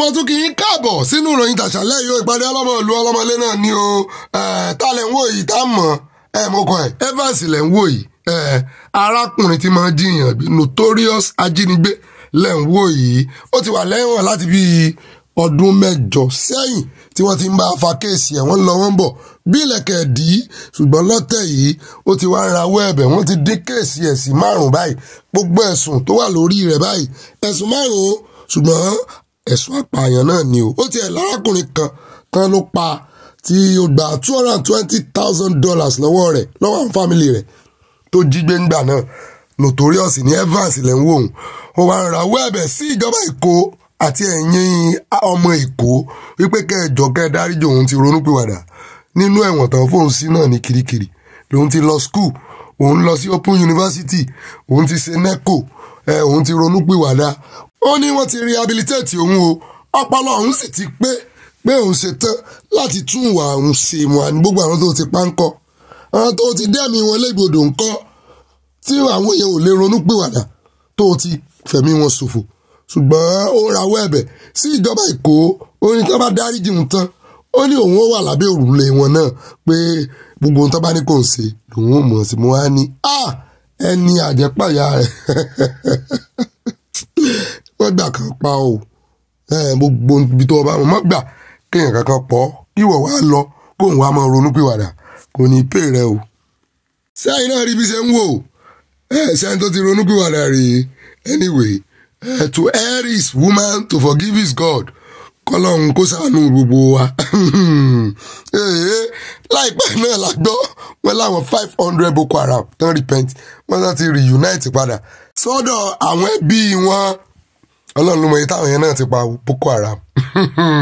mo tún kí yín káàbọ̀ sínú ìròyìn tàṣálẹ́ yìí ìpàdé ọlọ́mọ ìlú ọlọ́mọlé náà ni o tá lẹ̀ ń wò yìí tá mọ̀ mo kọ́ Evans lẹ̀ ń wò yìí arákùnrin tí máa ń jiyàn bí notorious Ajinigbe lẹ̀ ń wò yìí ó ti wà lẹ́wọ̀n láti bí ọdún 8 sẹ́yìn tí wọ́n ti ń bá fa kéèsì ẹ̀ wọ́n lọ wọ́n bọ̀ bí ilẹ̀kẹ̀ dì í ṣùgbọ́n lọ́tẹ̀ yìí ó ti wá ń rawọ́ ẹ̀bẹ̀ wọ́n ti dín kéèsì ẹ̀ sí 5 báyìí gbogbo ẹ̀sùn tó wà lórí rẹ̀ báyìí ẹ̀sùn 5 ṣùgbọ́n ẹ̀sùn apààyàn náà ni ó tiẹ̀ lárákùnrin kan ló pa tí ó gba $220,000 lọ́wọ́ rẹ̀ lọ́wọ́ àwọn fámìlì rẹ̀ tó jí gbé ńgbà náà notorious ní Evans lẹ́ ń wò ó wá ń rawọ́ ẹ̀bẹ̀ sí ìjọba Èkó àti ẹ̀yin ọmọ Èkó wípé kẹjọ kẹ dáríjì òun ti ronúpìwàdà nínú ẹ̀wọ̀n tán fóun sí náà ní Kirikiri lòun ti lọ school òun lọ sí Open University òun ti ṣe NECO òun ti ronúpìwàdà ó ní wọ́n ti rehabilitate òun o ọpọlọ òun sì ti pé òun ṣe tán láti tún ìwà òun ṣe mọ́ àní gbogbo àwọn tó ti pa ń kọ́ àwọn tó ti dẹ́mi wọn légbodò ń kọ́ tí àwọn èèyàn ò lè ronúpìwàdà tó ti fẹ̀mí wọn ṣòfò ṣùgbọ́n ó rawọ́ ẹ̀bẹ̀ sí ìjọba Èkó ó ní tó bá dáríjì òun tán ó ní òun ó wà lábẹ́ òrùlé wọn náà pé gbogbo ohun tó bá ní kò ń ṣe lòun ò mọ̀ sí mo wá ní ẹni àjẹpàyà rẹ̀ wọ́n gbà kan pa o gbogbo ibi tó bá mọ̀ gbà kéèyàn kankan pọ̀ kí wọ́n wá lọ kóun wá máa ronúpìwàdà kò ní pè rẹ o sẹ́yìn náà rí bí ṣe ń wò sẹ́yìn tó ti ronúpìwàdà rèé anyway to err his woman to forgive his God kọ́lọ́hún kó ṣàánú gbogbo wa láìpẹ́ náà la gbọ́ wọn láwọn 500 Boko Haram tán repent wọ́n náà ti reunite padà sọ́dọ̀ àwọn ẹbí wọn ọlọ́run ló mọ iye táwọn yẹn náà ti pa Boko Haram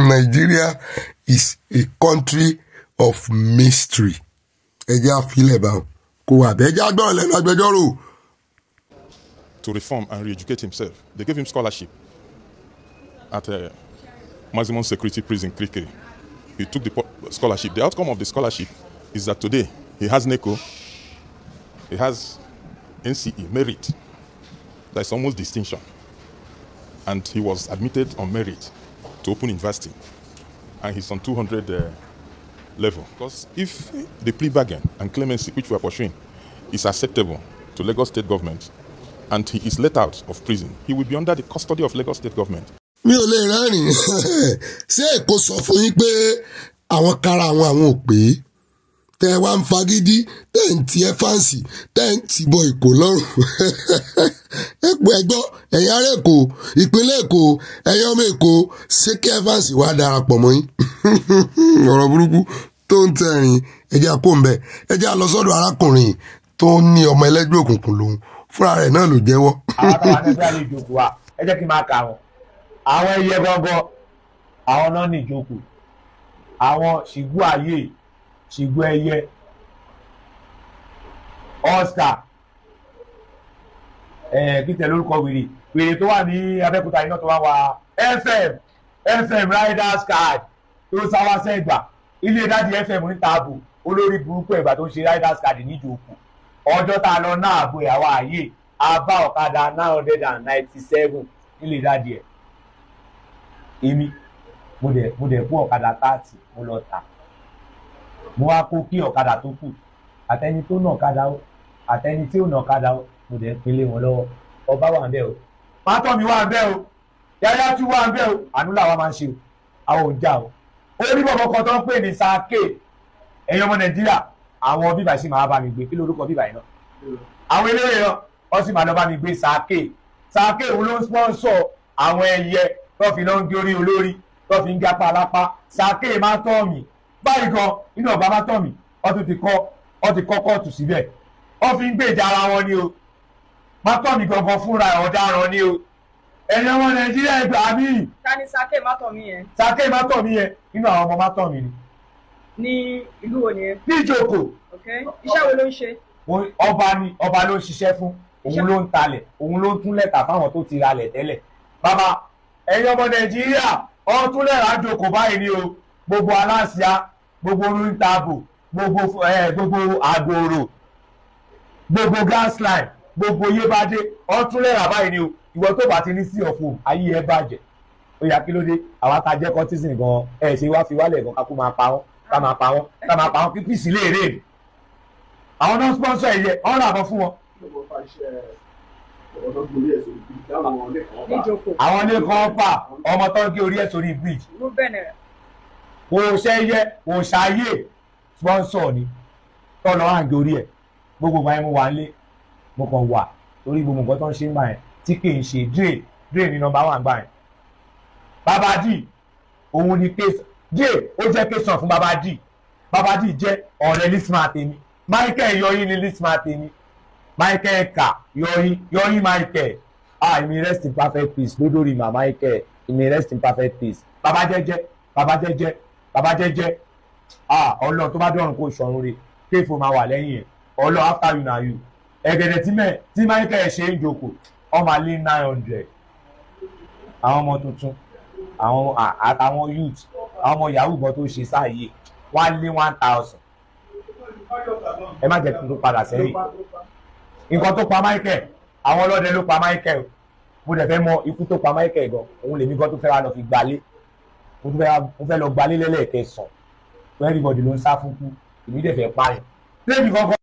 Nigeria is a country of mystery ẹjẹ́ àfilẹ̀ báwọn kò wà bẹ́ẹ̀ jẹ́ agbọ́n lẹ́nu agbẹjọ́rò. To reform and re-educate himself. They gave him scholarship at a maximum security prison, Kirikiri. He took the scholarship. The outcome of the scholarship is that today he has NECO, he has NCE, merit. That's almost distinction. And he was admitted on merit to Open University. And he's on 200 level. Because if the plea bargain and clemency, which we are pursuing, is acceptable to Lagos State government, and he is let out of prison, he will be under the custody of Lagos State government. Mi ò lè rẹ́rìn ṣé Èkó sọ fún yín pé àwọn kára àwọn ò pé tẹ́ wá ń fagídí tẹ́ ń ti Evans tẹ́ ń ti bọ Èkó lọ́rùn ẹ̀pọ̀ ẹ̀gbọ́ ẹ̀yin ará Èkó ìpínlẹ̀ Èkó ẹ̀yin ọmọ Èkó ṣé kí Evans wá darapọ̀ mọ́ yín ọ̀rọ̀ burúkú tó ń tẹ̀rìn ẹ̀jẹ̀ àpò ń bẹ̀ ẹ̀jẹ̀ àlọ́sọ́dọ̀ arákùnrin tó ní ọmọ ẹlẹ́gbẹ́ òkùnkùn lòun fúnra rẹ̀ náà ló jẹ́wọ́. àwọn tó wà nígbà lè jókòó wa ẹ jẹ́ kí n máa kà wọ́n àwọn ẹyẹ gángan àwọn náà ní ìjókòó àwọn ṣìgbó ayé ṣìgbó ẹyẹ Oscar kíntẹ lórúkọ wèrè tó wà ní Abẹ́òkúta iná tó wá wa FM riders card tó sáwá sẹ́gbà ilé dájú FM ní Táàbù olórí burúkú ẹ̀gbà tó ń ṣe riders card níjòkó ọjọ́ tá a lọ náà àbò ìyàwó ààyè a bá ọ̀kadà 997 nílé dáadé ẹ̀ èmi mo dẹ̀ kó ọ̀kadà 30 mo lọ tà mo wá kó kí ọ̀kadà tó kù àtẹni tó nà ọ̀kadà ó àtẹni tí ò nà ọ̀kadà ó mo dẹ̀ pélé wọn lọ́wọ́ ọba wà ń bẹ̀ o pátọ́ mi wà ń bẹ̀ o yáyá tí wà ń bẹ̀ o àánú làwọn máa ń ṣe o àwọn ò ń jà o orí bọ̀bọ̀ kan tó ń pè ní sake ẹ̀yin ọmọ Nàìjíríà àwọn bíbà sì máa bá mi gbé kí lórúkọ bíbà yìí náà àwọn eléyìí náà wọ́n sì máa lọ bá mi gbé sake òun ló ń sponsor àwọn ẹyẹ tó fi náà ń gé orí olórí tó fi ń gápá alápá sake máa tọ́ mi báyìí gan inú ọ̀gá máa tọ́ mi wọ́n ti kọ́ kóòtù síbẹ̀ wọ́n fi ń gbèjà ara wọn ni o máa tọ́ mi gangan fúnra ọ̀daràn ni o ẹ̀yin ọmọ Nàìjíríà ẹgbàá mi. ta ni sake má tọ̀ mí yẹn. sake má tọ̀ mí yẹn inú àwọn ọmọ máa tọ̀ mí ni. ní ìlú wo ni ẹ. ní ìjókòó. iṣẹ́ wo ló ń ṣe. ọba ló ń ṣiṣẹ́ fún òun ló ń talẹ̀ òun ló ń tún lẹ́tà fáwọn tó ti ralẹ̀ tẹ́lẹ̀. bàbá ẹ̀yin ọmọ Nàìjíríà ọ̀hún tún lẹ́rà jókòó báyìí ni o gbogbo aláṣà gbogbo oníntàbò gbogbo àgòrò gbogbo gasline gbogbo yébádé ọ̀hún tún lẹ́rà báyìí ni o ìwọ tó bá ti ní sí ọ̀fọ̀ ayé ẹ bàjẹ́ ó yá kí ló dé àwa ta jẹ́ kọ́tísìn gan ẹ̀ ṣe wá fi wálẹ̀ gan ká kó máa pa wọ́n ká máa pa wọ́n kí pìsì lè rè àwọn náà sponsor ẹ̀yẹ ọ̀rọ̀ àbọ̀ fún wọn. àwọn ilé kan fà ọmọ tó ń gé orí ẹ̀ sórí bridge kò ṣẹ́yẹ kò ṣàyè sponsor ni tọ́lọ́ àǹgé orí ẹ̀ gbogbo báyìí mo wà ń lé mo kàn wà torí gbogbo nǹkan tó ń ṣe ń gbà yẹn tí kì í ṣe dre ní nọ́mbà wà ń gbà yẹn. Babaji òun ni kéésàn dre ó jẹ́ kéésàn fún Babaji jẹ́ ọ̀rẹ́ lisma tèmi Michael yọyín ni lisma tèmi Michael kà yọyín Michael èmi rest in perfect peace lódòrí mà Michael èmi rest in perfect peace baba jẹ́jẹ́ Ọlọ́run tó bá dọ̀rùn kó ìṣọ̀run rẹ̀ kéèfó máa wà lẹ́yìn ẹ̀ Ọlọ́run after you na you ẹ̀gẹ̀dẹ̀ tí Michael ṣe ń jókòó ọmọ alẹ́ 900 àwọn ọmọ tuntun àtàwọn youth àwọn ọmọ yahoo bọ́ tó ṣe sáàyè wọ́n lé 1000 ẹ má jẹ́ kí n tó padà sẹ́yìn nǹkan tó pa Michael àwọn ọlọ́dẹ ló pa Michael mo dẹ̀ fẹ́ mọ ikú tó pa Michael gan òun lèmi gan tó fẹ́ wá lọ fi gbalé mo fẹ́ lọ gbalé lẹ́lẹ́kẹsàn tó everybody ló ń sá fún kú èmi dẹ̀ fẹ́ pààyàn lẹ́yìn kankan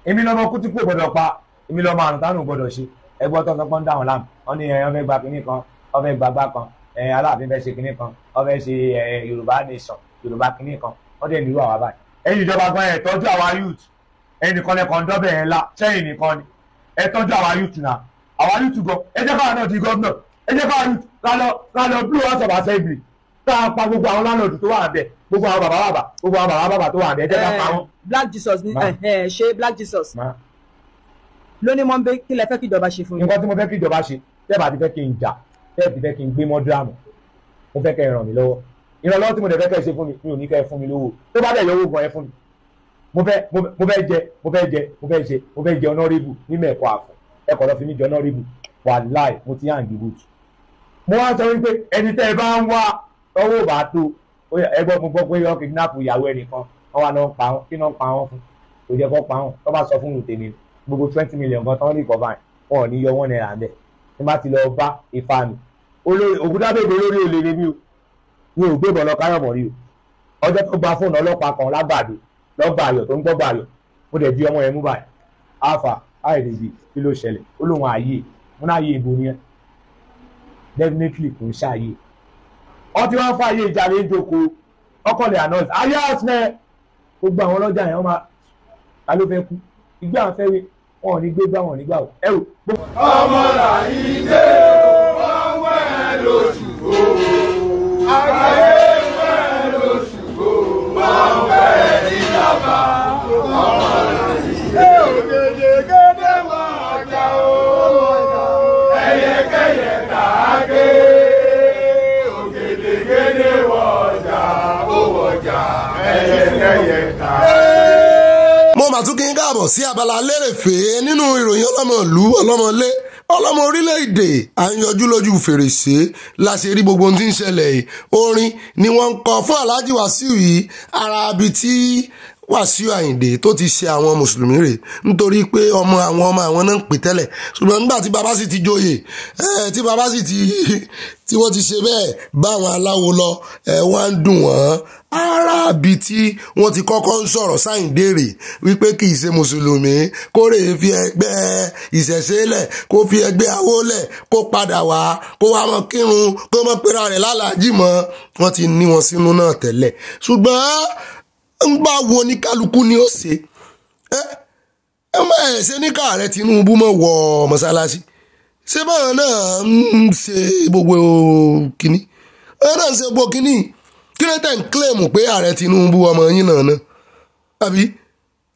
èmi lọ́mọ kú tí kò gbọ́dọ̀ pa èmi lọ́mọ àrùn táwọn ò gbọ́dọ̀ ṣe ẹgbọ́n tó ń sọpọ́n dáhùn láàmú wọ́n ní wọ́n fẹ́ gba kinní kan wọ́n fẹ́ gba gbá kan Aláàfin fẹ́ ṣe kinní kan wọ́n fẹ́ ṣe Yorùbá nation Yorùbá kinní kan wọ́n dẹ̀ nílò àwa báyìí ẹ̀yin ìjọba gan ẹ̀ tọ́jú àwa youth ẹnìkan lẹ́kàn dọ́bẹ̀ ẹ̀ ńlá sẹ́yìn nìkan ni ẹ tọ́jú àwa youth náà àwa youth gan ẹ jẹ́ káwa náà di gómìnà ẹ jẹ́ káwa youth ká lọ blue house of assembly ká pa gbogbo àwọn landlord tó wà bẹ̀ gbogbo àwọn bàbá tó wà bẹ̀ ẹ jẹ́ ká pa wọn. Black Jesus ni ṣe Black Jesus lóní mọ́ bẹ́ kí lẹ fẹ́ kí ìjọba ṣe fún yín. nǹkan tí mo fẹ́ kí ìjọba ṣe tẹ́ẹ̀bà ti fẹ́ kí n jà tẹ́ẹ̀ ti fẹ́ kí n gbé mọ́dúràmù mo fẹ́ kẹ́ ẹ ràn mí lọ́wọ́ ìrànlọ́wọ́ tí mo dẹ̀ fẹ́ kẹ́ ẹ ṣe fún mi mi ò ní kẹ́ ẹ fún mi lówó tó bá dẹ̀ yọ owó gan ẹ fún mi mo fẹ́ jẹ honorable ní mẹ́ẹ̀kọ́ àfọ̀ ẹ̀kọ́ lọ́ fi mí jẹ honorable wàláì mo ti hàn dìbò tù. mo wá sọ wípé ẹni tẹ́ ẹ bá ń wá ọwọ́ bá tó ẹgbọ́n mo gbọ́ pé wọ́n kidnap ìyàwó ẹnìkan wọ́n wá lọ pa wọ́n kí náà pa wọ́n fún kò jẹ́ kó pa wọ́n tó bá sọ fún mi tèmi gbogbo 20 million kan tán ní ìkọ̀bá wọn ò ní yọ wọ́n náírà bẹ́ẹ̀ tí bá ti lọ bá ifá mi ògúndábèbè lórí olèrè mi ò gbébọn lọ káyọ̀mọ̀ rí o ọjọ́ tó gba fóònù ọlọ́pàá kan lágbàdo lọ́gbà ayọ̀ tó ń gbọ́gbà ayọ̀ mo dẹ̀ di ọmọ yẹn mú báyìí alpha àìrèbí kí ló ṣẹlẹ̀ ó lóun ààyè mo náà yé ìbò nìyẹn definitely kò ń ṣàyè wọ́n ti wá ń fààyè ìjàlè ń jókòó ọkọ̀lẹ̀ anọ́ọ̀sì ayé àtúnẹ̀ gbogbo àwọn ọlọ́jà yẹn wọ́n máa ta ló fẹ́ kú ìgbé àwọn fẹ́rẹ́ wọn ò ní gbé gbá wọn nígbà o ẹ wò. ọmọ làyídé wọn wẹ lóṣù o àgbáyé wẹ lóṣù o wọn wẹ níjàmbá ọmọ làyídé ògèdègèdè wọn ọjà o ẹyẹkẹyẹ tààgé ògèdègèdè wọn ọjà ó wọjà ẹyẹkẹyẹ tààgé. mo mà tún kí n káàbọ̀ sí abala lérèfé nínú ìròyìn ọlọ́mọ ìlú ọlọ́mọlé ọlọ́mọ orílẹ̀-èdè à ń yọjú lójú fèrèsé la ṣe rí gbogbo ohun tí ń ṣẹlẹ̀ yìí orin ni wọ́n ń kọ fún Alhaji Wasiu yìí ara ibi tí Wasiu Àyìndé tó ti ṣe àwọn mùsùlùmí rẹ̀ nítorí pé ọmọ àwọn náà ń pè tẹ́lẹ̀ ṣùgbọ́n nígbà tí bàbá sì ti joyè tí bàbá sì tí wọ́n ti ṣe bẹ́ẹ̀ bá àwọn aláwo lọ wọ́n ń dùn wọ́n ara ibi tí wọ́n ti kọ́kọ́ ń sọ̀rọ̀ Sáyìndé rè wípé kì í ṣe mùsùlùmí kó rè fi ẹgbẹ́ ìṣẹ̀ṣe lẹ̀ kó fi ẹgbẹ́ àwo lẹ̀ kó padà wá kó wá mọ́ kírun kó mọ́ pera rẹ̀ lálàájì mọ́ wọ́n ti ní wọn sínú náà tẹ́lẹ̀ ṣùgbọ́n ń bá wo ní kálukú ni ó ṣe ṣe ní káàrẹ Tinubu mọ̀ wọ mọ́sálásí ṣé báwọn náà ń ṣe gbogbo kínní àwọn náà ń ṣe gbogbo kínní kí ló tẹ̀ ń kílèmù pé ààrẹ Tinubu ọmọ yín náà àbí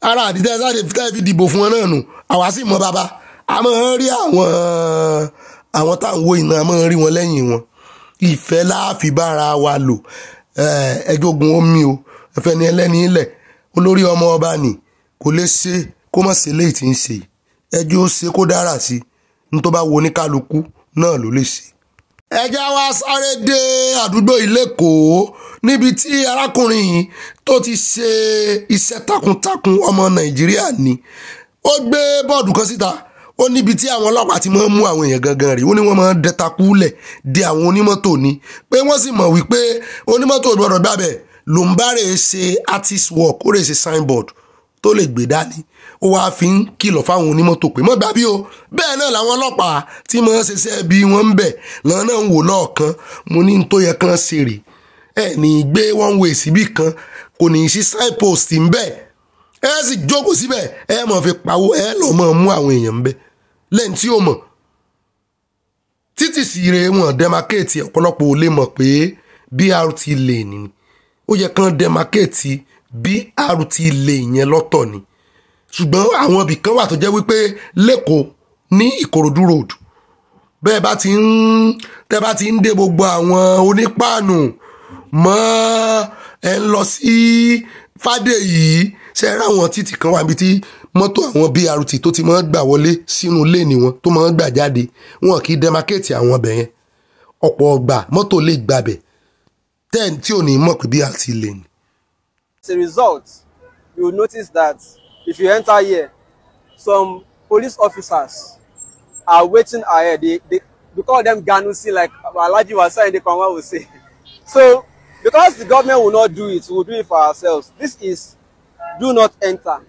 ara àdìtẹ́ sáré fi dìbò fún wọn náà nù àwa sì mọ bàbá a máa ń rí àwọn táwọn wo iná a máa ń rí wọn lẹ́yìn wọn ìfẹ́ láàfin bára wa lò ẹjọ́ ogun omi o ẹfẹ́ ni ẹlẹ́ni ilẹ̀ olórí ọmọ ọba ni kò lè ṣe kó má ṣe léyìí tí ń ṣe ẹjọ́ ó ṣe kó dára sí ní tó bá wo ní kálukú náà ló lè ṣe. ẹjẹ́ wa sáré dé àdúgbò Ìlẹ́kọ̀ọ́ níbi tí arákùnrin yìí tó ti ṣe iṣẹ́ takuntakun ọmọ Nàìjíríà ni ó gbé bọ́ọ̀dù kan síta ó níbi tí àwọn ọlọ́pàá ti máa ń mú àwọn èèyàn gangan rèé ó ní wọ́n máa ń dẹ́takúlẹ̀ de àwọn onímọ́tò ni pé wọ́n sì mọ̀ wípé onímọ́tò gbọ́dọ̀ gbàbẹ̀ ló ń bá rè ṣe artist work ó rè ṣe signboard tó lè gbé dání ó wáá fi ń kìlọ̀ fáwọn onímọ́tò pé mọ́ gbàbí o bẹ́ẹ̀ náà làwọn ọlọ́pàá tí máa ń ṣiṣẹ́ bí wọ́n ń bẹ̀ lọ́nà náà ń wò lọ́ọ̀kan mo ní tó yẹ kán ṣe rè ẹ̀ ní gbé one way síbì kan kò ní í sí signpost ń bẹ̀ ẹ sì jókòó síbẹ̀ ẹ mọ̀ fi pawó ẹ lọ́ mọ̀ mú àwọn èèyàn ń bẹ̀ lẹ́yìn tí ó mọ̀ títí sí rẹ̀ wọ́n demarcate ọ̀pọ̀lọpọ̀ ò lè mọ̀ pé BRT lane ni ó yẹ kán demarcate BRT lane yẹn lọ́tọ̀ ni ṣùgbọ́n àwọn ibì kan wà tó jẹ́ wípé lẹ́kọ̀ọ́ ní Ìkòròdú road bẹ́ẹ̀ bá ti ń dé gbogbo àwọn onípáànù mọ́ ẹ ń lọ sí Fádèyí ṣe ra àwọn títì kan wà níbi tí mọ́tò àwọn BRT tó ti máa ń gbà wọlé sínú léènì wọn tó máa ń gbà jáde wọn kì í demarcate àwọn ọbẹ̀ yẹn ọ̀pọ̀ ọgbà mọ́tò lè gbàbẹ̀ ten tí ò ní mọ̀ pé BRT lane. As a result, you will notice that if you enter here, some police officers are waiting ahead. We call them Ganusi, like Alhaji was saying, the Kwama will say. So, because the government will not do it, we will do it for ourselves. This is do not enter.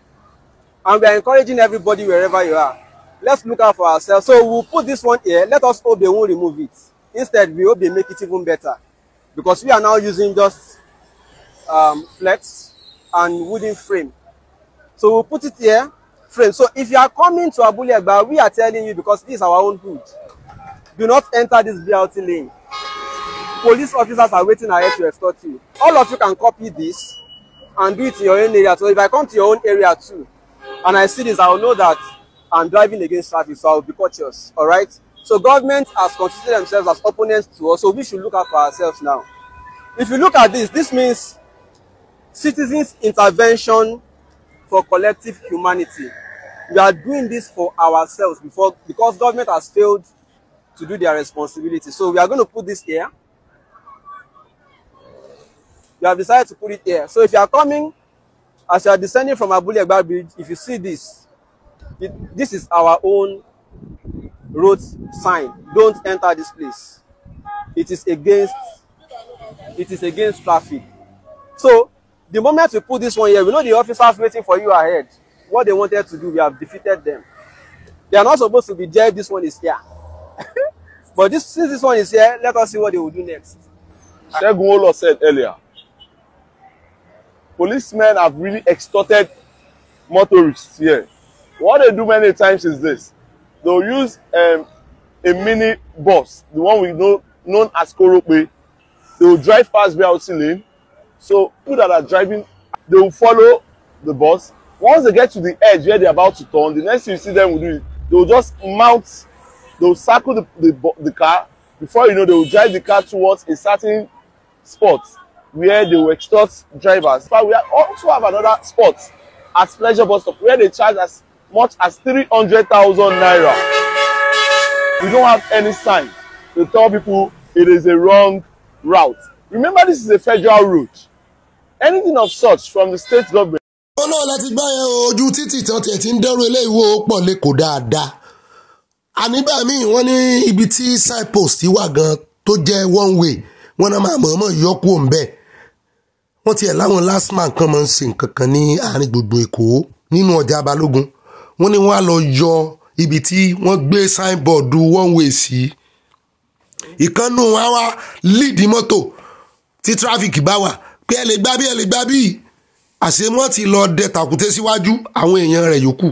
And we are encouraging everybody wherever you are. Let's look out for ourselves. So we'll put this one here. Let us hope they won't remove it. Instead, we hope they make it even better. Because we are now using just flex and wooden frame. So we'll put it here, frame. So if you are coming to Abule Egba, we are telling you, because this is our own hood, do not enter this BRT lane. Police officers are waiting ahead to extort you. All of you can copy this and do it in your own area. So if I come to your own area too, and I see this, I will know that I'm driving against traffic, so I will be cautious. All right? So government has constituted themselves as opponents to us, so we should look out for ourselves now. If you look at this, this means citizens' intervention for collective humanity. We are doing this for ourselves because government has failed to do their responsibility. So we are going to put this here. We have decided to put it here. So if you are coming, as you are descending from Abule Egba Bridge, if you see this, this is our own road sign. Don't enter this place. It is against traffic. So the moment we put this one here, we know the officers waiting for you ahead. What they wanted to do, we have defeated them. They are not supposed to be there. This one is here. But since this one is here, let us see what they will do next. Segun Olo said earlier, policemen have really extorted motorists here. What they do many times is this. They'll use a mini bus, the one we know known as Korope. They will drive past BRT lane. So people that are driving, they will follow the bus. Once they get to the edge where they're about to turn, the next thing you see them will do is they will just mount, they will circle the car. Before you know, they will drive the car towards a certain spot where they will extort drivers. But we also have another spot at Pleasure Bus Stop where they charge as much as 300,000 naira. We don't have any sign to tell people it is a wrong route. Remember, this is a federal route. Anything of such from the state government. ó náà láti gbá yẹn ojú títì tán tiẹ̀ ti ń dẹ́rù eléyìí wò pọ̀ lẹ́kọ̀ọ́ dáadáa. àníbà míì wọ́n ní ibi tí signpost wà gan tó jẹ́ one way wọ́n náà máa mọ̀ọ́mọ̀ yọkú òǹbẹ̀. wọ́n tiẹ̀ láwọn last man kan máa ń ṣe nǹkan kan ní àárín gbogbo Èkó nínú ọjà Balógun. wọ́n ní wọ́n á lọ yọ ibi tí wọ́n gbé signboard one way sí. ìkànnù wọn á wá lead mọ́tò tí traffic bá wà pé ẹ lè gbá bí ẹ lè gbá bí àṣé wọ́n ti lọ dẹ tàkúté síwájú àwọn èèyàn rẹ̀ yòókù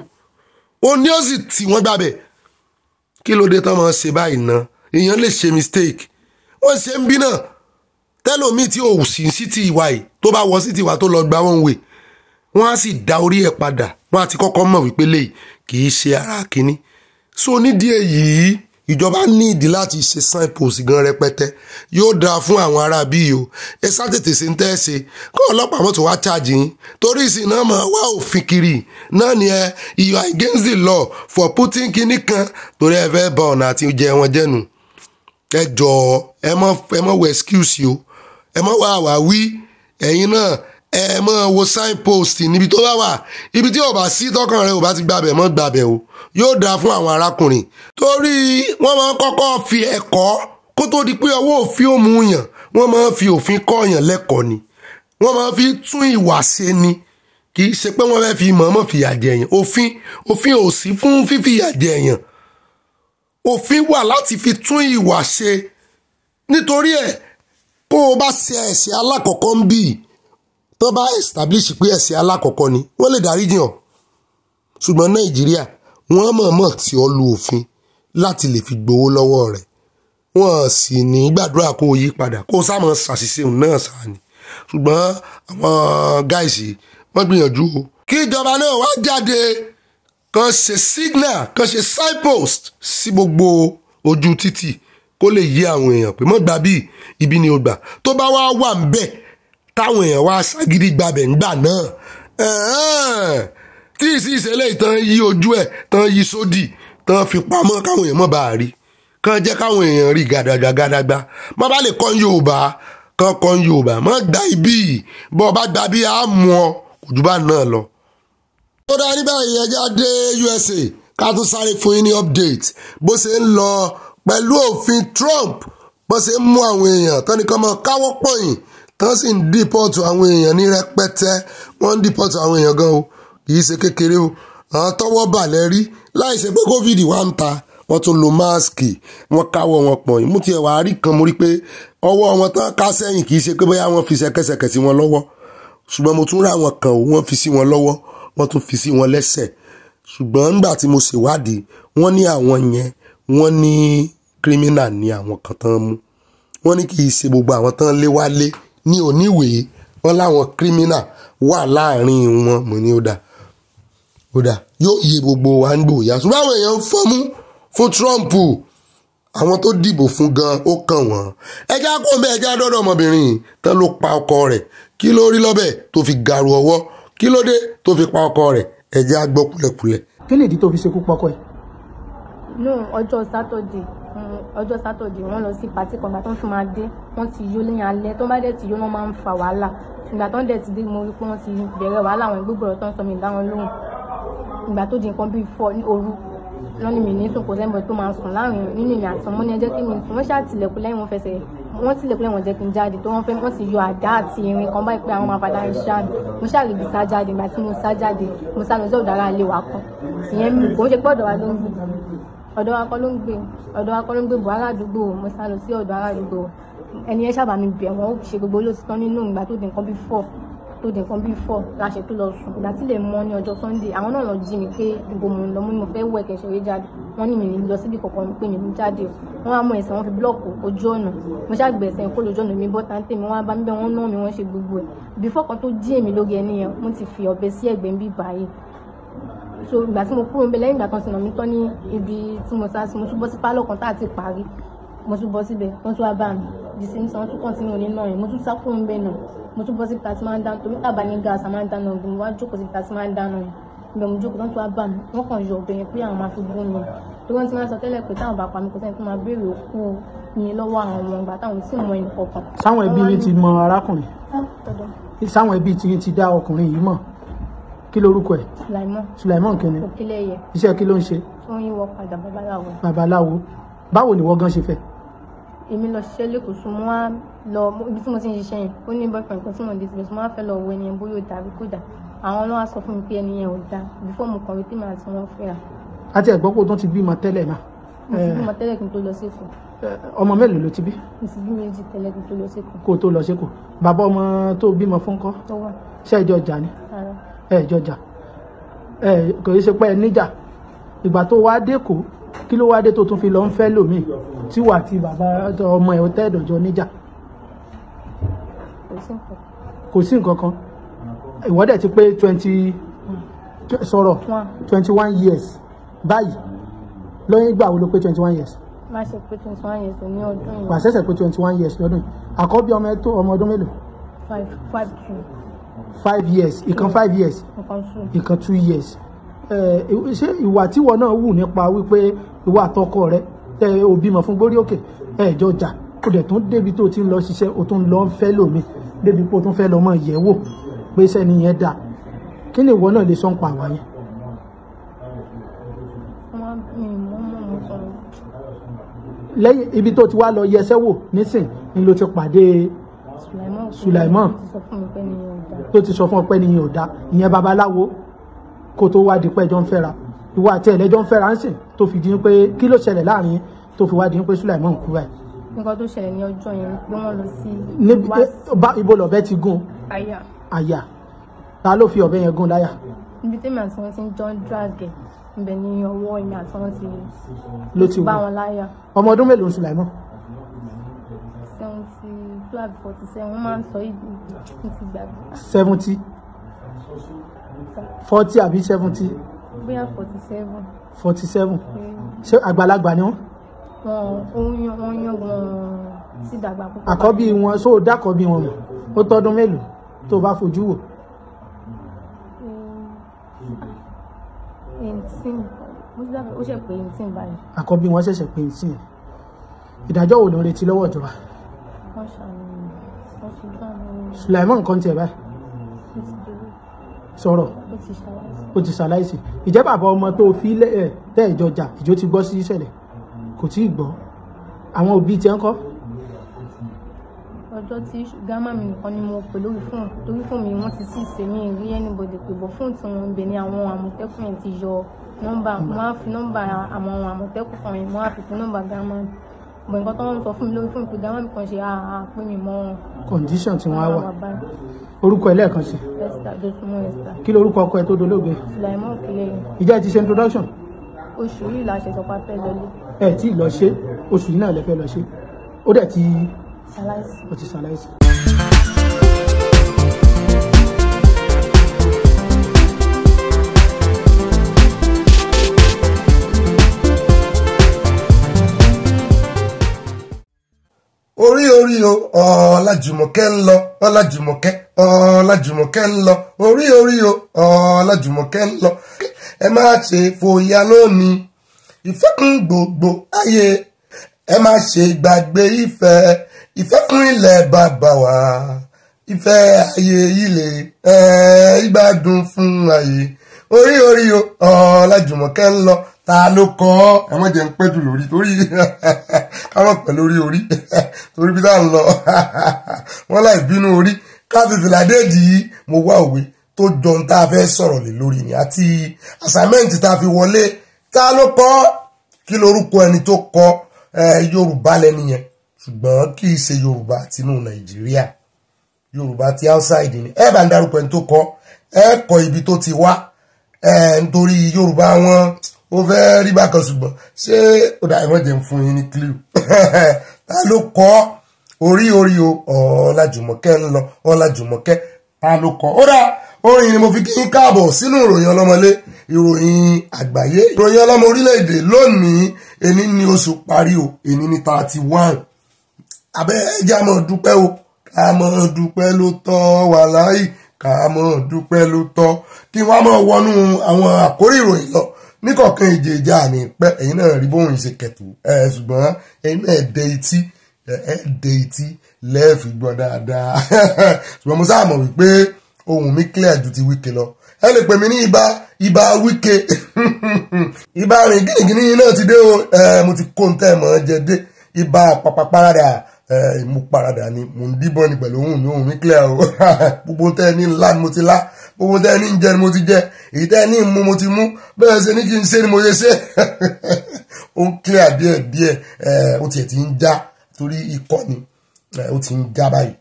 ó ní ó sì tì wọ́n gbàbẹ̀ kí ló dé tán máa ṣe báyìí ná èèyàn lè ṣe mistake wọ́n ṣe ń bí náà tẹ́lòmíì tí ò sí city ìwà yìí tó bá wọ city ìwà tó lọ gba one way wọ́n á sì dá orí ẹ̀ padà wọ́n á ti kọ́kọ́ mọ̀ wípé lè kì í ṣe ara kínní so nídìí èyí ìjọba ní ìdí láti ṣe signpost gan rẹpẹtẹ yóò dáa fún àwọn ará bíi o ẹ sá tètè sí ń tẹ́ ẹ ṣe kọ́ ọlọ́pàá mọ́tò wá chájì yín torí ìsìn náà mọ̀ wá òfin kiri náà ni you are against the law for putting kinní kan torí ẹ fẹ́ bá ọ̀nà àti jẹ wọn jẹ́nu ẹ jọ̀ọ́ ẹ mọ̀ wọ excuse o ẹ mọ̀ wá wí ẹ̀yin náà ẹ máa wo signpost níbi tó bá wà ibi tí ò bá sí tọkàn rẹ ò bá ti gbàbẹ̀ mọ́ gbàbẹ̀ o yóò dáa fún àwọn arákùnrin torí wọ́n máa ń kọ́kọ́ fi ẹ̀kọ́ kó tó di pé ọwọ́ òfin ò mú yàn wọ́n máa ń fi òfin kọ́ yàn lẹ́kọ̀ọ́ ni wọ́n máa ń fi tún ìwà ṣe ni kì í ṣe pé wọ́n fẹ́ fi mọ̀ọ́mọ̀ fìyà jẹ èèyàn òfin ò sí fún fífìyà jẹ èèyàn òfin wà láti fi tún ìwà ṣe nítorí ẹ̀ kó o bá ṣe ẹ̀ṣẹ̀ alákọ̀ọ́kọ́ ń bì tó bá establish pé ẹ̀ṣẹ̀ alákọ̀ọ́kọ́ ni wọ́n lè dáríjì hàn ṣùgbọ́n Nàìjíríà wọ́n mọ̀ọ́mọ̀ tí ó lu òfin láti lè fi gbowó lọ́wọ́ rẹ̀ wọ́n sì ní gbàdúrà kó o yí padà kó o sáà mọ̀ ṣàṣìṣe náà sáà ni ṣùgbọ́n àwọn gáìsì wọ́n gbìyànjú o kí ìjọba náà wá jáde kan ṣe signal kan ṣe signpost sí gbogbo ojú títì kó lè yí àwọn èèyàn pé mọ́ gbà bí ibi ni o gbà tó bá wá wà ń bẹ̀ táwọn èèyàn wá ṣàgídí gbàbẹ̀ ńgbà náà tí ìṣẹ̀lẹ̀ ìtàn yí ojú ẹ̀ tán yí sódì tán fi pamọ́ káwọn èèyàn mọ́ bá a rí kàn jẹ́ káwọn èèyàn rí gàdàgbà má bá lè kọ́ Yorùbá kan kọ́ Yorùbá má gba ibi bọ́ bá gba bí a mú ọ kò jù bá náà lọ. ó dá ní báyìí ẹja dé USA ká tún sáré fún yín ní update bó ṣe ń lọ pẹ̀lú òfin Trump bó ṣe ń mú àwọn èèyàn tán nìkan mọ́ káwọ́ pọ̀yìn tán sì ń dìpọ́tù àwọn èèyàn ní rẹpẹtẹ wọ́n ń dìpọ́tù àwọn èèyàn gan o kì í ṣe kékeré o àwọn tọ́wọ́ balẹ̀ rí láì ṣe pé COVID wà ń ta wọ́n tún lo máàsì wọ́n káwọ́ wọn pọ̀yìn mú tiẹ̀ wàá rí kan mo rí pé ọwọ́ wọn tán ká sẹ́yìn kì í ṣe pé bóyá wọ́n fi ṣẹ̀kẹ̀ṣẹ̀kẹ̀ sí wọn lọ́wọ́ ṣùgbọ́n mo tún rá wọn kan wọ́n fi sí wọn lọ́wọ́ wọ́n tún fi sí wọn lẹ́sẹ̀ ṣùgbọ́n nígbà tí mo ṣèwádìí wọ́n ní àwọn yẹn wọ́n ní kírímínà ní àwọn kan tán mú wọ́n ní kì í ṣe gbogbo àwọn tán lé wálé ní oníwèé wọ́n láwọn kírímínà wà láàrin wọn mo ní ó dà yóò yé gbogbo wa ń gbòòyà ṣùgbọ́n àwọn èèyàn ń fọ́mú fún Trump àwọn tó dìbò fún gan ó kàn wọ́n ẹjá kó bẹ́ẹ̀ ẹjá dọ́dọ̀ ọmọbìnrin tán ló pa ọkọ rẹ̀ kí ló rí lọ́bẹ̀ tó fi gàrú ọwọ́ kí ló dé tó fi pa ọkọ rẹ̀ ẹjá gbọ́ kúlẹ̀kúlẹ̀. kí nìdí tó fi ṣekú pọkọ ẹ̀. no ọjọ́ sátọ̀dé wọ́n lọ sí pàtí kan ìgbà tó ń fi máa dé wọ́n ti yó lẹ́yìn alẹ́ tó bá dẹ̀ ti yó wọ́n máa ń fa wàhálà ìgbà tó ń dẹ̀ ti dé mo rí pé wọ́n ti bẹ̀rẹ̀ wàhálà àwọn ìgbógbòrò tó ń sọ mi dáwọn lóhùn ìgbà tó di nǹkan bíi 4 ní òru lọ́ní mi ní sùn kò sẹ́ńbọ̀ tó máa sùn láàrin nínú ìyá àtọ̀ mọ́ ní ẹjẹ́ kí mi sùn wọ́n ṣàtìlẹ̀kùn lẹ́yìn wọn tilẹ̀kùn lẹ́yìn wọn jẹ́ kí n jáde tó wọ́n ti yọ àdá àti irin kan báyìí pé àwọn máa padà ń ṣáàbì mo ṣàrìbí sá jáde ìgbà tí mo sá jáde mo sá lọ sí ọ̀dọ̀ ara ilé wa kan ìyẹn mi kò ń ṣe pé ọ̀dọ̀ wa ló ń gbé ọ̀dọ̀ wa kọ́ ló ń gbé bọ̀ ará àdúgbò mo sá lọ sí ọ̀dọ̀ ará àdúgbò ẹni yẹn ṣàbà mi bẹ̀ wọ́n ó ṣe gbogbo olóòtítọ́ nínú ìgbà tó di nǹkan bíi 4 láṣẹ tó lọ sùn ìgbà tí lè mọ ní ọjọ́ Sunday àwọn náà lọ jí mi pé ìbò mo ń lọ mo fẹ́ wẹ̀ kẹsẹ̀ rí jáde wọ́n ní mi ní lọ síbi kọ̀ọ̀kan pé mi ní jáde wọ́n á mú ẹsẹ̀ wọn fi búlọ̀kù ojú ọ̀nà mo ṣàgbẹ̀ ẹsẹ̀ kó lójú ọ̀nà mi bọ́ táǹtẹ̀ mi wọ́n á bá mi bẹ́ wọ́n náà mi wọ́n ṣe gbogbo ẹ̀ bífọ́ kan tó jí èmi lórí ẹni yẹn mo ti fi ọ̀bẹ sí ẹ̀gbẹ́ ń bí báyìí so ìgbà tí mo kúrò ń bẹ lẹ́yìn ìgbà kan sìnà mi tán ní ibi tí mo sá sí mo tún bọ́ sí pálọ̀ kan tá àti parí mo tún bọ́ síbẹ̀ wọ́n tún wá bá mi the same time wọ́n tún kọ́ntínú ní náà yẹn mo tún sá kúrò ń bẹ náà mo tún bọ́ síbi tá a ti máa ń dáná torí tàbá ní gáàsì a máa ń dáná ọ̀gbìn mo wá jókòó síbi tá a ti máa ń dáná yẹn ibẹ̀ mo jókòó tán tún wá bá mi wọ́n kàn yọ ọ̀bẹ yẹn pé àwọn máa fi gún mi torí wọ́n ti máa ń sọ tẹ́lẹ̀ pé táwọn bá pa mi kò sẹ́ni tó máa béèrè òkú mi lọ́wọ́ àwọn ọmọ ìgbà táwọn sì mọ ẹnì kọ̀ọ̀kan. sáwọn ẹbí yín ti mọ arákùnrin sáwọn ẹbí tí yín ti dá ọkùnrin yìí mọ̀ kí lorúkọ ẹ̀. Sulaimon kìíní. Òkèlèyẹ. iṣẹ́ kí ló ń ṣe. ó ń yíwọ́ padà babaláwo báwo ni wọ́n gan ṣe fẹ́. èmi lọ ṣiṣẹ́ lẹ́kọ̀ọ́ sùn mo wá lọ ibi tí mo ti ń ṣiṣẹ́ yẹn ó ní boyfriend kan tí mo dé síbẹ̀ mo wá fẹ́ lọ wo ẹni yẹn bóyá ó dà bí kò dà àwọn ọlọ́wà sọ fún mi pé ẹni yẹn ò dà before mo kàn rí tí màá ti wọ́n fẹ́ra. àti ẹ̀gbọ́n kò tó ti bímọ tẹ́lẹ̀ náà. mo ti bímọ tẹ́lẹ̀ kí n tó lọ sí Èkó. ọmọ mélòó ló ti bí. mo ti bí méjì tẹ́lẹ̀ kí n tó lọ sí Èkó. kó o tó lọ sí Èkó bàbá ọmọ tó bímọ fún kọ́. tó wà. ṣé ẹjọ́ jà ni. ẹjọ́ jà kò í ṣe pé ẹ níjà ìgbà tó wá dé kó kí ló wá dé tó tún fi lọ ń fẹ́ lòmíì tí wà tí bàbá ọmọ ẹ̀ tẹ́ ẹ̀dọ̀jọ́ níjà. kò sí nǹkan kan ìwọ́dẹ̀ ti pé 21 years báyìí lọ́yìn ìgbà wo ló pé 21 years. má ṣe pé 21 years ní ọdún yìí. pàṣẹṣẹ pé 21 years lọ́dún yìí àkọ́bí ọmọ ẹ tó ọmọ ọdún mélòó. 5 years ìkan 5 years ìkan 2 years. ṣé ìwà tíwọ náà wù nípa wípé ìwà àtọkọ rẹ tẹ òbímọ fún gbórí òkè ẹjọ jà ó dẹ̀ tún débi tó ti ń lọ ṣiṣẹ́ o tún lọ ń fẹ́ lómi débi pé o tún fẹ́ lọ mọ yẹ̀ wò pé sẹ́ni yẹn dà kí ni ìwọ náà lè sọ ń pa àwa yẹn. lẹ́yìn ibi tó ti wá lọ yẹsẹ́ wò nísìn ni ló ti pàdé Sulaiman tó ti sọ fún ọ pé ni yẹn ò dá ìyẹn babaláwo kó tó wá di pé ẹjọ́ ń fẹ́ra ìwọ àti ẹ̀lẹ́jọ́ ń fẹ́ra ń sìn tó fi di pé kí ló ṣẹlẹ̀ láàrin tó fi wá di pé Sulaiman kú báyìí. nǹkan tó ṣẹlẹ̀ ní ọjọ́ yẹn pé wọ́n lọ sí. níbi ibo lọ̀bẹ ti gún. àyà ta ló fi ọ̀bẹ yẹn gún láyà. ibi tẹ́mi àti wọn ti ń jọ ń drag ibẹ̀ ni ọwọ́ ẹ̀mí àti wọn ti ló ti bá wọn láyà. ọmọ ọdún mélòó ń Sulaiman. 47 wọ́n máa ń sọ ibi ti gbàgbé. 70 40 àbí 70. bóyá 47. 47 ṣé àgbàlagbà ni wọ́n. wọ́n yan wọn sí dàgbà púpọ̀. àkọ́bí wọn sóò dákọ̀bí wọn mọ̀ ó tọ́dún mélòó tó bá fojú wò. 18 ó ṣe pé 18 báyìí. àkọ́bí wọn ṣẹ̀ṣẹ̀ pé 18 ìdájọ́ wo ló ń retí lọ́wọ́ ìjọba. Sulaiman nǹkan tiẹ̀ báyìí sọ̀rọ̀ ó ti ṣaláìsí ìjẹ́ bàbá ọmọ tó fi tẹ́ ìjọjà ìjó ti gbọ́ sí ìṣẹ̀lẹ̀ kò tí ì gbọ́ àwọn òbí tiẹ̀ ń kọ́. ọjọ́ tí gámà mi nìkan ni mo pè lórí fóònù torí fóònù mi wọ́n ti sí ìsèmí rí anybody pè bọ̀ fóònù tí wọ́n ń bẹ ní àwọn àmọ̀tẹ́kùn yẹn ti yọ nọ́mbà wọ́n á fi nọ́mbà àwọn àmọ̀tẹ́kùn kan yẹn wọ́n á fi fún nọ́mbà gámà bọ̀ nǹkan tó ń sọ fún mi lórí fóònù pé gámà mi kan ṣe pé mi mọ́ condition tí wọ́n á wà orúkọ ẹ lẹ́ẹ̀kan sí. kí lorúkọ ọkọ ẹ tó dolóògbé. Sulaiman Okele. ìjẹ́ ti ṣe introduction. oṣù yìí la ṣe sọ pé a fẹ́ lọlé. ẹ tí ì lọ ṣe oṣù yìí náà lẹ fẹ́ lọ ṣe ó dẹ̀ ti ṣaláìsí. ó ti ṣaláìsí. orí o Ọlájùmọ̀kẹ́ ń lọ Ọlájùmọ̀kẹ́ ń lọ orí o Ọlájùmọ̀kẹ́ ń lọ ẹ má ṣe fòyà lónìí ìfẹ́ fún gbogbo ayé ẹ má ṣe gbàgbé ìfẹ́ fún ilẹ̀ bàbá wa ìfẹ́ ayé ilé ìgbádùn fún ayé orí o Ọlájùmọ̀kẹ́ ń lọ ta ló kọ́ ẹ má jẹ́ ń pẹ́ jù lórí torí káwọn pẹ̀ lórí torí bí táà ń lọ wọ́n láì bínú orí káfíńtì ládéèdì yìí mo wá òwe tó jọ ń tá a fẹ́ sọ̀rọ̀ lé lórí ni àti àsámẹ́ǹtì tá a fi wọlé ta ló kọ́ kí lorúkọ ẹni tó kọ́ Yorùbá lẹ́ni yẹn ṣùgbọ́n kì í ṣe Yorùbá tinú Nàìjíríà Yorùbá ti outside ni ẹ bá ń darúkọ ẹni tó kọ́ ẹ kọ ibi tó ti wá nítorí Yorùbá wọn ó fẹ́ rí bákan ṣùgbọ́n ṣé ó dá ẹ̀wọ̀n jẹun fún yín ní clue ta ló kọ́ orí o Ọlájùmọ̀kẹ́ ń lọ Ọlájùmọ̀kẹ́ ta ló kọ́ ó dá orin ni mo fi kí n káàbọ̀ sínú ìròyìn ọlọ́mọlé ìròyìn àgbáyé ìròyìn ọlọ́mọ orílẹ̀-èdè lónìí èní ni oṣù parí o èní ni 31 abẹ́ ẹja mọ̀ dúpẹ́ o ká mọ̀ dúpẹ́ ló tọ́ wà láì ká mọ̀ dúpẹ́ ló tọ́ kí wọ́n mọ̀ wọnú àwọn àkórí ìròyìn lọ níkọ̀ọ̀kan ìjèjà ní pẹ́ ẹ̀yin náà rí bóun ṣe kẹ̀tù ṣùgbọ́n ẹ̀yin náà dé etí lẹ́ẹ̀fì gbọ́ dáadáa ṣùgbọ́n mo sáà mọ̀ wípé ohun mi clear ju ti Wike lọ ẹ lè pè mí ní ibà Wike ibà rìn gínígíní náà ti dé o mo ti kó ń tẹ́ mọ́ jẹ dé ibà pàpàpàràdà mo paradà ni mo ń díbọn ni pẹ̀lú ohun mi clear o gbogbo tẹ́ ní ńlá ni mo ti lá gbogbo tẹ́ ní ń jẹ ni mo ti jẹ èyí tẹ́ ní mú mo ti mú bẹ́ẹ̀ ṣe ní kí n ṣe ni mo yẹ ṣe ó ń clear díẹ̀ ó tiẹ̀ ti ń já torí ikọ́ ni ó ti ń já báyìí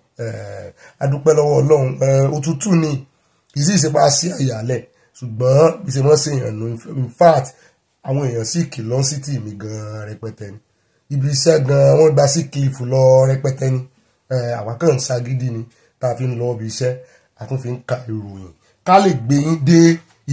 adúpẹ́ lọ́wọ́ Ọlọ́run òtútù ni ìsì ìṣèpá sí àyàlẹ̀ ṣùgbọ́n bí ṣe wọ́n ṣe èèyàn nù in fact àwọn èèyàn sì kìlọ̀ sí tì mí gan rẹpẹtẹ ni ibi iṣẹ́ gan wọ́n gba sí kílífù lọ rẹpẹtẹ ni àwa kàn ń ṣagídí ni tá a fi ń lọ ibi iṣẹ́ a tún fi ń ka ìròyìn ká lè gbé yín dé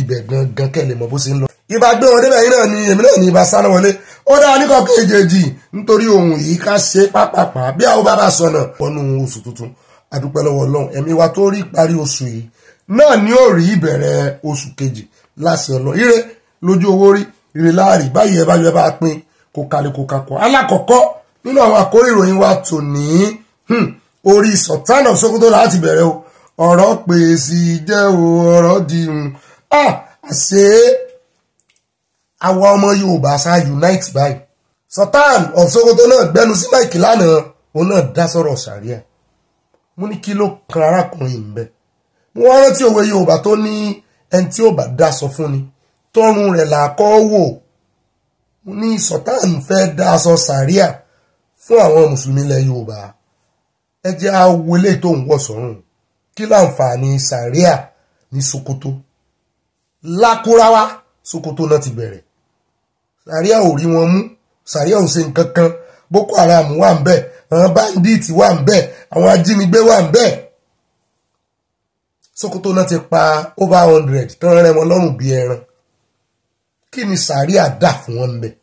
ibẹ̀ gangan kẹ́ lè mọ̀ bó ṣe ń lọ. ibà gbé wọn débẹ̀ yín náà ni èmi náà ní ibà sáná wọlé ó dáa níkọ̀ kejì nítorí ohun yìí ká ṣe pápápá bí àwọn bàbá sọnà wọnú oṣù tuntun adúpẹ́ lọ́wọ́ Ọlọ́run ẹ̀mí wa tó rí parí oṣù yìí náà ni ó rí ìbẹ̀rẹ̀ oṣù kejì láṣẹ Ọlọ́run ire lójú owó rí ire láàrí báyìí ẹ bá pín kó kalẹ̀ kó kakọ̀ alákọ̀ọ́kọ́ nínú àwọn àkórí ìròyìn wa tòní orí Sultan of Sokoto láti bẹ̀rẹ̀ o ọ̀rọ̀ pèsè jẹ́ o ọ̀rọ̀ dìhun àṣé àwa ọmọ Yorùbá ṣá unite báyìí. Sultan of Sokoto náà gbẹnu sí máìkì lánàá òun náà dá sọ̀rọ̀ sàríà. Mo ní kí ló kan arákùnrin ń bẹ. Mo wá rántí òwe Yorùbá tó ní ẹni tí ó bá dá sọ fún ni tọrùn rẹ̀ là kọ́ wò. Mo ní Sultan fẹ́ dá sọ sàríà fún àwọn mùsùlùmí ilẹ̀ Yorùbá. Ẹ jẹ́ àwọlé tó ń wọ̀ sọ́run. Kí láǹfààní sàríà ní Sokoto? Lákúráwá Sokoto náà ti bẹ̀rẹ̀. Sàríà ò rí wọn mú, sàríà ò ṣe nǹkan kan. Boko Haram wà ń bẹ̀, àwọn bandits wà ń bẹ̀, àwọn ajínigbé wà ń bẹ̀. Sokoto náà ti pa over 100 tán rẹ́ wọn lọ́rùn bí ẹran. Kí ni sàríà dà fún wọn ń bẹ̀?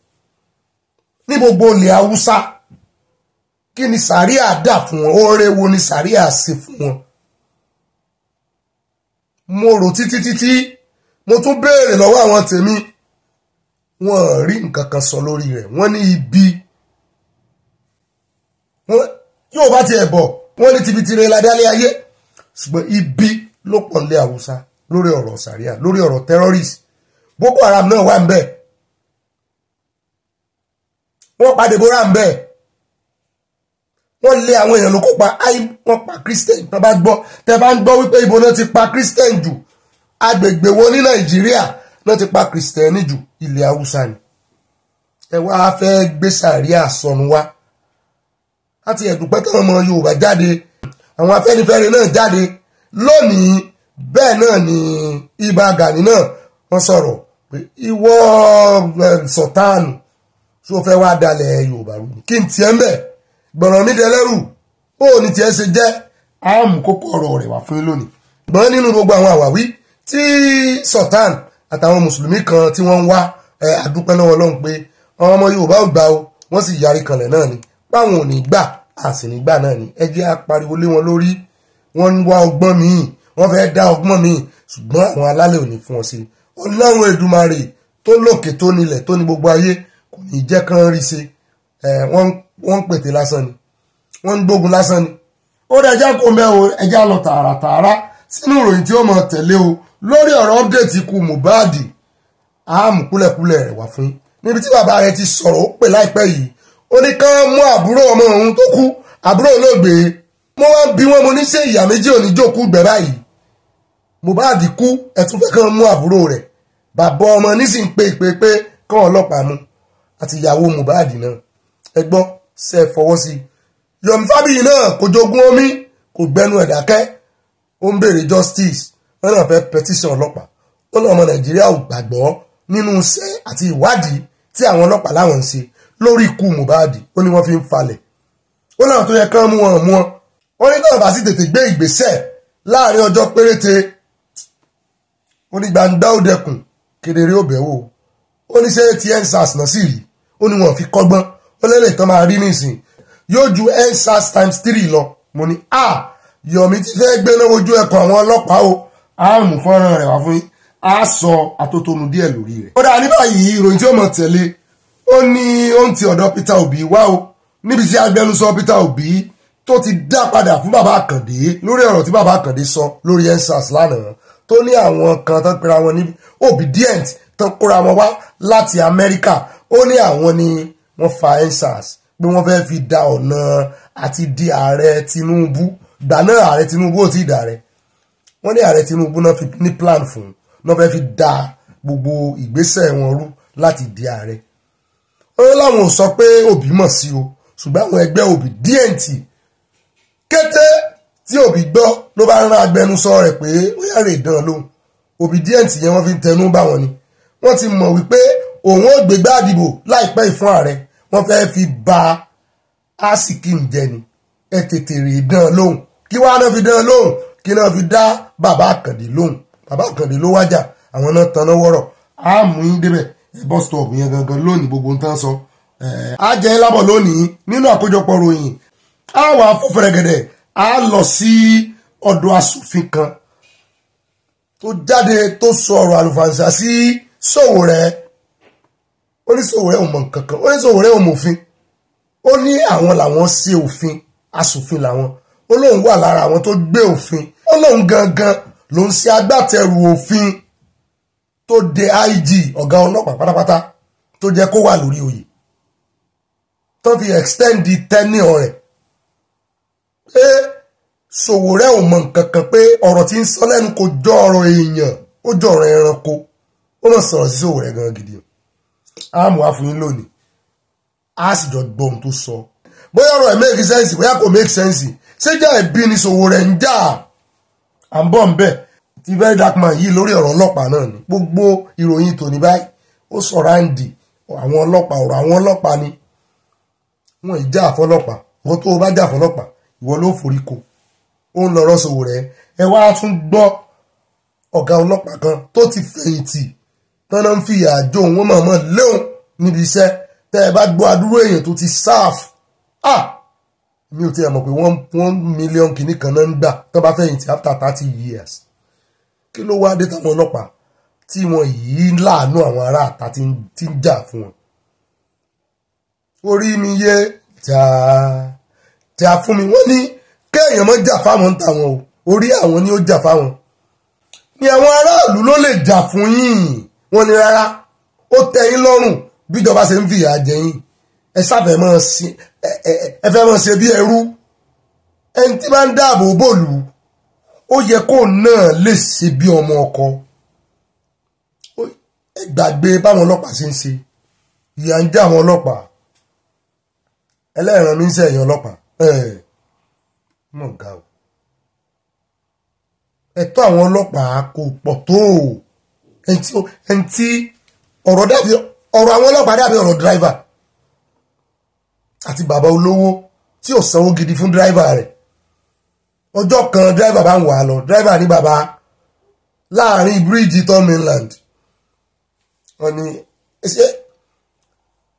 Ní gbogbo ilẹ̀ Haúsá, kí ni sàríà dà fún wọn? Oore wo ni sàríà ṣe fún wọn? Mo rò títí mo tún béèrè lọ́wọ́ àwọn tèmi, wọ́n rí nǹkan kan sọ lórí rẹ̀. Wọ́n ní ibi yóò bá ti ẹ̀bọ̀, wọ́n ní tibitire ládálé ayé, ṣùgbọ́n ibi ló pọ̀ nílẹ̀ Haúsá lórí ọ̀rọ̀ sàríà, lórí ọ̀rọ̀ terrorist. Boko Haram náà wà ń bẹ̀, wọ́n pa Deborah ń bẹ̀, wọ́n lé àwọn èèyàn ló kó pa wọ́n pa Christian. Tẹ́ bá ń gbọ́ wípé ibo náà ti pa Christian jù, agbègbè wo ní Nàìjíríà náà ti pa Christian jù? Ilẹ̀ Haúsá ni. Ẹ wá fẹ́ gbé sàríà sọnù wá láti ẹ̀dùpẹ́ táwọn ọmọ Yorùbá jáde, àwọn Afẹ́nifẹ́re náà jáde lónìí. Bẹ́ẹ̀ náà ni Ìbà Gani náà wọ́n sọ̀rọ̀ pé ìwọ Sultan tó fẹ́ wá dalẹ̀ Yorùbá rú kí n tiẹ̀ ń bẹ̀ gbọ̀ràn mi dẹlẹ́rù ó ní tiẹ̀ ṣe jẹ́ àmú kókó ọ̀rọ̀ rẹ̀ wá fún lónìí. Gbọ́n nínú gbogbo àwọn àwáwí tí Sultan àtàwọn mùsùlùmí kan tí wọ́n ń wá àdúpẹ́ lọ́wọ́ Ọlọ́run pé àwọn ọmọ Yorùbá ò gbà o, wọ́n sì yarí kanlẹ̀ náà ni báwọn ò ní gbà àsì nígbà náà ni. Ẹ jẹ́ apariwo lé wọn lórí. Wọ́n ń wá ọgbọ́n míì, wọ́n fẹ́ dá ọgbọ́n míì, ṣùgbọ́n àwọn alálẹ̀ ò ní fún wọn sí. Ọlọ́run Èdùmàrè tó lókè tó nílẹ̀ tó ní gbogbo ayé kò ní jẹ́ kán rí ṣe. Wọ́n ń pètè lásán ni, wọ́n ń gbógun lásán ni. Ó dájá kó mẹ́ o, ẹjá lọ tààràtààrà sínú ìròyìn tí ó mọ̀ tẹ̀lé o lórí ọ̀rọ̀ update ikú Mohbad. Àmú kúlẹ̀kúlẹ̀ rẹ̀ wá fún yín níbi tí bàbá rẹ̀ ti sọ̀rọ̀ ó pè láìpẹ́ yìí. Ó ní kán mú àbúrò ọmọ òun tó kú, àbúrò olóògbé. Mo wá bí wọn, mo ní ṣe ìyá méjì ò ní jókòó gbẹ báyìí. Mohbad kú, ẹ tún fẹ́ kán mú àbúrò rẹ̀. Bàbá ọmọ nísìnyí pé kán ọlọ́pàá mú àti ìyàwó Mohbad náà. Ẹ gbọ́ ṣe fọwọ́ sí i. Yomi Fabiyi náà kò jogún omi, kò gbẹnu ẹ̀ dákẹ́. Ó ń béèrè justice. Wọ́n náà fẹ́ petition ọlọ́pàá. Ó ní ọmọ Nàìjíríà ò gbàgbọ́ nínú iṣẹ́ àti ìwádìí tí àwọn ọlọ́pàá láwọn ń ṣe lórí ikú Mohbad. Ó ní wọ́n fi ń falẹ̀. Ó náà tó yẹ kán mú wọn. Ó ní náà bá sì tètè gbé ìgbésẹ̀ láàrin ọjọ́ péréte. Ó ní gbangba ó dẹkùn, kedere ó bẹ̀wò. Ó ní ṣe ti EndSARS náà sì rí. Ó ní wọn fi kọ́gbọ́n. Ó lélẹ̀ tán máa rí nísìn yóò ju EndSARS ×3 lọ. Mo ní Yomi ti fẹ́ gbéná ojú ẹkùn àwọn ọlọ́pàá o. Àmú fọ́nrán rẹ̀ wá fún yín. A sọ atótónu díẹ̀ lórí rẹ̀. Ó dáa ní báyìí ìròyìn tí ó mọ̀ tẹ̀lé. Ó ní ó ń ti ọ̀dọ̀ Peter Obi wá o. Níbi tí agbẹnusọ Peter Obi tó ti dá padà fún bàbá Àkàndé lórí ọ̀rọ̀ tí bàbá Àkàndé sọ lórí EndSARS lánàá. Tó ní àwọn kan tán pera wọn ní obedient tán kóra wọn wá láti Amẹ́ríkà. Ó ní àwọn ni wọ́n fa EndSARS pé wọ́n fẹ́ fi da ọ̀nà àti di ààrẹ Tinubu. Gbà náà ààrẹ Tinubu ò tí ì dàrẹ. Wọ́n ní ààrẹ Tinubu náà fi ní plan fún náà fẹ́ fi da gbogbo ìgbésẹ̀ wọn rú láti di ààrẹ. Ó láwọn ò sọ pé Obi mọ̀ sí o, ṣùgbọ́n àwọn ẹgbẹ́ obedient kété tí Obi gbọ́ ló bá rán agbẹnusọ rẹ̀ pé ó yára ìdán lóhùn. Obedient yẹn wọ́n fi ń tẹnu bá wọn ni. Wọ́n ti mọ̀ wípé òun ó gbégbá àdìbò láìpẹ́ ìfún ààrẹ. Wọ́n fẹ́ fi ba àsìkí ń jẹ ni. Ẹ tètè rí ìdán lóhùn. Kí wá náà fi dán lóhùn? Kí náà fi dá bàbá Àkàndé lóhùn? Bàbá Àkàndé ló wájà, àwọn náà tanná wọ́rọ̀. A mú yín débẹ̀ bus stop yẹn gangan lónìí gbogbo ń tán sọ. A jẹ́ lábọ̀ lónìí nínú àkójọpọ̀ ròyìn. A wà fún fẹ̀rẹ̀gẹ̀dẹ̀. A lọ sí ọ̀dọ̀ aṣòfin kan tó jáde tó sọ ọ̀rọ̀ àlùfàǹsà sí Sowore. Ó ní Sowore ò mọ̀ nǹkan kan. Ó ní Sowore ò mọ̀ òfin. Ó ní àwọn làwọn ṣe òfin, aṣòfin làwọn. ó lóun wà lára àwọn tó gbé òfin ó lóun gangan ló ń ṣe agbátẹrù òfin tó de IG ọ̀gá ọlọ́pàá pátápátá tó jẹ́ kó wà lórí oyè tó fi extend the tenure rẹ̀ pé Sowore ò mọ nǹkan kan pé ọ̀rọ̀ tí ń sọ lẹ́nu kò jọ ọ̀rọ̀ èèyàn ó jọ ọ̀rọ̀ ẹranko ó mọ̀ sọ̀rọ̀ sí Sowore gan gidi àmọ́ àfúyín lónìí a sì jọ gbọ́ ohun tó sọ bóyá ọ̀rọ̀ ẹ̀ make sense bóyá kò make sense ṣé jẹ́ ẹ̀bí ni Sowore ń jà à ń bọ̀ ń bẹ̀ ti very dark man yìí lórí ọ̀rọ̀ ọlọ́pàá náà ni gbogbo ìròyìn tòní báyìí ó sọ̀rọ̀ àǹdì àwọn ọlọ́pàá ọ̀rọ̀ àwọn ọlọ́pàá ni wọ́n ìjà àfọlọ́pàá wọ́n tó o bá jà àfọlọ́pàá ìwọ ló forí ko ó ń lọ́rọ̀ Sowore ẹ wá tún gbọ́ ọ̀gá ọlọ́pàá kan tó ti fẹ̀yìntì tọ́nà ń fìyà àjò òun mọ̀ọ́mọ̀ léun níbi iṣẹ́ tẹ́ ẹ bá gbọ́ adúrú èèyàn tó ti sáàf mi ò tiẹ̀ mọ̀ pé 1 million kìíní kan náà ń gbà tó bá fẹ̀yìntì after 30 years kí ló wá dé táwọn ọlọ́pàá tí wọ́n yìí láàánú àwọn ará àta tí ń jà fún wọn orí mi yé jà fún mi wọ́n ní kéèyàn mọ́ jà fáwọn ń tàwọn o orí àwọn ni ó jà fáwọn ni àwọn aráàlú ló lè jà fún yín wọ́n ní rárá ó tẹ́ yín lọ́rùn bíjọba ṣe ń fìyà jẹ yín ẹ sáfẹ́ mọ́ ẹ fẹ́ mọ́ ṣe bí ẹrú ẹni tí bá ń dáàbò bòlù ó yẹ kó náà lè ṣe bí ọmọ ọkọ ẹ gbàgbé báwọn ọlọ́pàá ṣe ń ṣe ìyà ń jẹ àwọn ọlọ́pàá ẹlẹ́ran mi ń sẹ́yìn ọlọ́pàá mọ̀ ga o ẹ̀tọ́ àwọn ọlọ́pàá kò pọ̀ tó ẹni tí ọ̀rọ̀ àwọn ọlọ́pàá dàbí ọ̀rọ̀ dráìvà àti bàbá olówó tí ò sanwó gidi fún dráìvà rẹ̀ ọjọ́ kan dráìvà bá ń wà lọ dráìvà ní bàbá láàrin bíríìjì tom mainland wọ́n ní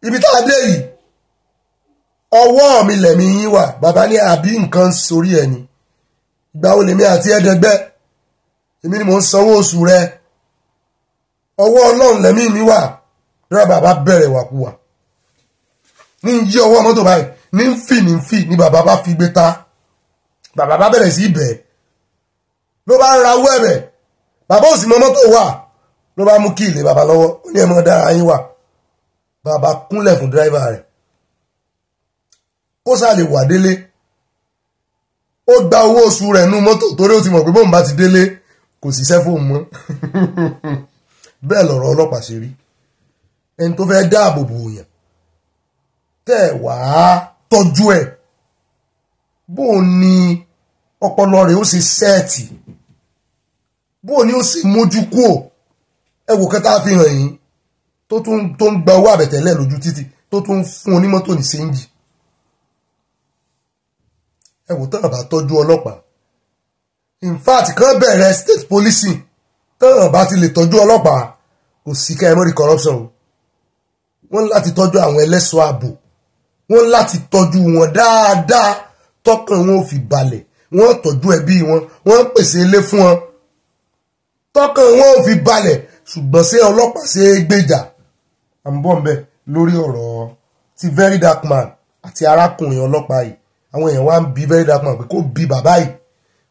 ibi tá a dé yìí ọwọ́ mi lẹ̀mí yín wà bàbá ní àbí nǹkan sórí ẹ̀ ni ìgbà wo lèmi àti ẹ̀ẹ́dẹ́gbẹ́ èmi ni mò ń sanwó oṣù rẹ ọwọ́ ọlọ́run lẹ̀mí mi wà rẹ bàbá bẹ̀rẹ̀ wàkúwà ní yí ọwọ́ mọ́tò báyìí ní ń fì ní bàbá bá fi gbé ta bàbá bá bẹ̀rẹ̀ sí ibẹ̀ ló bá ń rawọ́ ẹ̀bẹ̀ bàbá ò sì mọ mọ́tò wà ló bá mú kí ilé bàbá lọ́wọ́ ó ní ẹ̀mọ́ dára yín wà bàbá kúnlẹ̀ fún dráìvà rẹ̀ ó sá lè wà délé ó gba owó oṣù rẹ̀ nú mọ́tò torí ó ti mọ̀ pé bóun bá ti délé kò síṣẹ́ fóun mọ́ bẹ́ẹ̀ lọ̀rọ̀ ọlọ́pàá ṣe rí ẹni tó fẹ́ dáàbò bò yàn tẹ́ wá tọ́jú ẹ̀ bóun ni ọpọlọ rẹ̀ ó ṣe sẹ́ẹ̀tì bóun ni ó ṣe mójú kúò ẹ wò kẹta fi hàn yín tó ń gba owó àbẹ̀tẹ́lẹ̀ lójú títì tó tún fún onímọ́tò ní séńjì ẹ wò tán bá tọ́jú ọlọ́pàá in fact kàn bẹ̀rẹ̀ state policing tán bá ti lè tọ́jú ọlọ́pàá kò sí ká ẹ mọ́ rí corruption wọ́n láti tọ́jú àwọn ẹlẹ́ṣọ́ ààbò wọ́n láti tọ́jú wọn dáadáa tọ́kàn wọn ò fi balẹ̀ wọ́n tọ́jú ẹbí wọn wọ́n pèsè ilé fún wọn tọ́kàn wọn ò fi balẹ̀ ṣùgbọ́n ṣé ọlọ́pàá ṣe é gbèjà à ń bọ̀ ń bẹ̀ lórí ọ̀rọ̀ ti very dark man àti arákùnrin ọlọ́pàá yìí àwọn èèyàn wá ń bi very dark man pé kó bi bàbá yìí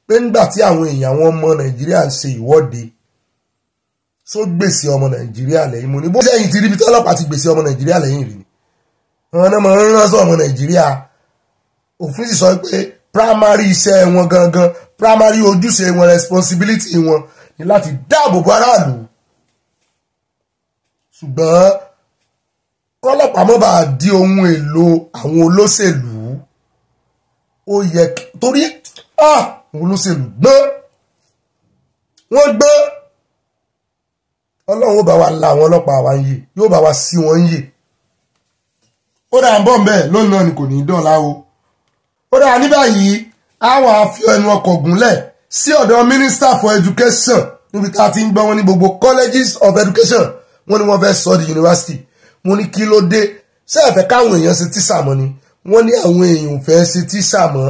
pé nígbà tí àwọn èèyàn àwọn ọmọ nàìjíríà ń ṣe ìwọ́de só gbèsè ọmọ nàìjíríà lẹ́yìn mo ní bó sẹ́yìn ti ríbi tí ọlọ́pàá ti gbèsè ọmọ nàìjíríà lẹ́yìn rí ni wọn náà máa ń ránṣọ ọmọ nàìjíríà òfin sì sọ pé primary iṣẹ́ wọn gangan primary ojúṣe wọn responsibility wọn ni láti dáàbò bo aráàlú ṣùgbọ́n kọ́lọ́pàá mọ́ bá di ohun èlò àwọn olóṣèlú ó yẹ torí àwọn olóṣèlú gbọ́n wọ́n gbọ́n ọlọ́run ó bá wa la àwọn ọlọ́pàá wa ń yè yóò bá wa sí wọn ń yè ó dáa ń bọ̀ mbẹ́ lónìí náà ni kò ní í dọ̀la o ó dáa ní báyìí àwọn àfi ẹnu ọkọ̀ gúnlẹ̀ sí ọ̀dọ̀ minister for education níbi tá a ti ń gbọ́ wọn ní gbogbo colleges of education wọ́n ní wọ́n fẹ́ sọ di university wọ́n ní kí ló dé ṣé ẹ fẹ́ káwọn èèyàn ṣe tíṣà mọ́ ni wọ́n ní àwọn èèyàn fẹ́ ṣe tíṣà mọ́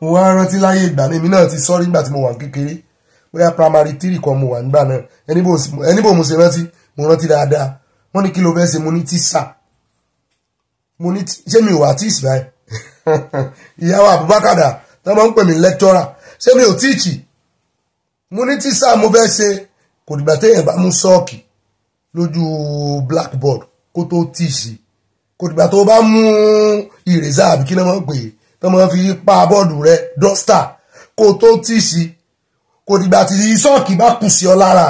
mo wá rántí láyé ìgbà náà èmi náà ti sọ́rí nígbà tí mo wà kékeré bóyá primary 3 kan mo wà nígbà náà ẹni bò mo ṣe rántí mo rántí dáadáa wọ́n ní kí ló fẹ́ ṣe mo ní tíṣà mo ní ṣé mi ò wà tíṣà báyìí ìyàwó Abubakar tó máa ń pè mí lecturer ṣé mi ò tíìchì mo ní tíṣà mo fẹ́ ṣe kò dìgbà téèyàn bá mú sọ́ọ̀kì lójú blackboard kó tó tíìṣì kò dìgbà tó bá mú ìrèzà àbí kí ni wọ́n pè é tó máa fi pa bọ́ọ̀dù rẹ dọ́stà kó tó tíìṣì kò dìgbà tí sọ́ọ̀kì bá kù sí ọ lára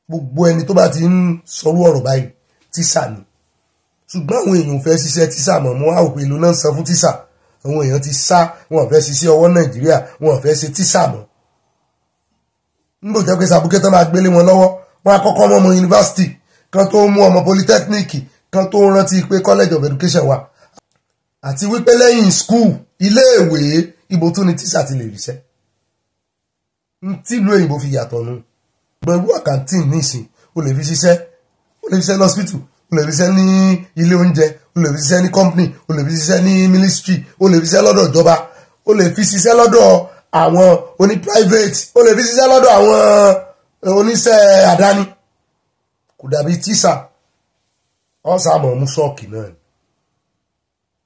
gbogbo ẹni tó bá ti ń sọrú ọ̀rọ̀ báyìí tíṣà ni ṣùgbọ́n àwọn èèyàn fẹ́ ṣiṣẹ́ tíṣà mọ̀ mọ́ àwọn òpè ìlú náà ń san fún tíṣà àwọn èèyàn ti sá wọn fẹ́ ṣiṣẹ́ ọwọ́ Nàìjíríà wọn fẹ́ ṣe tíṣà mọ́ nígbò jẹ́ pé sàbúkẹ́ tán máa gbélé wọn lọ́wọ́ wọn akọ́kọ́ mọ́ ọmọ yunifásitì kan tó mú ọmọ polytechnic kan tó rántí pé college of education wà àti wípé lẹ́yìn school iléèwé ibo tún ni tíṣà ti lè ríṣẹ́ tí ìlú òyìnbó fi yàtọ̀ nu gbẹ̀rú àkàntìn nísìn o lè fi ṣiṣẹ́ lọ́sítù o lè fi ṣiṣẹ́ ní ilé oúnjẹ o lè fi ṣiṣẹ́ ní company o lè fi ṣiṣẹ́ ní ministry o lè fi ṣiṣẹ́ lọ́dọ̀ ìjọba o lè fi ṣiṣẹ́ lọ́dọ̀ àwọn oní private o lè fi ṣiṣẹ́ lọ́dọ̀ àwọn oníṣẹ́ àdáni kò dàbí tíṣà ọ̀sàmọ̀ mú ṣọ́ọ̀kì náà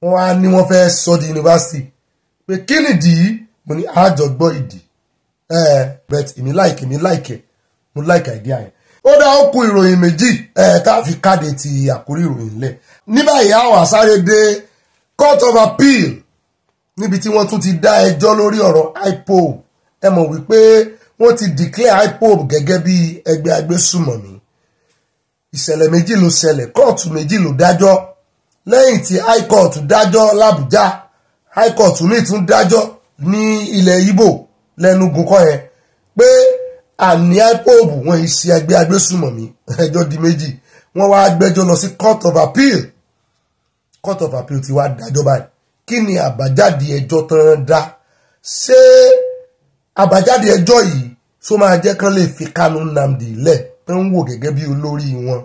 ni wọ́n á ní wọ́n fẹ́ sọ di yunifásitì pé kí nìdí mo ní àjọgbọ́ ìdí but èmi láìkẹ́ mo láìkẹ́ idea yẹn ó dá ó kù ìròyìn méjì tá a fi káde ti àkórí ìròyìn lẹ̀ ní báyìí àwọn àsáré dé court of appeal níbi tí wọ́n tún ti dá ẹjọ́ lórí ọ̀rọ̀ IPOB ẹ mọ̀ wípé wọ́n ti declare IPOB gẹ́gẹ́ bí ẹgbẹ́ agbésùmọ̀mí ìṣẹ̀lẹ̀ méjì ló ṣẹlẹ̀ kóòtù méjì ló dájọ́ lẹ́yìn tí high court dájọ́ l'Àbújá high court míì tún dájọ́ ní ilẹ̀ Ìgbò lẹ́nugun kọ́ yẹn pé àní IPOB wọn yìí ṣe ẹgbẹ́ agbésùmọ̀mí ẹjọ́ di méjì wọ́n wá gbẹ́jọ́ lọ sí court of appeal ti wá dájọ́ báyìí kí ni àbájáde ẹjọ́ tán dá ṣé àbájáde ẹjọ́ yìí só máa jẹ́ kán lè fi Kánú Nnamdi lẹ̀ tó ń wò gẹ́gẹ́ bí olórí wọn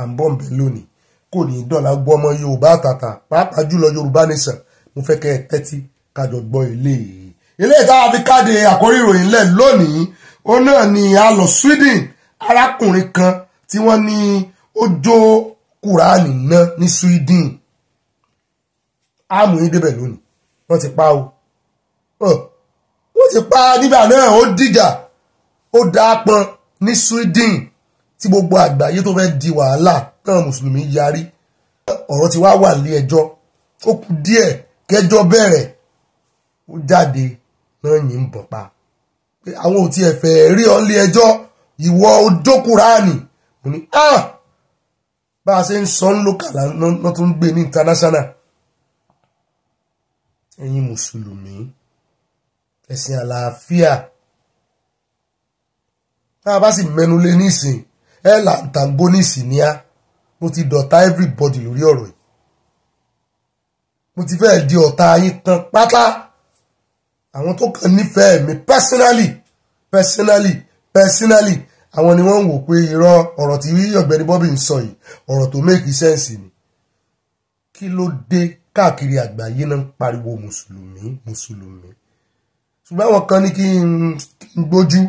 à ń bọ̀ ń bẹ lónìí kò ní dọ́là gbọ́ ọmọ Yorùbá àtàtà pàápàá jùlọ Yorùbá nation mo fẹ́ kẹ́ ẹ tẹ́tí kájọ gbọ́ ilé ìtawà fi káde àkórí ìròyìn lẹ̀ lónìí ó náà ni a lọ Sweden arákùnrin kan tí wọ́n ní ó jó Kùránì náà ní Sweden àmú yín débẹ̀ lónìí wọ́n ti pa wọ́n ti pa nígbà náà ó dìjà ó dápọn ní Sweden tí gbogbo àgbáyé tó fẹ́ di wàhálà náà mùsùlùmí yarí ọ̀rọ̀ ti wá wà ní ẹjọ́ ó kù díẹ̀ kẹjọ́ bẹ̀rẹ̀ ó jáde náà yìí ń bọ̀ pa pé àwọn ò tiẹ̀ fẹ́ rí ọ ní ẹjọ́ ìwọ ojó Kùránì mo ní bá a ṣe ń sọ ń lókàlà náà tó ń gbé ní international ẹ̀yin mùsùlùmí ẹ̀sìn àlàáfíà tá a bá sì mẹ́nu lé nísìn ẹ̀ là ń tàǹgbó nísìn ní á mo ti dọ̀tá everybody lórí ọ̀rọ̀ yìí mo ti fẹ́ẹ̀ di ọ̀tá yín tán pátá àwọn tó kàn nífẹ̀ẹ́ mi personally àwọn ni wọ́n ń wò pé irọ́ ọ̀rọ̀ tí Ọ̀gbẹ́ni Bobby ń sọ yìí ọ̀rọ̀ tó make sense ni kí ló dé káàkiri àgbáyé náà ń pariwo mùsùlùmí ṣùgbọ́n àwọn kan ní kí n gbójú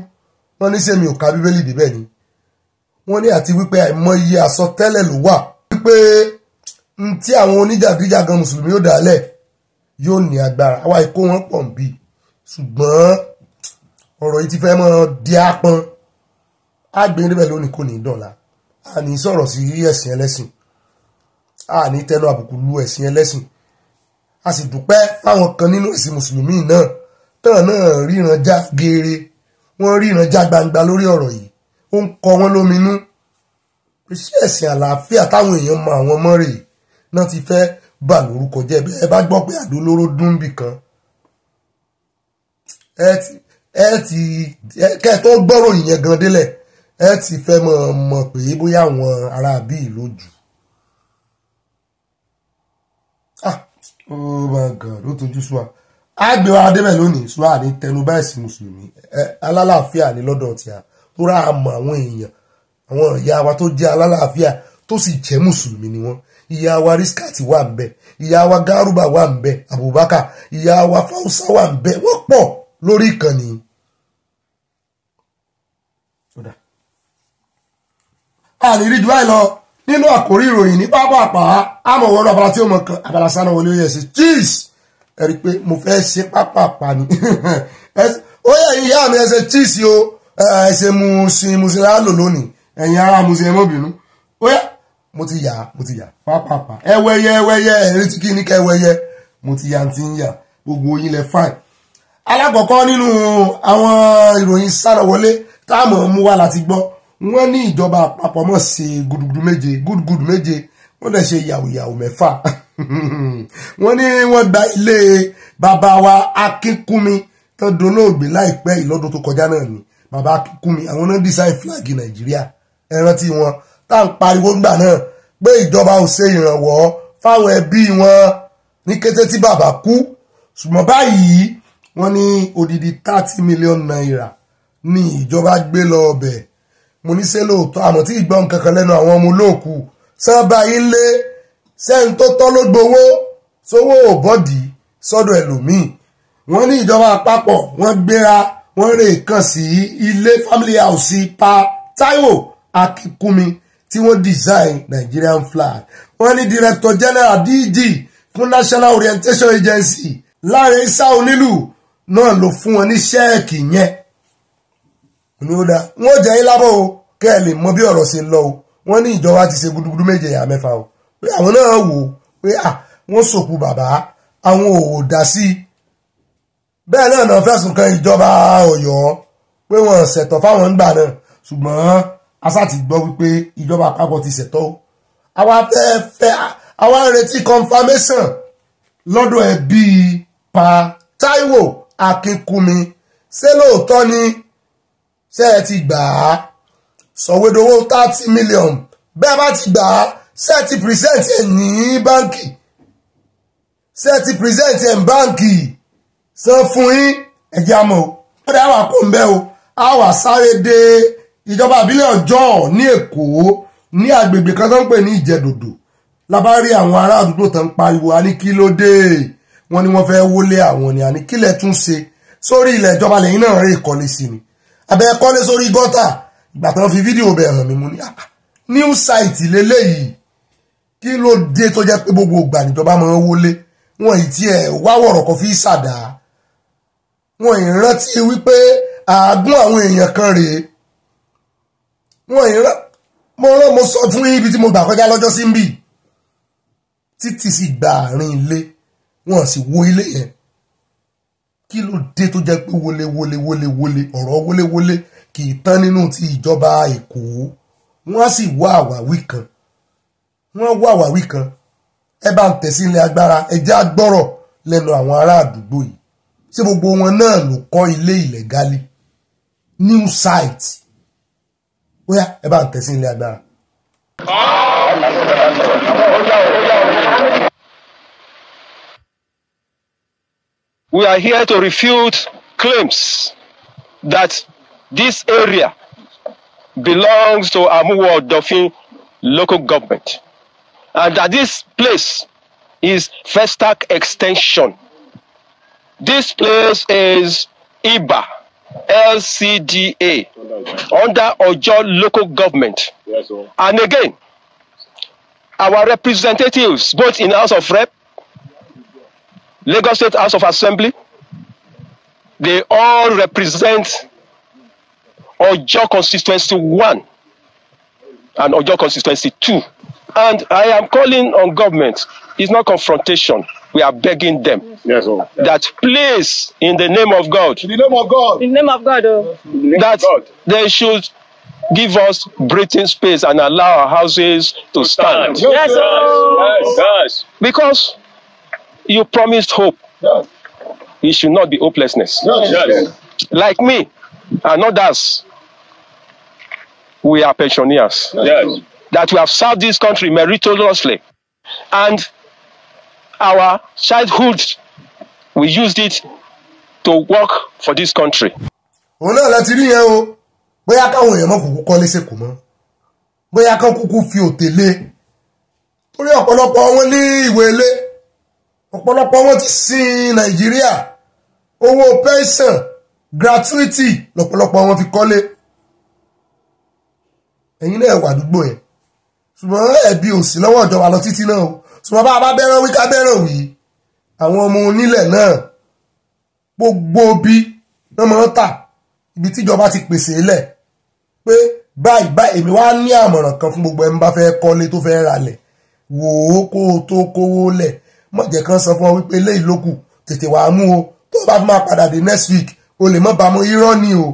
wọ́n ní sẹ́mi ò ka Bíbélì débẹ̀ ni wọ́n ní àti wípé àìmọye àsọtẹ́lẹ̀ ló wà wípé tí àwọn oníjàgíjàgan mùsùlùmí ó dálẹ̀ yóò ní agbára àwa ìkó wọn pọ̀ ń bí ṣùgbọ́n ọ̀rọ̀ yìí ti fẹ́ mọ́ di ápọn àgbẹ̀ níbẹ̀ lónìí kò ní dọ̀la a ní sọ̀rọ̀ sí ẹ̀sìn ẹlẹ́sìn a ní tẹnu àbùkù lu ẹ̀sìn ẹlẹ́sìn a sì dúpẹ́ fáwọn kan nínú ẹ̀sìn mùsùlùmí náà tán náà ríran já geere wọ́n ríran já gbangba lórí ọ̀rọ̀ yìí ó ń kọ wọ́n lóminú pé ṣé ẹ̀sìn àlàáfíà táwọn èèyàn mọ àwọn ọmọ rẹ̀ náà ti fẹ́ bà lórúkọ jẹ́ ẹ bá gbọ́ pé àdó olóró dún bì kan kẹ́ tó gbọ́rọ̀ ìyẹn gan délẹ̀ ẹ ti fẹ́ mọ̀ pé bóyá àwọn ará bíi lójú oh my God ó tójú súwa àgbẹ̀ wa débẹ̀ lónìí súwa ní tẹnubá ẹ̀sìn mùsùlùmí alálàáfíà ní lọ́dọ̀ tí a tó rà mọ́ àwọn èèyàn àwọn ìyá wa tó jẹ́ alálàáfíà tó sì jẹ́ mùsùlùmí ni wọ́n ìyá wa Rísíkàtì wà ń bẹ ìyá wa Gárúbà wà ń bẹ Abubakar ìyá wa Fáwùsá wà ń bẹ wọ́n pọ̀ lórí ìkànnì àní rí jù báyìí lọ nínú àkórí ìròyìn ní pápá àpá àmọ̀wọ́rọ̀ abala tí ó mọ̀ kan abala sáná wọlé ó yẹ sí cheese ẹ rí i pé mo fẹ́ ṣe pápápá ni ó yẹ ìyá mi ẹ ṣe chíìsì o ẹ ṣe musin lálò lónìí ẹ̀yin ará musin ẹ mọ́ bínú ó yẹ mo ti yà pápápá ẹwẹ́yẹ ẹ̀rí tí kì í ní ká ẹwẹ́yẹ mo ti yà ti ń yà gbogbo yín lẹ fine. alákọ̀ọ́kọ́ nínú àwọn ìròyìn sárawọlé táàmù mú wá láti gbọ́ wọ́n ní ìjọba àpapọ̀ mọ̀ ṣe gudugudu méje wọ́n dẹ̀ ṣe yàwùyàwù mẹ́fà wọ́n ní wọ́n gba ilé bàbá wa Akínkúnmi tó dolóògbé láìpẹ́ ìlọ́dún tó kọjá náà ni bàbá Akínkúnmi àwọn náà design flag Nàìjíríà ẹ rántí wọn tá à ń pariwo gbà náà pé ìjọba ò ṣe ìrànwọ́ fáwọn ẹbí wọn ní kété tí bàbá kú ṣùgbọ́n báyìí wọ́n ní odidi 30 million naira ní ìjọba gbé lọ ọbẹ̀ mo ní ṣe lóòótọ́ àmọ́ tí ìgbọ́n kankan lẹ́nu àwọn ọmọ olóòkú sábà ilé sẹ́ń tó tọ́ ló gbowó sówó òbọ́dì sọ́dọ̀ ẹlòmíì wọ́n ní ìjọba àpapọ̀ wọ́n gbéra wọ́n rè kàn sí ilé family house pa Táíwò Akínkúnmi tí wọ́n design Nigerian flag wọ́n ní director general DG fún National Orientation Agency Láre Isa Onílù náà ló fún wọn ní ṣẹ́ẹ̀kì yẹn ní ó dá wọ́n jẹ́ yín lábọ̀ o kẹ́ ẹ lè mọ bí ọ̀rọ̀ ṣe lọ o wọ́n ní ìjọba ti ṣe gudugudu méje yà mẹ́fà o pé àwọn náà wò pé wọ́n sòkú bàbá àwọn ò dá sí bẹ́ẹ̀ náà fẹ̀sùn kan ìjọba Ọ̀yọ́ pé wọ́n ṣẹ̀tọ́ fáwọn ńgbà náà ṣùgbọ́n asá ti gbọ́ wípé ìjọba àpapọ̀ ti ṣẹ̀tọ́ àwa ń retí confirmation lọ́dọ̀ ẹbí pa Táíwò Akínkúnmi ṣé lóòótọ́ ni ṣé ẹ ti gbà á sọ̀wédowó 30 million bẹ́ẹ̀ bá ti gbà á ṣé ẹ ti present ẹ̀ ní báǹkì ṣé ẹ ti present ẹ̀ ní báǹkì san fún yín ẹ̀jẹ̀ àmọ́ o ó dẹ́ àwọn àkó ń bẹ́ o a wà sáré dé ìjọba ìbílẹ̀ Ọjọ́ ní Èkó ní agbègbè kan tó ń pè ní Ìjẹ̀dòdò la bá rí àwọn ará àdúgbò tó ń pariwo a ní kí ló dé wọ́n ní wọ́n fẹ́ wọlé àwọn ni a ní kílẹ̀ tún ṣe sórí ilẹ̀ ìjọba lẹ́yìn náà rí ìkọ́lé sí ni abẹ́ kọ́lé sórí gọ́tà ìgbà tó ń fi fídíò bẹ̀ hàn mí mú ní new site lélẹ́yìí kí ló dé tó jẹ́ pé gbogbo ìgbà níjọba máa ń wọlé wọn ì tiẹ̀ wá wọ̀rọ̀ kan fi ṣàdá wọn ì rántí wípé àágún àwọn èèyàn kan rèé wọn ì mo sọ fún ibi tí mo gbà kọjá lọ́jọ́ sí ń bì títí sì gba àárín ilé wọn sì wo ilé yẹn kí ló dé tó jẹ́ pé wọlé ọ̀rọ̀ wọlé kì í tán nínú ti ìjọba Èkó wọ́n sì wá àwáwí kan ẹ bá ń tẹ̀sí ilé agbára ẹjẹ́ agbọ́rọ̀ lẹ́nu àwọn ará àdúgbò yìí ṣé gbogbo wọn náà ló kọ́ ilé illegally new site bóyá ẹ bá ń tẹ̀sí ilé agbára. We are here to refute claims that this area belongs to Mu Adura local government and that this place is Festac extension. This place is IBA, LCDA, under Ojo local government. Yes, and again, our representatives, both in House of Rep, Lagos State House of Assembly, they all represent Ojo Constituency 1 and Ojo Constituency 2. And I am calling on government. It's not confrontation. We are begging them that please, in the name of God, In the name of God. In the name of God, oh. that they should give us breathing space and allow our houses to stand. Yes, oh. Yes. Because you promised hope. Yes. It should not be hopelessness. Yes. Like me and others, we are pensioners. Yes. That we have served this country meritoriously. And our childhood, we used it to work for this country. òun náà láti rí yẹn o bóyá káwọn èèyàn mọ kúkú kọ́lé sẹ́kọ̀ọ́ mọ́ bóyá káwọn kúkú fi òtè lé torí ọ̀pọ̀lọpọ̀ wọn ní ìwé ilé ọ̀pọ̀lọpọ̀ wọn ti sin Nàìjíríà owó pension gratuity lọ́pọ̀lọpọ̀ wọn fi kọ́lé ẹ̀yin náà wà àdúgbò yẹn ṣùgbọ́n ẹ̀bi ò sí lọ́wọ́ ìjọba lọ títí náà o ṣùgbọ́n bá a bá bẹ́ràn wí ká bẹ́ràn wí àwọn ọmọ onílẹ̀ náà gbogbo bí wọ́n máa ń tà ibi tíjọba ti pèsè lẹ̀ pé báyìí èmi wá ní àmọ̀ràn kan fún gbogbo ẹni bá fẹ́ kọ́lé tó fẹ́ ralẹ̀ wò ó kó o tó kówó lẹ̀ mọ̀ jẹ́ kán sọ fún ọ wípé eléyìí ló kù tètè wàá mú o tó bá fi máa padà dé next week o lè mọ́ bámu irọ́ ni o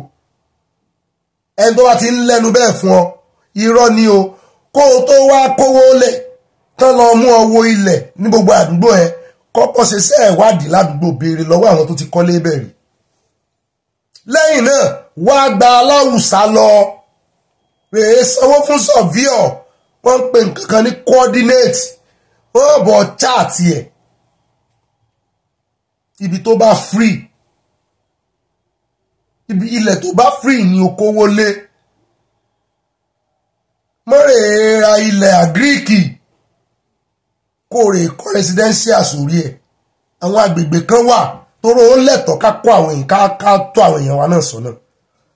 ẹni tó bá ti ń lẹ́nu bẹ́ẹ̀ fún ọ irọ́ ni o kó o tó wá kówó lẹ̀ tán lọ mú ọ wo ilẹ̀ ní gbogbo àdúgbò ẹ kọ́kọ́ ṣe iṣẹ́ ìwádìí ládùúgbò béèrè lọ́wọ́ àwọn tó ti kọ́lé bẹ̀rẹ̀ lẹ́yìn náà wá gba aláwùsá lọ rèé sanwó fún sọ̀víọ̀ wọ́n ń pè nǹkan kan ní coordinate wọ́n bọ̀ chaati ẹ̀ ibi tó bá free ibi ilẹ̀ tó bá free ni okòwò lé mọ́rẹ̀ ra ilẹ̀ àgíríkì kó rè kọ́ residential sórí ẹ̀ àwọn agbègbè kan wà tóró ó lẹ́tọ̀ọ́ ká kó àwọn èèyàn ká tó àwọn èèyàn wa náà sọ́nà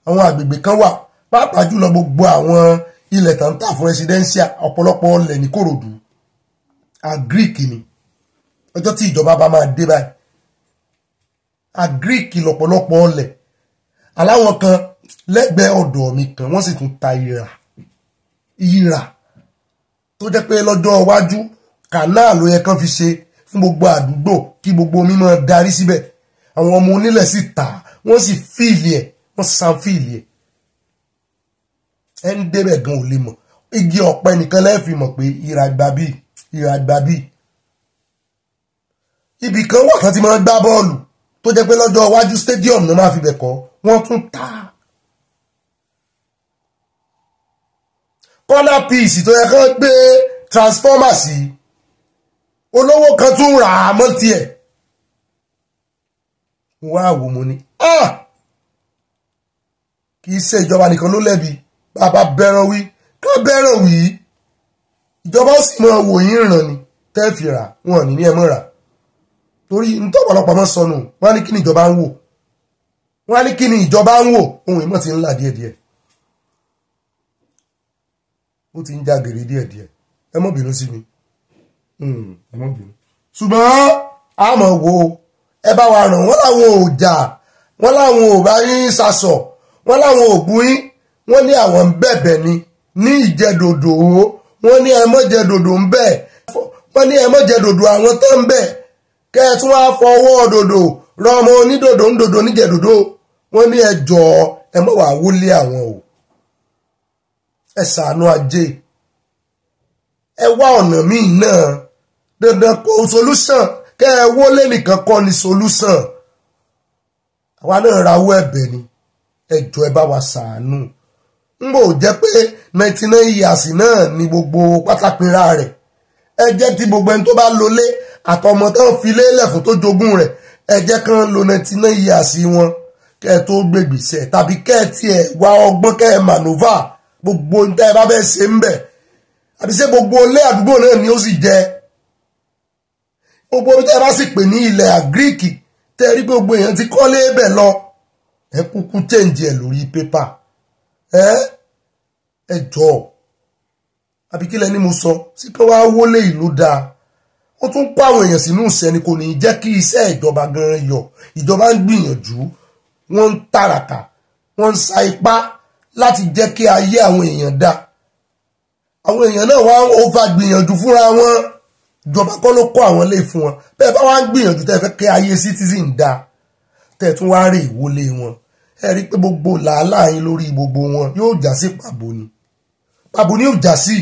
àwọn agbègbè kan wà pàápàá jùlọ gbogbo àwọn ilẹ̀ tó ń tà fún residential ọ̀pọ̀lọpọ̀ ọlẹ̀ ní Kòròdú àgíríkì ni ọjọ́ tí ìjọba bá máa dé báyìí àgíríkì lọ̀pọ̀lọpọ̀ ọlẹ̀ aláwọn kan lẹ́gbẹ̀ẹ́ ọ̀dọ̀ mi kan wọ́n sì tún ta ìrà tó jẹ́ pé lọ́jọ́ iwájú kànáà ló yẹ kán fi ṣe fún gbogbo àdúgbò kí gbogbo omi máa darí síbẹ̀ àwọn ọmọ onílẹ̀ sì tà wọ́n sì fíìlì ẹ̀ wọ́n san fíìlì ẹ̀ ẹni débẹ̀ gan ò lè mọ̀ igi ọ̀pẹ nìkan lẹ́ẹ̀fì mọ̀ pé ìrà gbà bí ibì kan wà kan tí máa ń gbá bọ́ọ̀lù tó jẹ́ pé lọ́jọ́ iwájú stadium ló máa fi bẹ̀ kọ́ wọ́n tún tà corner piece tó yẹ kán gbé transformer sí olówó kan tún rà á mọ́ tiẹ̀ wọ́n á wò mo ní kì í ṣe ìjọba nìkan ló lẹ́bi bàbá bẹ́ràn wí ká bẹ́ràn wí ìjọba ó sì máa wò yín ràn ní tẹ́ẹ̀fì rà wọn ní ẹ mọ́ rà torí ntọ́pọ̀lọpọ̀ mọ́ sọnù wọ́n á ní kí ni ìjọba ń wò wọ́n á ní kí ni ìjọba ń wò ohun ìmọ̀ ti ń là díẹ̀díẹ̀ ó ti ń já gèrè díẹ̀díẹ̀ ẹ mọ́ bínú sí mi ẹ mọ́ bínú ṣùgbọ́n a mọ̀ wo ẹ bá wa ràn wọ́n láwọn ò jà wọ́n láwọn ò bá yín sasọ̀ wọ́n láwọn ò bú yín wọ́n ní àwọn ń bẹ̀bẹ̀ ni ní ìjẹ́dòdò wọ́n ní ẹ mọ́ jẹ́dòdò ń bẹ̀ wọ́n ní ẹ mọ́ jẹ́dòdò àwọn tó ń bẹ̀ kẹ́ ẹ tún wá fọwọ́ dòdò rán ọmọ onídòdò ń dòdò níjẹ̀dòdò wọ́n ní ẹ jọ̀ọ́ ẹ mọ́ wàá wọlé àwọn o ẹ ṣàánú ajé ẹ wá ọ̀nà míì náà dandan kó solution kẹ́ ẹ wọlé nìkan kọ́ ni solution àwa náà rawọ́ ẹ̀bẹ̀ ni ẹ jọ̀ọ́ ẹ bá wa ṣàánú ń bò jẹ́ pé 99 years náà ni gbogbo pátápínra rẹ̀ ẹ jẹ́ tí gbogbo ẹni tó bá lólé àtọmọ tó ń fi lélẹ̀ fún tó jogún rẹ̀ ẹ jẹ́ kán lo 99 years wọn kẹ́ ẹ tó gbègbèsẹ̀ tàbí kẹ́ ẹ tiẹ̀ wá ọgbọ́n kẹ́ ẹ manova gbogbo ní tẹ́ ẹ bá fẹ́ ṣe ń bẹ̀ àbí ṣé gbogbo ilé àdúgbò náà ni ó sì jẹ́ gbogbo tẹ́ ẹ bá sì pè ní ilẹ̀ àgíríkì tẹ́ ẹ rí gbogbo èèyàn ti kọ́lé bẹ̀ lọ ẹ kúkú change ẹ lórí pépà ẹ jọ̀ọ́ àbí kílẹ̀ ni mo sọ sí pé wàá wọlé ìlú dáa ó tún pa àwọn èèyàn sínú ìsẹ́ni kò ní jẹ́ kí iṣẹ́ ìjọba gan yọ ìjọba ń gbìyànjú wọ́n ń tàràkà wọ́n ń sa ipá láti jẹ́ kí ayé àwọn èèyàn dá àwọn èèyàn náà wá ń over gbìyànjú fúnra wọn ìjọba kọ́ ló kọ́ àwọn lè fún wọn bẹ́ẹ̀ bá wá ń gbìyànjú tẹ́ fẹ́ kí ayé citizen dá tẹ́ tún wá rè ìwọlé wọn ẹ rí pé gbogbo làálàá yín lórí gbogbo wọn yóò já sí pàbó ni yóò já sí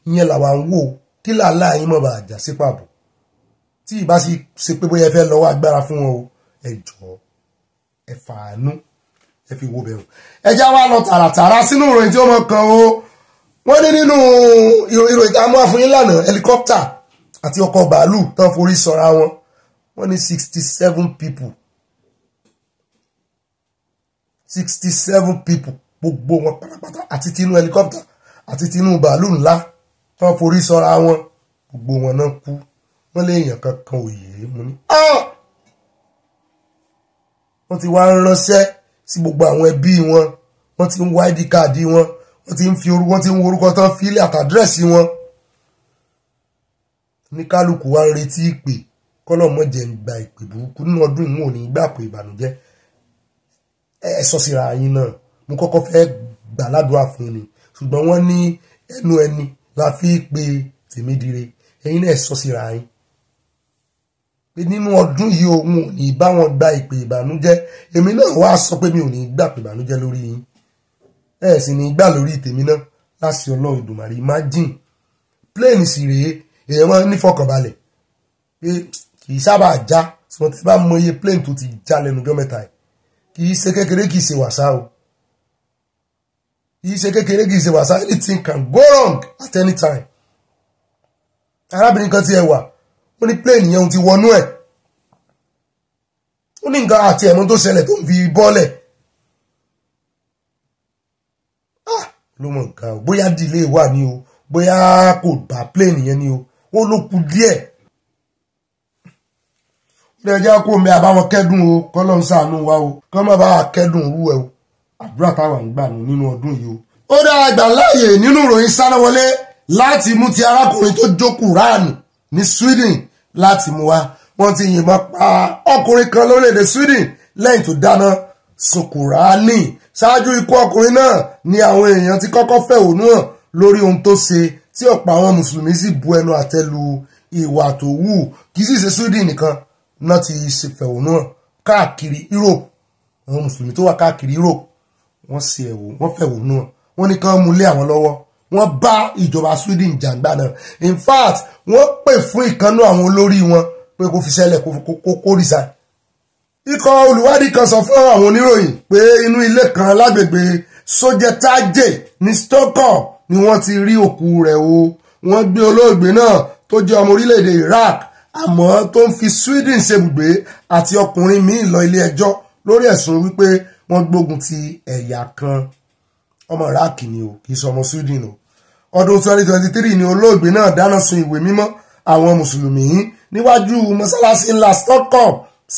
ìyẹn làwa ń wò kí làálàá yín mọ̀ bá já sí pàbó tí ìbá sì ṣe pé bóyá ẹ fẹ́ lọ́wọ́ agbára fún wọn o ẹ jọ̀ọ́ ẹ fàánú ẹ fi wo bẹ̀rù ẹ já wá lọ tààràtàrà sínú ìròyìn tí ó mọ̀ kan o wọ́n ní nínú ìròyìn tá a mú àfúnyín lánàá helicopter àti ọkọ̀ bàálù tán forí sọra wọn wọ́n ní 67 people 67 people gbogbo wọn pátápátá àti tinú helicopter àti tinú bàálù ńlá tán forí sọra wọn gbogbo wọn náà kú wọ́n lé èèyàn kankan òye mú ní wọ́n ti wá ń ránṣẹ́ sí gbogbo àwọn ẹbí wọn wọ́n ti ń wá ID card wọn wọ́n ti ń fi orúkọ tán fílẹ̀ àtàdírẹ́sì wọn ní kálukú wá ń retí ìpè kọ́lọ̀ mọ́ jẹ́ ń gba ìpè burúkú nínú ọdún ìmú òní gbà pé ìbànújẹ́ ẹ sọ síra yín náà mo kọ́kọ́ fẹ́ gbà ládùúrà fún ni ṣùgbọ́n wọ́n ní ẹnu ẹni la fi pe tèmi dire ẹ̀yin náà ẹ sọ síra yín pé nínú ọdún yìí òun ò ní bá wọn gba ìpè ìbànújẹ́ èmi náà wá sọ pé mi ò ní gbà pé ìbànújẹ́ lórí yín ẹ sì ní gbà lórí tèmi náà láti Ọlọ́run Ìdùmarè imagine plane sì rèé èèyàn máa ń nífọ̀kànbalẹ̀ pé kì í sábà já ṣùgbọ́n tẹ́ bá mọ iye plane tó ti já lẹ́nu ọjọ́ mẹ́ta yìí kì í ṣe kékeré kì í ṣe wàsá o kì í ṣe kékeré kì í ṣe wàsá anything can go wrong at any time arábìnrin kan ti ẹ wà ó ní plane yẹn ti wọnú ẹ̀ ó ní nǹkan àti ẹ̀mọ́ tó ṣẹlẹ̀ tó ń fi bọ́ọ̀lẹ̀ ló mọ̀ nǹkan o bóyá delay wà ní o bóyá kò bá plane yẹn ní o ó ló kù díẹ̀ ó lè jẹ́ kó mi àbáwọn kẹ́dùn o kọ́lọ́ ń ṣàánú wa o kọ́ mọ̀ bá kẹ́dùn rú ẹ o àdúrà táwọn ń gbà nínú ọdún yìí o. ó dára gbà láàyè nínú ìròyìn sánáwọlé láti mú ti arákùnrin tó jó Kùránì ní Sweden láti mú wa wọ́n ti yìnbọn pa ọkùnrin kan lórílẹ̀‐èdè Sweden lẹ́yìn tó dáná sun Kùránì ṣáájú ikú ọkùnrin náà ni àwọn èèyàn ti kọ́kọ́ fẹ̀hónú hàn lórí ohun tó ṣe tí ọ̀pọ̀ àwọn mùsùlùmí sì bu ẹnu àtẹ́ lu ìwà tó wù kì í sì ṣe Sweden nìkan náà ti ṣe fẹ̀hónú hàn káàkiri Europe àwọn mùsùlùmí tó wà káàkiri Europe wọ́n fẹ̀hónú hàn wọ́n ní kán mú lé àwọn lọ́wọ́ wọ́n bá ìjọba Sweden jàǹgbà náà in fact wọ́n pè fún ìkànnú àwọn olórí wọn pé kó fi ṣẹlẹ̀ kó resign. ikọ̀ olùwádìí kan sọ fún àwọn oníròyìn pé inú ilé kan lágbègbè Sowore ní Stockholm ni wọ́n ti rí òkú rẹ̀ o wọ́n gbé olóògbé náà tó jẹ́ ọmọ orílẹ̀-èdè Iraq àmọ́ tó ń fi Sweden ṣebùgbé àti ọkùnrin míì lọ ilé ẹjọ́ lórí ẹ̀sùn wípé wọ́n gbógun ti ẹ̀yà kan ọmọ Iraq ni o kì í ṣe ọmọ Sweden o ọdún 2023 ni olóògbé náà dáná sun ìwé mímọ́ àwọn mùsùlùmí níwájú mọ́sálásí ńlá Stockholm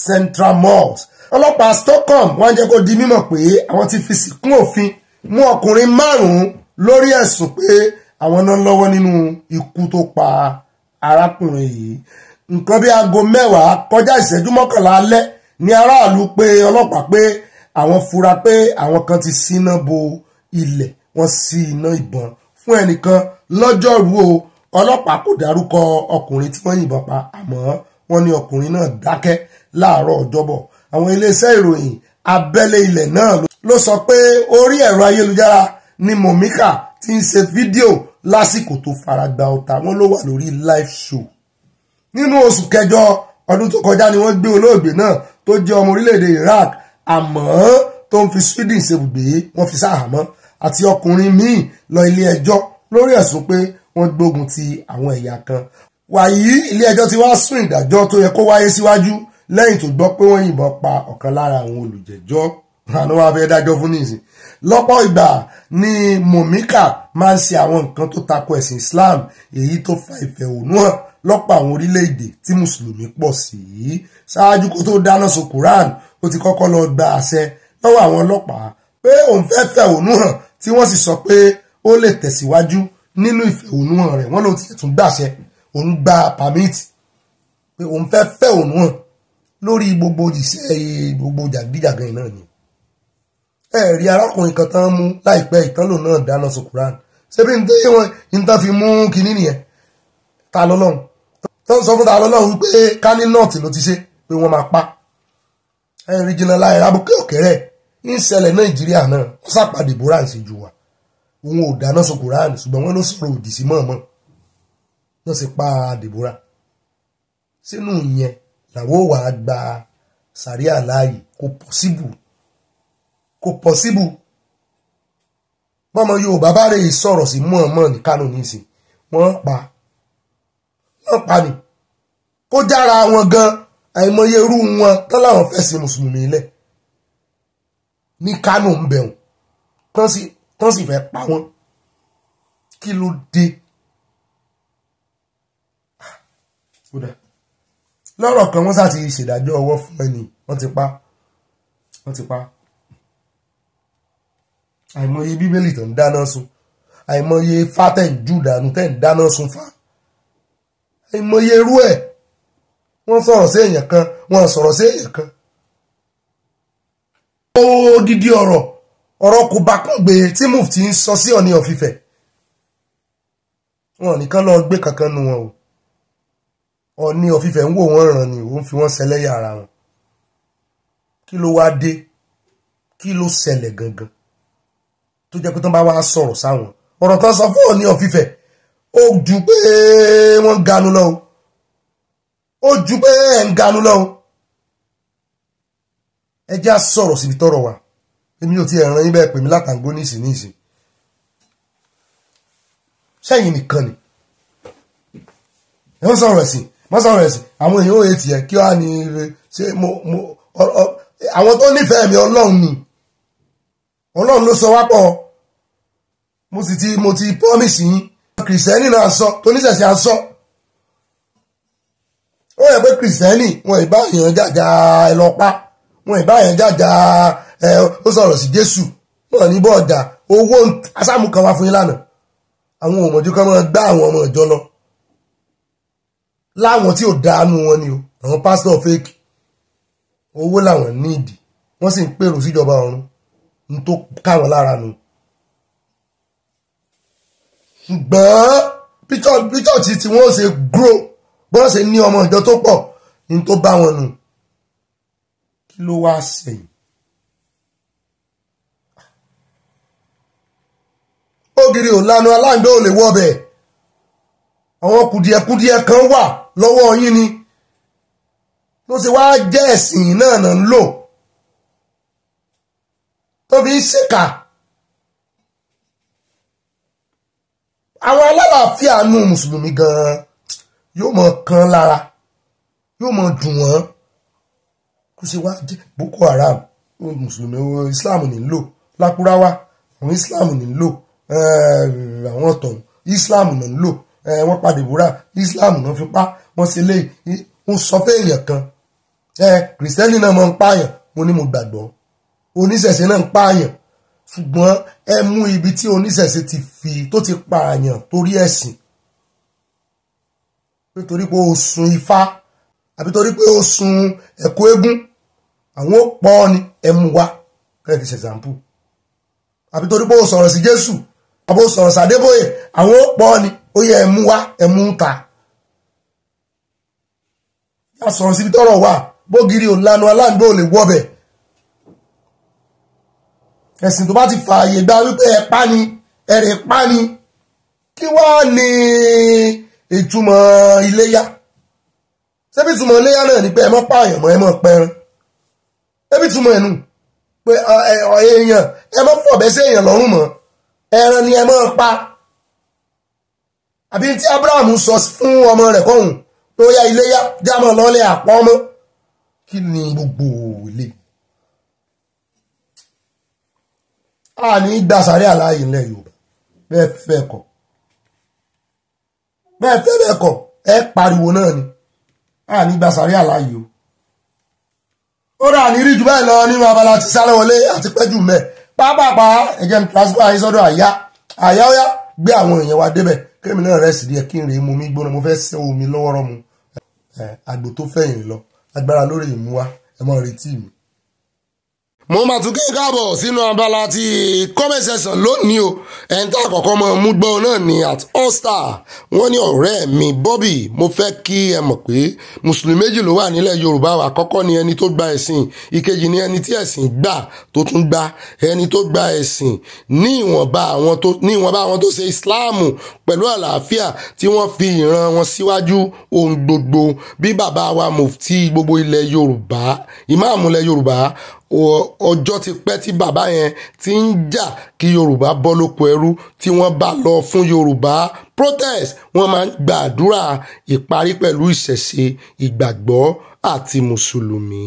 Central Mosque ọlọ́pàá Stockholm wọ́n jẹ́ kó di mímọ̀ pé àwọn ti fi sìnkún òfin mú ọkùnrin 5 lórí ẹ̀sùn pé àwọn náà lọ́wọ́ nínú ikú tó pa arákùnrin yìí nǹkan bí aago 10 kọjá ìṣẹ́jú 11 alẹ́ ní aráàlú pé ọlọ́pàá pé àwọn fura pé àwọn kan ti síná bo ilẹ̀ wọ́n sí iná ìbọn fún ẹnìkan lọ́jọ́rú o ọlọ́pàá kò dárúkọ ọkùnrin tí wọ́n yìnbọn pa àmọ́ wọ́n ní ọkùnrin náà dákẹ́ láàárọ̀ ọjọ́bọ̀ àwọn iléeṣẹ́ ìròyìn abẹ́lé ilẹ̀ náà ló sọ pé orí ẹ̀rọ ayélujára ni Momika ti ń ṣe fídíò lásìkò tó faragba ọ̀tá wọn ló wà lórí live show nínú oṣù kẹjọ ọdún tó kọjá ni wọ́n gbé olóògbé náà tó jẹ́ ọmọ orílẹ̀-èdè Iraq àmọ́ tó ń fi Sweden ṣebùgbé wọ́n fi sáhàmọ́ àti ọkùnrin míì lọ ilé ẹjọ́ lórí ẹ̀sùn pé wọ́n gbógun ti àwọn ẹ̀yà kan wàyí ilé ẹjọ́ ti wá sún ìdájọ́ tó yẹ kó wáyé síwájú lẹ́yìn tó gbọ́ pé wọ́n yìnbọn pa ọ̀kan lára àwọn olùjẹ́jọ́ àná wá fẹ́ dájọ́ fún nísìn lọ́pọ̀ ìgbà ni Momika máa ń ṣe àwọn nǹkan tó tako ẹ̀sìn Islam èyí tó fa ìfẹ̀hónú hàn lọ́pọ̀ àwọn orílẹ̀-èdè tí mùsùlùmí pọ̀ sí ṣáájú kó tó dáná sun Quran ó ti kọ́kọ́ lọ gba àṣẹ lọ́wọ́ àwọn ọlọ́pàá pé òun fẹ́ fẹ̀hónú hàn tí wọ́n sì sọ pé ó lè tẹ̀síwájú nínú ìfẹ̀hónú hàn rẹ̀ wọ́n ló ti tún gbàṣẹ òun gba pàmìtì pé òun fẹ́ fẹ̀hónú hàn lórí gbogbo ìṣẹ́ gbogbo jàgídíjàgan náà ni ẹ̀rí arákùnrin kan tán mú láìpẹ́ ìtànlò náà dáná sun Quran ṣé bí n tẹ́ wọn ń tán fi mú kinní nìyẹn ta lọ́lọ́run tó ń sọ fún ta lọ́lọ́run wípé ká ní nọ́ọ̀tì ló ti ṣe pé wọ́n máa pa ẹ̀rí jìnnà láì rábùkẹ́ òkèrè ń ṣẹlẹ̀ Nàìjíríà náà wọ́n sàpàdé bóra ń ṣe jù wá òun ò dáná sun Quran ṣùgbọ́n wọ́n ló sọ̀rọ̀ òdì sí mọ̀ọ́mọ́ wọ́n sì pa Deborah sínú yẹn làwọn ò wá gba sàríà láàyè kò pọ̀síbù bọ́mọ Yorùbá bá rèé sọ̀rọ̀ sí mọ̀ọ́mọ́ ní Kánò nísìn wọ́n pa ni kó jára wọn gan àìmọye irú wọn tán láwọn fẹ́ sí mùsùlùmí ilẹ̀ ní Kánò ń bẹ̀rùn tán sì fẹ́ pa wọ́n kí ló dé lọ́rọ̀ kan wọ́n sáti ṣèdájọ́ ọwọ́ fún ẹni wọ́n ti pa àìmọye bíbélì tó ń dáná sun àìmọye fátẹ̀ ń jù dànù tẹ́ ń dáná sun fa àìmọye irú ẹ̀ wọ́n sọ̀rọ̀ sí èèyàn kan wọ́n sọ̀rọ̀ sí èèyàn kan. Odidi ọ̀rọ̀ kò bá kàn gbé tí mufti ń sọ sí Ọọ̀ni of Ifẹ̀ wọn nìkan lọ gbé kankan nu wọn o. Ọọ̀ni of Ifẹ̀ ń wò wọ́n ràn ni òun fi wọ́n ṣẹlẹ́yà ara wọn. Kí ló wá dé kí ló ṣẹlẹ̀ gangan tó jẹ́ pé tán bá wá sọ̀rọ̀ sáwọn ọ̀rọ̀ tán sọ fún Ọọ̀ni of Ifẹ̀ ó ju pé wọ́n ganu lọ ó ju pé ẹ̀ ń ganu lọ ẹ já sọ̀rọ̀ síbi tọ́rọ̀ wa èmi ò ti ẹ̀ràn yín bẹ́ẹ̀ pè mí látàgbó nísìn sẹ́yìn nìkan ni wọ́n sọ̀rọ̀ ẹ̀sìn àwọn èèyàn ò ètì ẹ̀ kí wá ní ṣe àwọn tó nífẹ̀ẹ́ mi Ọlọ́run ni Ọlọ́run ló sọ wá pọ̀ mo ti promise yín kìrìsìtẹ́nì náà sọ tó níṣẹ̀ṣẹ̀ á sọ ó yẹ pé kìrìsìtẹ́nì wọn ìbá èèyàn jàjà ẹlọ́pá wọn ìbá èèyàn jàjà ó sọ̀rọ̀ sí Jésù wọn ní bọ́ọ̀dà owó asámù kan wá fún yín lánàá àwọn òmòjú kan máa gbá àwọn ọmọ ìjọ lọ láwọn tí ò dánú wọn ni o àwọn pásítọ̀ fake owó làwọn níìdì wọ́n sì ń pèrò síjọba ọ̀run ní tó káwọn lára nù. ṣùgbọ́n píchọ̀tì tí wọ́n ṣe grow bọ́n ṣe ní ọmọ ìjọ tó pọ̀ ní tó bá wọn nù. Kí ló wá sẹ́yìn? Ògiri ò lanu aláǹgbé ò lè wọ́bẹ̀. Àwọn kùdìẹ̀kùdìẹ̀ kan wà lọ́wọ́ yín ni. Ló ṣe wá jẹ́ ẹ̀sìn náà ń lò. Tó fi ń ṣèkà. Àwọn alálàáfíà nù mùsùlùmí gan-an yóò mọ kan lára yóò mọ dùn wọ́n kó ṣe wá jẹ́ Boko Haram mùsùlùmí Islam ní lò lákúráwá àwọn Islam ní lò àwọn ọ̀tọ̀ Islam ní lò wọ́n pa Deborah Islam náà fi pa wọ́n ṣe lé ń sọ fún èèyàn kan kìrìsìtẹ́nì náà mọ̀ ń pààyàn mo ní mo gbàgbọ́ oníṣẹ̀ṣe náà ń pààyàn ṣùgbọ́n ẹ mú ibi tí oníṣẹ̀ṣe ti fi tó ti pààyàn torí ẹ̀sìn nítorí pé ó sun ifá àbí torí pé ó sun ẹ̀kọ́ eégún àwọn ó pọ̀ ni ẹ mú wá kẹ́ fi ṣẹ̀sàmpù àbí torí pé ó sọ̀rọ̀ sí Jésù àbí ó sọ̀rọ̀ sí Adébóyè àwọn ó pọ̀ ni ó yẹ ẹ mú wá ẹ mú ta yá sọ̀rọ̀ síbi tọ́rọ̀ wà bógiri ò lanu aláǹgbé ò lè wọ́bẹ̀ ẹ̀sìn tó bá ti fààyè gba wípé ẹ pa ni ẹ̀rẹ̀ pa ni kí wá ní ìtumọ̀ iléyá ṣebí ìtumọ̀ iléyá náà ni pé ẹ mọ́ pààyàn mọ́ ẹ mọ́ pẹran ṣebí ìtumọ̀ ẹnu pé èèyàn ẹ mọ́ fọ̀bẹ́ sí èèyàn lọ́rùn mọ́ ẹran ni ẹ mọ́ pa àbí tí Abraham sọ fún ọmọ rẹ̀ kọ́hùn tó yá iléyá jámọ̀ lọ́lẹ̀ àpọ̀ ọmọ kí ni gbogbo ilé a ní gbà sáré àláyé ilẹ̀ Yorùbá bẹ́ẹ̀ fẹ́ kọ́ bẹ́ẹ̀ kọ́ ẹ pariwo náà ni a ní gbà sáré àláyé o ó rà ní rí jù báyìí lọ nínú abala ti sáré wọlé àti pẹ́jù mẹ́ pápápá ẹ̀jẹ̀ ní transfer ayé sọ́dọ̀ àyá ó yá gbé àwọn èèyàn wa débẹ̀ kémi náà rẹ̀ sì díẹ̀ kí n rèé mu mi gbóná mo fẹ́ sẹ́ omi lọ́wọ́rọ́ mu àgbò tó fẹ̀yìn lọ agbára lórí ìmú wa ẹ mọ́ retí mi. Mo máa tún kéèké káàbọ̀ sínú abala ti comment section lónìí o ẹni tá àkọ́kọ́ mọ́ mú gbọ́ náà ní at all star wọ́n ní ọ̀rẹ́ mi Bobby mo fẹ́ kí ẹ mọ̀ pé mùsùlùmí méjì ló wà nílẹ̀ Yorùbá àkọ́kọ́ ni ẹni tó gba ẹ̀sìn ìkejì ni ẹni tí ẹ̀sìn gbà tó tún gba ẹni tó gba ẹ̀sìn ní ìwọ̀nba àwọn tó ṣe Ìsìláàmù pẹ̀lú àlàáfíà tí wọ́n fi ìran wọn síwájú ohun gbogbo bí bàbá wa mufti gbogbo ilẹ̀ Yorùbá ìmáàmù ilẹ̀ Yorùbá ọjọ́ ti pẹ́ tí bàbá yẹn ti ń jà kí Yorùbá bọ́ lóko ẹrú tí wọ́n bá lọ fún Yorùbá protest wọ́n máa ń gbàdúrà ìparí pẹ̀lú ìṣẹ̀ṣe ìgbàgbọ́ àti mùsùlùmí.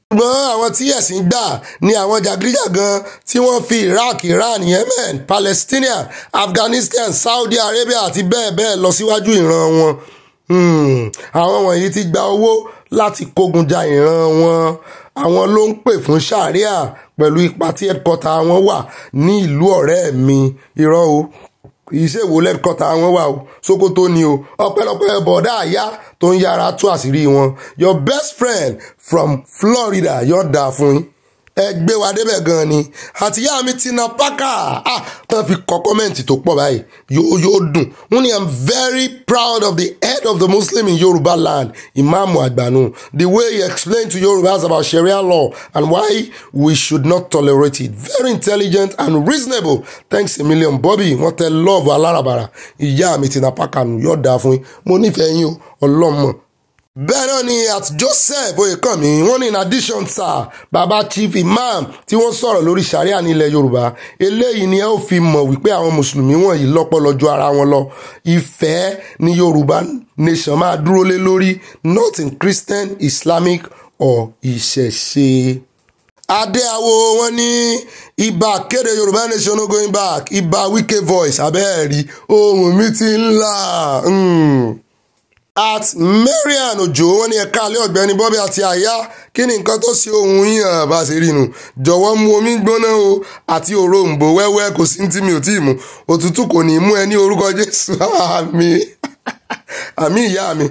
ṣùgbọ́n àwọn tí ẹ̀sìn gbà ní àwọn jàgídíjàgan tí wọ́n fi Iraq, Iran, Yemen, Palestine, Afghanistan, Saudi Arabia àti bẹ́ẹ̀ bẹ́ẹ̀ lọ síwájú ìran wọn. Àwọn wọ̀nyí ti gba owó láti kógun ja ìran wọn. Àwọn ló ń pè fún sharia pẹ̀lú ipa tí headquarter wọn wà ní ìlú ọ̀rẹ́ mi irọ́ o ìṣèwò lẹ́kọ̀tà wọn wà o Sókótó ni o ọpẹ́lọpẹ́ bọ̀dá àyá tó ń yára tú àṣírí wọn your best friend from Florida yóò dà fún yín ẹgbẹ́ wa débẹ̀ gan ni àtìyá mi Tina Parker tán fi kọ kọ́mẹ́ǹtì tó pọ̀ báyìí yóò dùn wọ́n ní I'm very proud of the head of the Muslim in Yoruba land Imam Agbanu the way he explained to Yorubas about Sharia law and why we should not tolerate it very intelligent and reasonable thanks a million Bobby wọ́n tẹ love alárabàrà ìyá mi Tina Parker yóò dáa fún yín mo nífẹ̀ẹ́ yín o ọlọ́mọ. Bẹ́ẹ̀ náà ni at Joseph Oyèkánmi wọ́n ní in addition sir baba chief imam tí wọ́n sọ̀rọ̀ lórí sharia ní ilẹ̀ Yorùbá eléyìí ni ẹ ó fi mọ̀ wípé àwọn mùsùlùmí wọ̀nyí lọ́pọlọ ju ara wọn lọ ìfẹ́ ní Yorùbá nation máa dúró lé lórí not in Christian Islamic or ìṣẹ̀ṣe. Adéawo wọ́n ní ibà kéde Yorùbá nation no going back ibà Wike voice abẹ́ẹ̀rí ohun mi ti ń là. At Marian Ojo wọ́n ní ẹ̀ka alẹ́ Ọ̀gbẹ́ni Bobby àti àyá kí ni nǹkan tó ṣe ohun yín hàn bá ṣe rí nu jọ̀wọ́ mu omi gbóná o àti òroǹbó wẹ́wẹ́ kò sí tí mi ò tí ì mu òtútù kò ní mú ẹ ní orúkọ Jésù àmì ìyá mi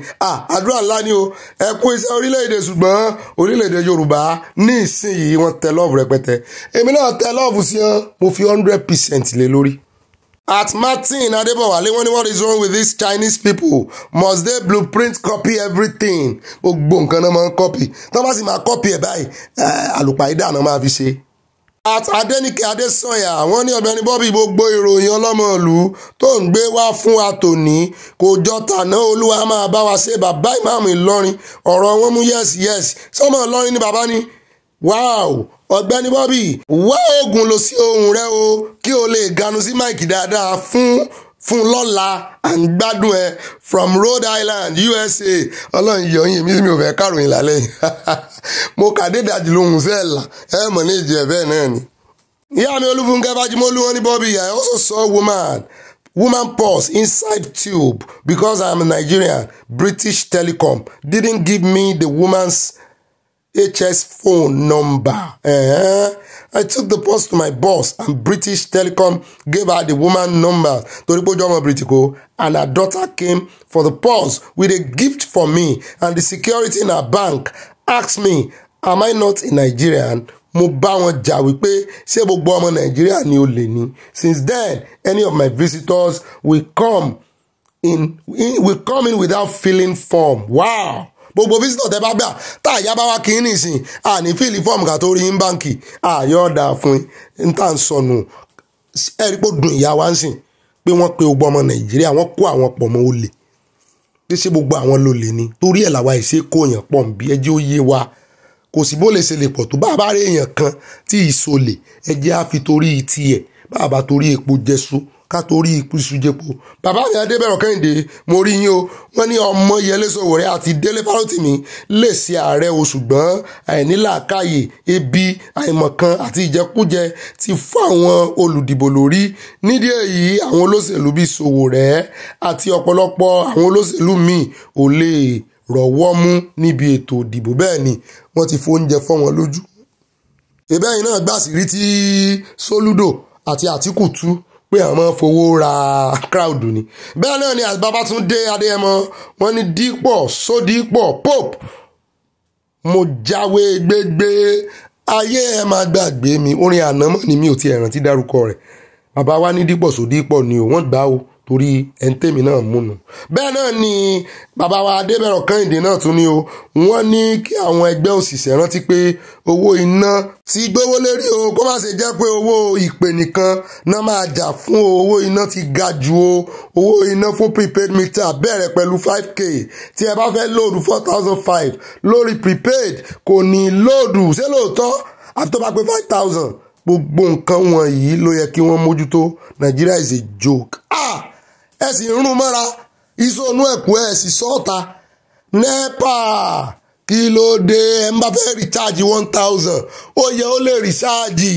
àdúrà ńlá ni o ẹ kú iṣẹ́ orílẹ̀-èdè ṣùgbọ́n orílẹ̀-èdè Yorùbá ní ìsinyìí wọ́n tẹ lọ́ọ̀fù rẹpẹtẹ èmi náà tẹ lọ́ọ̀fù sí wọn mo fi 100% lé lórí. At Martin Adebowale wọ́n ní what is wrong with these Chinese people must they blueprint copy everything gbogbo nǹkan náà máa ń copy tí wọ́n bá sì máa copy ẹ̀ báyìí àlùpàídà náà máa fi ṣe. At Adenike Adesanya wọ́n ní Ọ̀gbẹ́ni Bobby gbogbo ìròyìn ọlọ́mọlú tó ń gbé wá fún wa tòní kò jọ tàná Olúwa máa bá wa ṣe bàbá ìmáàmù Ìlọrin ọ̀rọ̀ wọn mú yes sọmọ Ìlọrin ni bàbá ni wow Ọ̀gbẹ́ni Bobby wá oògùn lọ sí ohùn rẹ o kí o lè ganu sí máìkì dáadáa fún lọ́la à ń gbádùn ẹ from Rhode Island USA ọlọ́run yọ̀yìn mi ò fẹ́ káròyìn lálẹ́ mo kàdé ìdajì lóhùn sẹ́ẹ̀là ẹ mọ̀ ní ìjẹ́ bẹ́ẹ̀ náà ni. ìyá mi Olúfúnkẹ́ Fájímọ́lú wọn ní Bobby I also saw woman purse inside tube because I am a Nigerian British Telecom didn't give me the woman's HS phone number. I took the purse to my boss and British Telecom gave her the woman number and her daughter came for the purse with a gift for me and the security in her bank asked me am I not a Nigerian? Mo bá wọn jà wípé ṣé gbogbo ọmọ Nàìjíríà ni olè ni. Since then any of my visitors will come in without filling form. Wow. Gbogbo visitor tẹ bá gbà tá àyà bá wá kí ní ìsìn àní fíìlì fọ́ọ̀mù ká tó rí ní báǹkì àyọ̀ọ̀dà fún ń tà ń sọnù ẹ̀rí pò dùn ìyá wa ń sìn pé wọ́n pe gbogbo ọmọ Nàìjíríà wọ́n kó àwọn pọ̀ mọ́ olè pé ṣé gbogbo àwọn lolè ni torí ẹ̀ làwa ìṣe kó èèyàn pọ̀ ń bí ẹjẹ́ ó yé wa kò sí bó lè ṣe lè pọ̀ tó bá bá rí èèyàn kan tí ìsolè ẹjẹ́ á fi torí tiẹ̀ bá bá torí epo jẹ́sú ká torí ìpísù jẹ́po bàbá mi Adébẹ̀rọ̀ Kẹ́hìndé mo rí yín o wọ́n ní ọmọ Yẹlé Sowore àti Délé Fárótìmí lè ṣe ààrẹ o ṣùgbọ́n àìnílàákàyè ebi àìmọ̀kan àti ìjẹkújẹ ti fọ́ àwọn olùdìbò lórí nídìí èyí àwọn olóṣèlú bíi Sowore àti ọ̀pọ̀lọpọ̀ àwọn olóṣèlú míì ò lè rọ̀wọ́ mú níbi ètò ìdìbò bẹ́ẹ̀ ni wọ́n ti fóúnjẹ fọ́ wọn lójú. ìbẹ́yìn náà gbàsírí tí Soludo àti Àtíkù tú pé àwọn fowó ra crowd ni. bẹ́ẹ̀ náà ni Babátúndé Adéyẹmọ wọ́n ní dípọ̀ sódípọ̀ pope mo jáwé gbégbé ayé ẹ máa gbàgbé mi orin ànámọ́ ni mi ò ti rántí dárúkọ rẹ̀ bàbá wa ní dípọ̀ sódípọ̀ ni wọ́n gbà ó torí ẹ̀ńtẹ́mi náà múnu. bẹ́ẹ̀ náà ni bàbá wa Adébẹ̀rọ̀ Kẹ́hìndé náà tún ní o wọ́n ní kí àwọn ẹgbẹ́ òṣìṣẹ́ rántí pé owó iná ti gbówó lérí o kó má ṣe jẹ́ pé owó ìpè nìkan náà máa jà fún owó iná ti ga ju o owó iná fún prepaid meter bẹ̀rẹ̀ pẹ̀lú 5k tí ẹ bá fẹ́ lóòdù 4,500 lórí prepaid kò ní lóòdù ṣé lóòótọ́ àti tó bá pé 5,000 gbogbo nǹkan wọ̀nyí ló yẹ kí wọ́n mójútó Nigeria is a joke. ẹ sì ń rún mọ́ra ìsọnù ẹ̀kú ẹ̀ sì sọ́ọ̀ta NEPA kí ló dé ẹ̀ ń bá fẹ́ recharge 1,000 ó yẹ ó lè recharge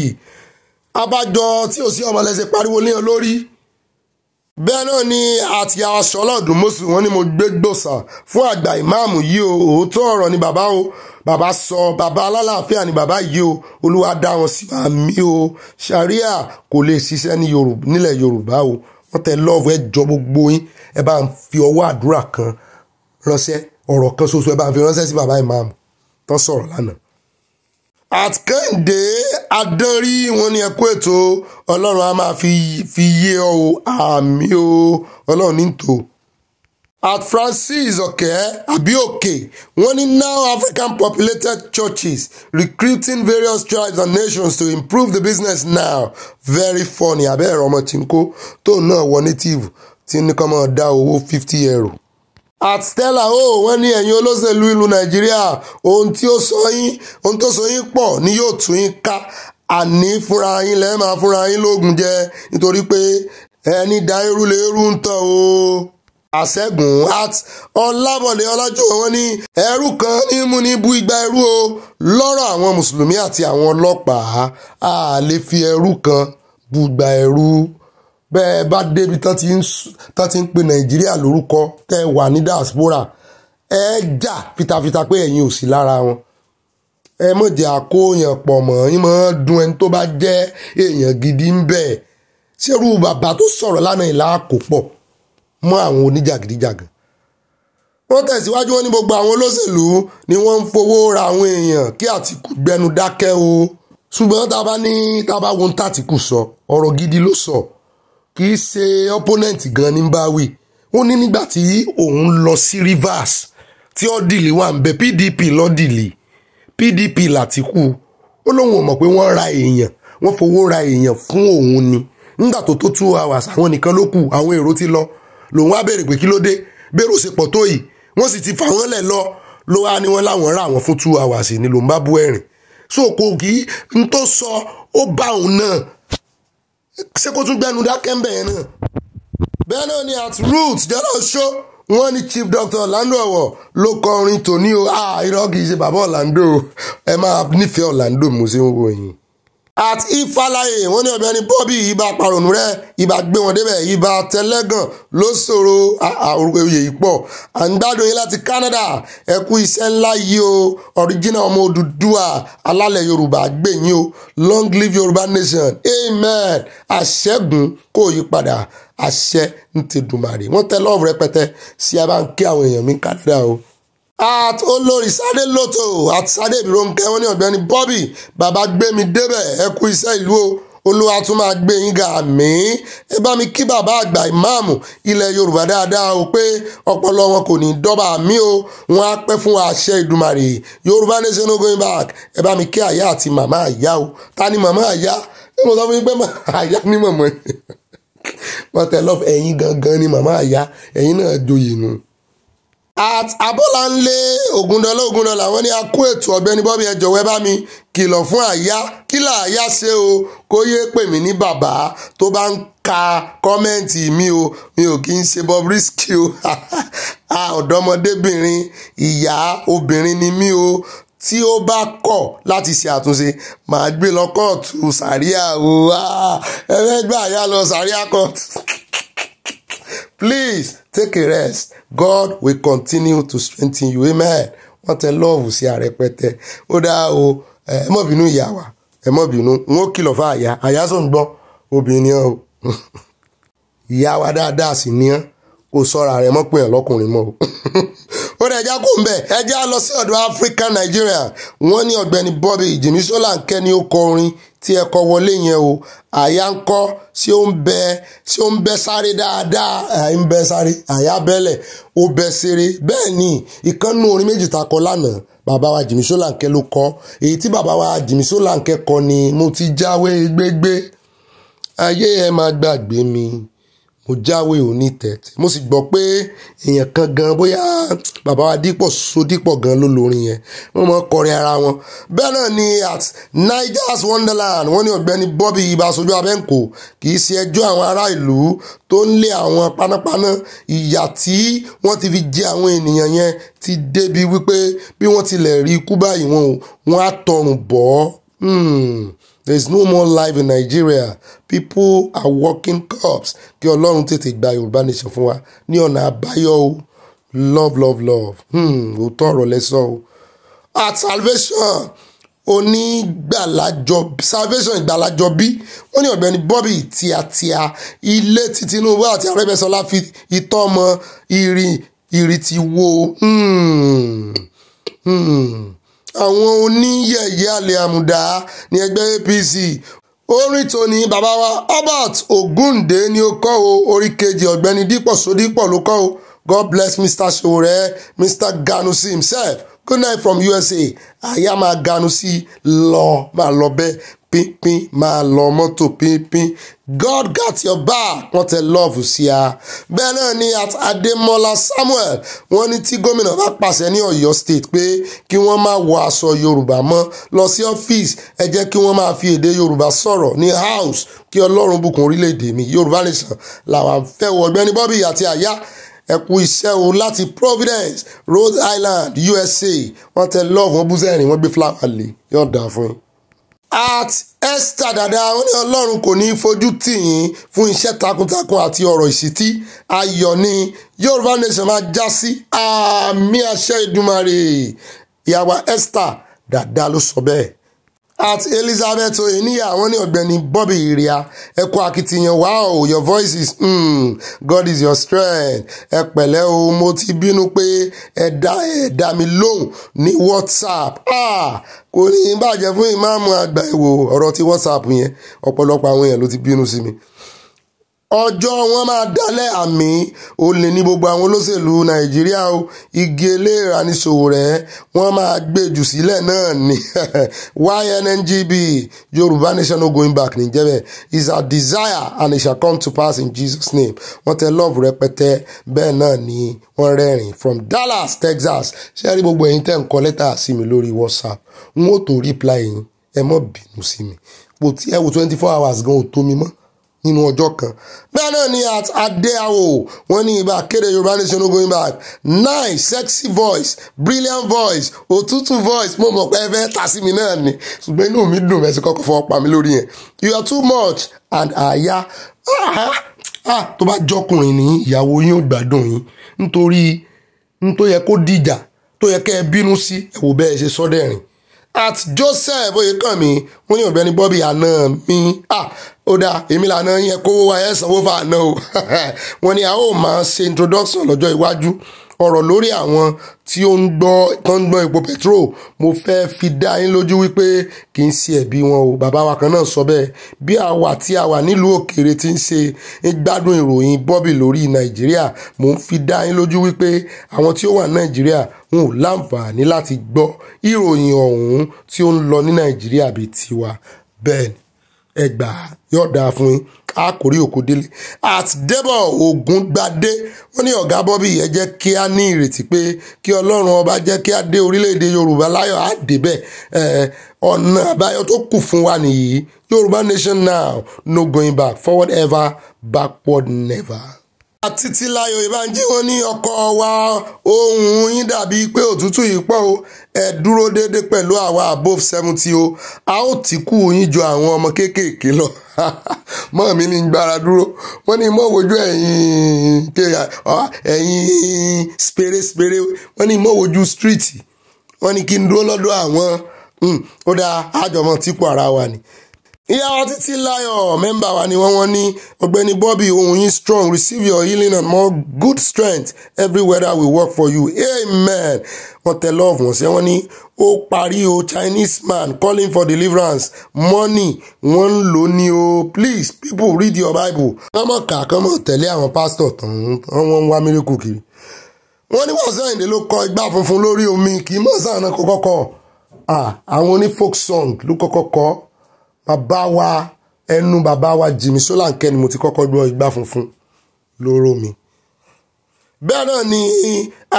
abájọ tí ò sí ọmọ lẹ́sẹ̀ pariwo léèyàn lórí. bẹ́ẹ̀ náà ni àti aṣọ ọlọ́dún mọ́sù wọn ni mo gbé gbòsà fún àgbà ìmáàmù yìí o òótọ́ ọ̀rọ̀ ni bàbá o bàbá sọ bàbá alálàáfíà ni bàbá yìí o Olúwa dá wọn sí àmì o Sharia kò lè ṣiṣẹ́ nílẹ̀ Yorùbá o wọ́n tẹ love ẹ jọ gbogbo yín ẹ bá ń fi ọwọ́ àdúrà kan ránṣẹ́ ọ̀rọ̀ kan ṣoṣo ẹ bá ń fi ránṣẹ́ sí bàbá ìmáàmù tó sọ̀rọ̀ lánàá. àtkẹ́hìndé adánrí wọn ní ẹkú ètò ọlọ́run á máa fi yé ọ o àmì o ọlọ́run ní tò. At Francis Abioke, one in now African populated churches recruiting various tribes and nations to improve the business now. Very funny. Abẹ́rẹ́ ọmọ Chinko tó náà wọ native tí ní kọ́ máa dá owó €50. At Stella wọ́n ní ẹ̀yin olóṣèlú ìlú Nàìjíríà ohun tó sọ yín pọ̀ ni yóò tún yín ká àní fúnra yín lẹ́ẹ̀ máa fúnra yín lóògùn jẹ nítorí pé ẹni dá irú lè rú ń tàn o. Àṣẹ́gun at Ọlábọ̀dé Ọlájúwọ̀n wọ́n ní ẹrú kan ní mú ní bú igba ẹrú o lọ́rọ̀ àwọn mùsùlùmí àti àwọn ọlọ́pàá a lè fi ẹrú kan bú igba ẹrú bẹ́ẹ̀ bá débi tán ti ń pe Nàìjíríà lórúkọ tẹ́ wà ní diaspora ẹ jà fitafita pé ẹ̀yin ò sí lára wọn ẹ mọ̀ jẹ́ àkóyàn pọ̀ mọ́ yín mọ́ dùn ẹni tó bá jẹ́ èèyàn gidi ń bẹ̀ ṣerú bàbá tó sọ̀rọ̀ lánàá ìlà kò pọ̀ mọ́ àwọn oníjàgídíjàgan. Wọ́n tẹ̀síwájú wọn ní gbogbo àwọn olóṣèlú ni wọ́n ń fowó ra àwọn èèyàn kí Àtìkù gbẹnu dákẹ́ o ṣùgbọ́n tá a bá wo tàtìkù sọ ọ̀rọ̀ gidi ló sọ kì í ṣe opponent gan ní báwí ó ní nígbà tí òun lọ sí Rivers tí ọ́dìlì wà ń bẹ PDP lọ́dìlì PDP l'Àtìkù ó lóun ò mọ̀ pé wọ́n ra èèyàn wọ́n fowó ra èèyàn fún òun ni nígbà tó 2 hours àwọn nìkan ló kù àwọn èrò ti lọ lòun wá béèrè pé kí ló dé bẹ́rù ṣe pọ̀ tó yìí wọ́n sì ti fà wọ́n lẹ̀ lọ ló wá ní wọ́n láwọn rà wọ́n fún 2 hours ni lòun bá bú ẹ̀rìn so kò kí n tó sọ ó bá òun náà ṣé kó tún gbẹnu dákẹ́ ń bẹ̀ yẹn náà. bẹ́ẹ̀ náà ni at roots jẹ́rọ̀ ṣó wọ́n ní Chief Dr. Orlando Ọ̀wọ̀ ló kọrin tòní o irọ́ kì í ṣe bàbá Orlando ẹ máa nífẹ̀ẹ́ Orlando mo ṣe ń wò yín. At Ifáláyé wọ́n ní Ọ̀gbẹ́ni Bobby ibà parònú rẹ̀ ibà gbé wọn débẹ̀ ibà tẹlẹ́gàn ló ṣòro orúkọ oyè yìí pọ̀ à ń gbádùn yín láti Canada ẹ kú iṣẹ́ ńlá yìí o original ọmọ Odùduwà alálẹ̀ Yorùbá gbẹ̀yìn o long live Yorùbá nation amen àṣẹ́gun kò yí padà àṣẹ ń ti dùmarè wọ́n tẹ lọ́ọ̀fù rẹpẹtẹ sí abá ń kí àwọn èèyàn mi Canada o. At olórí Sade Lotto at Sade Ìbírónkẹ́ wọ́n ní Ọ̀gbẹ́ni Bobby bàbá gbé mi débẹ̀ ẹ kú iṣẹ́ ìlú o Olúwa tún máa gbé yín ga àmì ẹ bá mi kí bàbá àgbà ìmáàmù ilẹ̀ Yorùbá dáadáa o pé ọpọlọ wọn kò ní dọ́bà mí o wọn á pẹ́ fún àṣẹ Ìdùmarè Yorùbá nation no going back ẹ bá mi kí àyà àti màmá àyà o ta ni màmá àyà ẹ mọ̀ sọ fún yín pé àyà ni màmá wọ́n tẹ lọ́ọ̀fù ẹ̀yin gangan ni màmá àyà ẹ̀yin náà joyè nù. At Abọ́láńlé Ògúndọ́lá wọ́n ní a kú ètò Ọ̀gbẹ́ni Bobby ẹ jọ̀wọ́ ẹ bá mi kìlọ̀ fún àyà kí làyà ṣe o kó yé pè mí ní bàbá tó bá ń ka kọ́mẹ́ǹtì mi ò kí ń ṣe Bobrisky o ọ̀dọ́mọdébìnrin ìyá obìnrin ni mí o tí ó bá kọ̀ láti ṣe àtúnṣe màá gbé lọ kóòtù sàríà o ẹ fẹ́ gbà àyà lọ sàríà court. Please take a rest. God will continue to strengthen you. Amen. Wọ́n tẹ lọ́ọ̀fù sí àrẹpẹtẹ. Ó dáa o, ẹ mọ̀ bínú ìyá wa, ẹ mọ̀ bínú. N ó kìlọ̀ fún àyà sọ̀ ń gbọ́, obìnrin o. Ìyá wa dáadáa sì ní ẹ́, kò sọ́ra rẹ̀ mọ́ pé ẹ̀ lọ́kùnrin mọ́ o. Ó dẹ̀ já kó ń bẹ̀, ẹ já lọ sí ọ̀dọ̀ African Nigeria. Wọ́n ní Ọ̀gbẹ́ni Bobby Jimmy Solanke ní ó kọ orin tí ẹ kọ wọlé yẹn o àyà ń kọ́ sí ó ń bẹ sáré dáadáa ń bẹ sáré àyà bẹ́lẹ̀ ó bẹ ṣeré bẹ́ẹ̀ ni ìkànnù orin méjì ta kọ lánàá bàbá wa Jimmy Solanke ló kọ èyí tí bàbá wa Jimmy Solanke kọ ni mo ti jáwé gbégbé ayé ẹ máa gbàgbé mi mo jáwé òní tẹ̀tẹ̀ mo sì gbọ́ pé èèyàn kan gan bóyá bàbá wa dípọ̀ gan ló lórin yẹn wọ́n mọ̀ kọrin ara wọn bẹ́ẹ̀ náà ni at Niger's Wonderland wọ́n ní Ọ̀gbẹ́ni Bobby Ìbáṣojú Abẹ́ǹkò kì í ṣe ẹjọ́ àwọn ará ìlú tó ń lé àwọn panápaná ìyà tí wọ́n ti fi jẹ àwọn ènìyàn yẹn ti débi wípé bí wọ́n tilẹ̀ rí ikú báyìí wọ́n á tọrùn bọ́ there is no more life in Nigeria people are walking corpse kí Ọlọ́run tètè gba Yorùbá nation fún wa ní ọ̀nà àbáyọ o love òótọ́ ọ̀rọ̀ lẹ́sọ̀ o at Salvation onígbàlájọ salvation ìgbàlájọ bí wọ́n ní Ọ̀gbẹ́ni Bobby tíatíá ilé tí Tinubu àti Arẹ́gbẹ́ṣọlá fi itọ́ ọmọ ìrì ti wo àwọn oníyẹ̀yẹ́ àlè àmùdá ní ẹgbẹ́ APC orin tó ní bàbá wa Albert Ogunde ni ó kọ́ o orí kejì Ọ̀gbẹ́ni Dípọ̀ Sódípọ̀ ló kọ́ o God bless Mr. Sowore Mr. Ganusi himself good night from USA àyà máa Ganusi máa lọ bẹ́ẹ̀ pínpín máa lọ mọ́tò pínpín God got your back wọ́n tẹ lọ́ọ̀fù sí a bẹ́ẹ̀ náà ni at Adémọ́lá Samuel wọ́n ní tí gómìnà bá pàṣẹ ní Ọ̀yọ́ state pé kí wọ́n má wọ aṣọ Yorùbá mọ́ lọ sí ọ́fíìsì ẹ jẹ́ kí wọ́n máa fi èdè Yorùbá sọ̀rọ̀ ní house kí Ọlọ́run bùkún orílẹ̀-èdè mi Yorùbá nation làwọn fẹ́ wọ Ọ̀gbẹ́ni Bobby àti àyà ẹ kú iṣẹ́ o láti Providence Rhode Island USA wọ́n tẹ lọ́ọ̀fù wọn bú sẹ́rìn wọ́n gbé flower lé yóò dáa fún yín. At Esther dada wọ́n ní Ọlọ́run kò ní fojú tì yín fún iṣẹ́ takuntakun àti ọ̀rọ̀ ìṣítí ayọ̀ ní Yorùbá nation máa já sí àmì àṣẹ Èdùmàrè ìyàwó Esther dada ló sọ bẹ́ẹ̀. At Elizabeth oyeniya wọ́n ní Ọ̀gbẹ́ni Bobby ìrìà ẹ kú akitiyan wow your voice is God is your strength ẹ pẹ̀lẹ́ o mo ti bínú pé ẹ dá mi lóhùn ní WhatsApp kò ní bàjẹ́ fún ìmáàmù àgbà ìwò ọ̀rọ̀ ti WhatsApp yẹn ọ̀pọ̀lọpọ̀ àwọn èèyàn ló ti bínú sí mi. Ọjọ́ wọn máa dálẹ̀ àmì olè ní gbogbo àwọn olóṣèlú Nàìjíríà o igi eléèrà ní Sowore wọ́n máa gbé jù sílẹ̀ náà ni YNNGB Yorùbá nation no going back ní jẹ́bẹ̀ is our desire and it shall come to pass in Jesus name wọ́n tẹ love rẹpẹtẹ bẹ́ẹ̀ náà ni wọ́n rẹ́rìn from Dallas Texas ṣé rí gbogbo ẹ̀yin tẹ́ ń kọ lẹ́tà sí mi lórí WhatsApp n ó tó reply yín ẹ mọ́ bínú sí mi kò tí ẹ wo 24 hours gan ò tó mi mọ́ nínú ọjọ́ kan bẹ́ẹ̀ náà ni at Adéyàwó wọ́n ní ibà kéde Yorùbá nation no going back nice sexy voice brilliant voice òtútù voice mo mọ̀ pé ẹ fẹ́ tà sí mi náà ni ṣùgbọ́n inú mi dùn mẹ́sì kọ́kọ́ fọwọ́ pa mi lórí yẹn you are too much and àyà tó bá jọkùnrin ní ìyàwó yín ò gbádùn yín nítorí tó yẹ kó dìjà tó yẹ kẹ́ ẹ bínú sí ẹ wò bẹ́ẹ̀ ṣe sọ́dẹ̀rìn at Joseph Oyèkánmi wọ́n ní Ọ̀gbẹ́ni Bobby àná mi ó dáa èmi lànà yẹn kówó wa ẹ̀ sanwó fà náà o wọ́n ní a ó máa ṣe introduction lọ́jọ́ iwájú ọ̀rọ̀ lórí àwọn tí ó ń gbọ́ epo petrol mo fẹ́ fi dá yín lójú wípé kì í ṣe ẹ̀bi wọn o bàbá wa kan náà sọ bẹ́ẹ̀ bí àwa tí a wà nílùú òkèèrè ti ń ṣe gbádùn ìròyìn Bobby lórí Nàìjíríà mo ń fi dá yín lójú wípé àwọn tí ó wà ní Nàìjíríà wọn ò láǹfààní láti gbọ́ ìròyìn ọ̀hún tí ó ń lọ ní Nàìjíríà bíi tiwa bẹ́ẹ̀ ni ẹgbà yóò dáa fún yín àkórí òkú délé at Debo Ògúngbadé wọ́n ní ọ̀gá Bobby ẹ jẹ́ kí a ní ìrètí pé kí Ọlọ́run ọba jẹ́ kí a dé orílẹ̀-èdè Yorùbá láyọ̀ á débẹ̀ ọ̀nà àbáyọ tó kù fún wa nìyí Yorùbá nation now no going back forward ever backward never. Títílayọ̀ Ìbánjí wọ́n ní ọkọ wa ohùn yín dàbí pé òtútù yìí pọ̀ o ẹ dúró déédéé pẹ̀lú àwa above 70 o a ó tí kù yín ju àwọn ọmọ kéékèèké lọ mọ́ mi ní gbára dúró wọ́n ní mọ́ wojú ẹ̀yìn spéré wọ́n ní mọ́ wojú street wọ́n ní kí n dúró lọ́dọ̀ àwọn ó dáa àjọmọ̀ tí kò ara wa ni. Ìyàwó Títílayọ̀ mẹ́mbà wa ni wọ́n ní Ọ̀gbẹ́ni Bobby ohùn yín strong receive your healing and more good strength every weather will work for you amen wọ́n tẹ love wọ́n sí wọ́n ní ó parí o Chinese man calling for deliverance money wọ́n ń lò ní o please people read your Bible kọ́mọ̀ kà kọ́mọ̀ tẹ̀lé àwọn pásítọ̀ tán wọ́n ń wá miracle kiri wọ́n ní wọ́n sẹ́yìndé ló kọ igbá funfun lórí omi kì í mọ̀ sáà náà kọ́kọ́ àwọn oní folk song ló kọ́kọ́ kọ́ bàbá wa Jimmy Solanke ni mo ti kọ́kọ́ gbọ́ igbá funfun lóró mi. Bẹ́ẹ̀ náà ni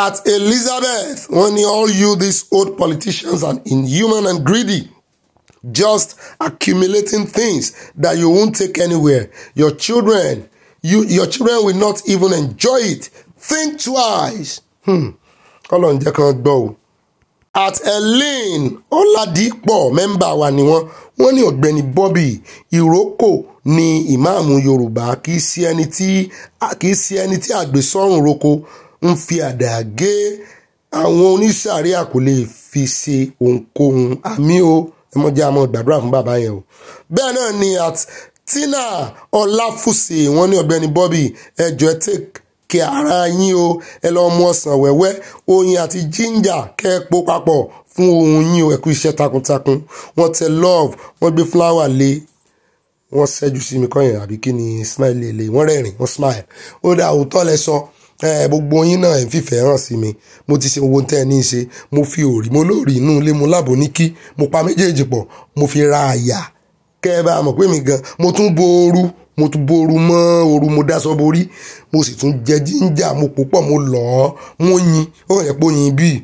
at Elizabeth wọ́n ní all you these old politicians are inhuman and greedy just accumulating things that you won't take anywhere. Your children will not even enjoy it. Think twice. Kọ́lọ̀ ń jẹ́ kan gbọ́ o. At Elaine Ọládìpọ̀ mẹ́mbà wa ni wọ́n ní Ọ̀gbẹ́ni Bobby ìrókò ni ìmáàmù Yorùbá kì í sí ẹni tí àgbésọ́rùn roko ń fi àdá gé àwọn oníṣàríà kò lè fi ṣe ohunkóhun àmì o ẹ mọ̀ jẹ́ àmọ́ gbàdúrà fún bàbá yẹn o. Bẹ́ẹ̀ náà ni at Tina Ọláfúsì wọ́n ní Ọ̀gbẹ́ni Bobby ẹjọ́ ẹ take kí ara yín o, ẹ lọ mú ọsàn wẹ́wẹ́ oyin àti ginger kẹ́ ẹ pò papọ̀ fún ohun yín o, ẹ kú iṣẹ́ takuntakun. Wọ́n tẹ love, wọ́n gbé flower lé, wọ́n ṣẹ́jú sí mi kọ́yìn àbí kí ni smile lè wọ́n rẹ́rìn wọ́n smile. Ó dá òótọ́ lẹ sọ, gbogbo yín náà ẹ̀ ń fìfẹ́ hàn sí mi, mo ti ṣe gbogbo tẹ́ ẹ ní í ṣe, mo fi òrì mo lóòrì inú ilé mo láàbò ní kí mo pa méjèèjì pọ̀ mo fi ra àyà kẹ́ ẹ bá mọ̀ pé mi gan mo tún boru mọ́ ooru mo dáṣọ borí mo sì tún jẹ jíńjà mo pò pọ̀ mo lọ̀ ọ́ mo yin ó yẹ pé oyin bíi.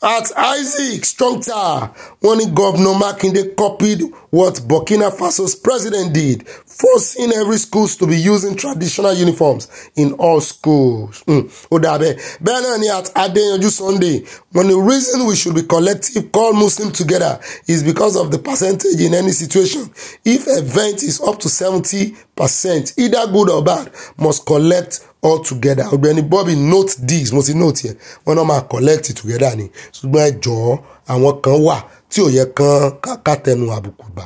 At Isaac Strongtar, one Governor Makinde copied what Burkina Faso's president did, forcing every schools to be using traditional uniforms in all schools. Odabe. Benani at Adeyanju Sunday, when the reason we should be collective, call Muslims together, is because of the percentage in any situation. If event is up to 70%, either good or bad, must collect all together. Ogbeni Bobby note this, mo ti note here. Wọ́n náà máa collect it together ni. Ṣùgbọ́n ẹ jọ̀ọ́ àwọn kan wà tí ò yẹ kan ká tẹnu àbùkù bá.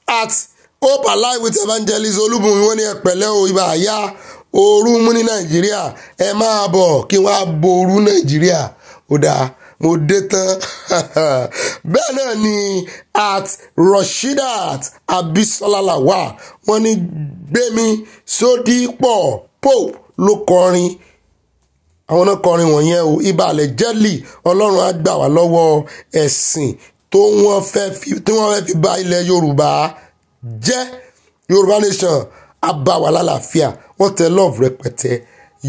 At Hope Alive with Evangelist Olúbùnmi wọ́n ní ẹ pẹ̀lẹ́ o ibà àyà ooru mú ní Nàìjíríà ẹ máa bọ̀ kí wọ́n á boru Nàìjíríà. Ó dáa mo dé tán. Bẹ́ẹ̀ náà ni at Rashidat Abisola Lawal wọ́n ní Gbémi Sódípọ̀ Pope ló kọrin àwọn náà kọrin wọ̀nyẹn o ìbàlẹ̀ jẹ́lì Ọlọ́run á gbà wá lọ́wọ́ ẹ̀sìn tó wọ́n fẹ́ fi bà ilẹ̀ Yorùbá jẹ́ Yorùbá nation á bá wa lálàáfíà wọ́n tẹ love rẹpẹtẹ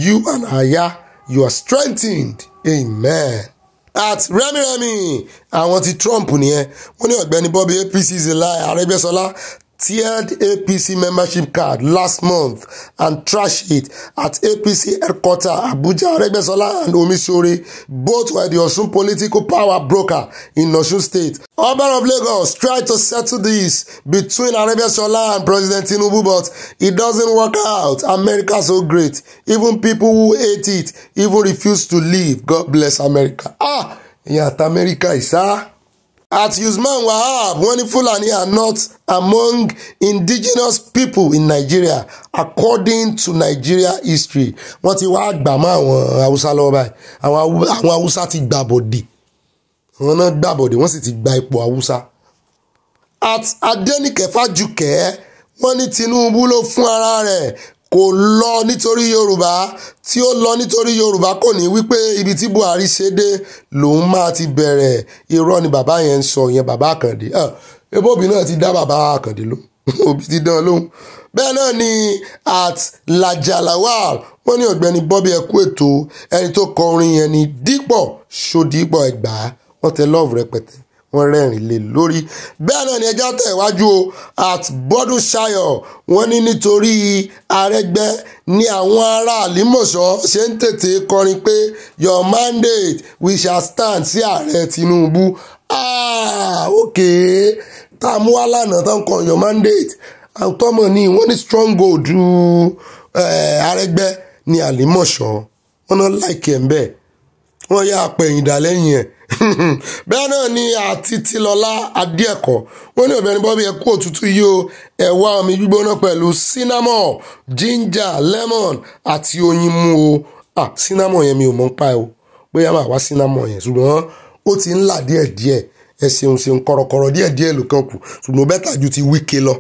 you and Aya you are strengthened amen. At Remi àwọn ti Trump nìyẹn wọ́n ní Ọ̀gbẹ́ni Bobby APC is a lie. Arẹ́gbẹ́ṣọlá teared APC membership card last month and trashed it at APC headquarters Abuja. Arẹ́gbẹ́ṣọlá and Omisore both were the Osun political power broker in Osun State. Oba of Lagos tried to settle this between Arẹ́gbẹ́ṣọlá and President Tinubu, but it doesn't work out. America so great. Even people who hate it even refuse to leave. God bless America. At America is At Usman Wahab, wọ́n ní Fulani are not among indigenous people in Nigeria according to Nigeria history. Wọ́n ti wá gbà mọ́ àwọn Haúsá lọ́wọ́ báyìí. Àwọn Haúsá ti gbà bọ̀dì. Wọ́n náà gbà bọ̀dì, wọ́n sì ti gba ipò Haúsá. At Adenike Fajukẹ́, wọ́n ní Tinubu ló fún ara rẹ̀ kò lọ nítorí Yorùbá tí ó lọ nítorí Yorùbá kò ní wípé ibi tí Buhari ṣe dé lòun máa ti bẹ̀rẹ̀ irọ́ ni bàbá yẹn ń sọ yẹn bàbá Àkàndé ebóbi náà ti dá bàbá Àkàndé lóhùn òbí ti dán lóhùn. Bẹ́ẹ̀ náà ni at Lajalawal wọ́n ní Ọ̀gbẹ́ni Bobby ẹkú ètò ẹni tó kọ orin yẹn ní Dípọ̀ Ṣódípọ̀ Ẹ̀gbá wọ́n tẹ love rẹpẹtẹ wọ́n rẹ́rìn lé lórí. Bẹ́ẹ̀ náà ni ẹjọ́ tẹ̀ wájú o at Bọ́dún Ṣayọ̀ wọ́n ní nítorí Arẹ́gbẹ́ ní àwọn ará Àlímọ̀ṣọ́ ṣe ń tètè kọrin pé your mandate we shall stand sí ààrẹ Tinubu. Okay tá a mú wá lánàá tán kọ your mandate àtọ́mọ̀ ni wọ́n ní stronghold Arẹ́gbẹ́ ní Àlímọ̀ṣọ́ wọ́n náà láìkẹ́ ń bẹ́ẹ̀ wọ́n yá apẹ̀yìndà lẹ́yìn ẹ̀. Bẹ́ẹ̀ náà ni àti Tílọ́lá Adéẹ̀kọ́ wọ́n ní Ọ̀gbẹ́ni Bobby ẹkú òtútù yìí o ẹ̀wà omi gbígbóná pẹ̀lú cinnamon ginger lemon àti oyin mu o. Cinnamon yẹn mi ò mọ̀ ń pa ẹ̀ o bóyá máa wá cinnamon yẹn ṣùgbọ́n ó ti ń là díẹ̀díẹ̀ ẹ ṣeun kọ̀rọ̀kọ̀rọ̀ díẹ̀díẹ̀ ló kàn kù ṣùgbọ́n bẹ́tà ju ti Wike lọ.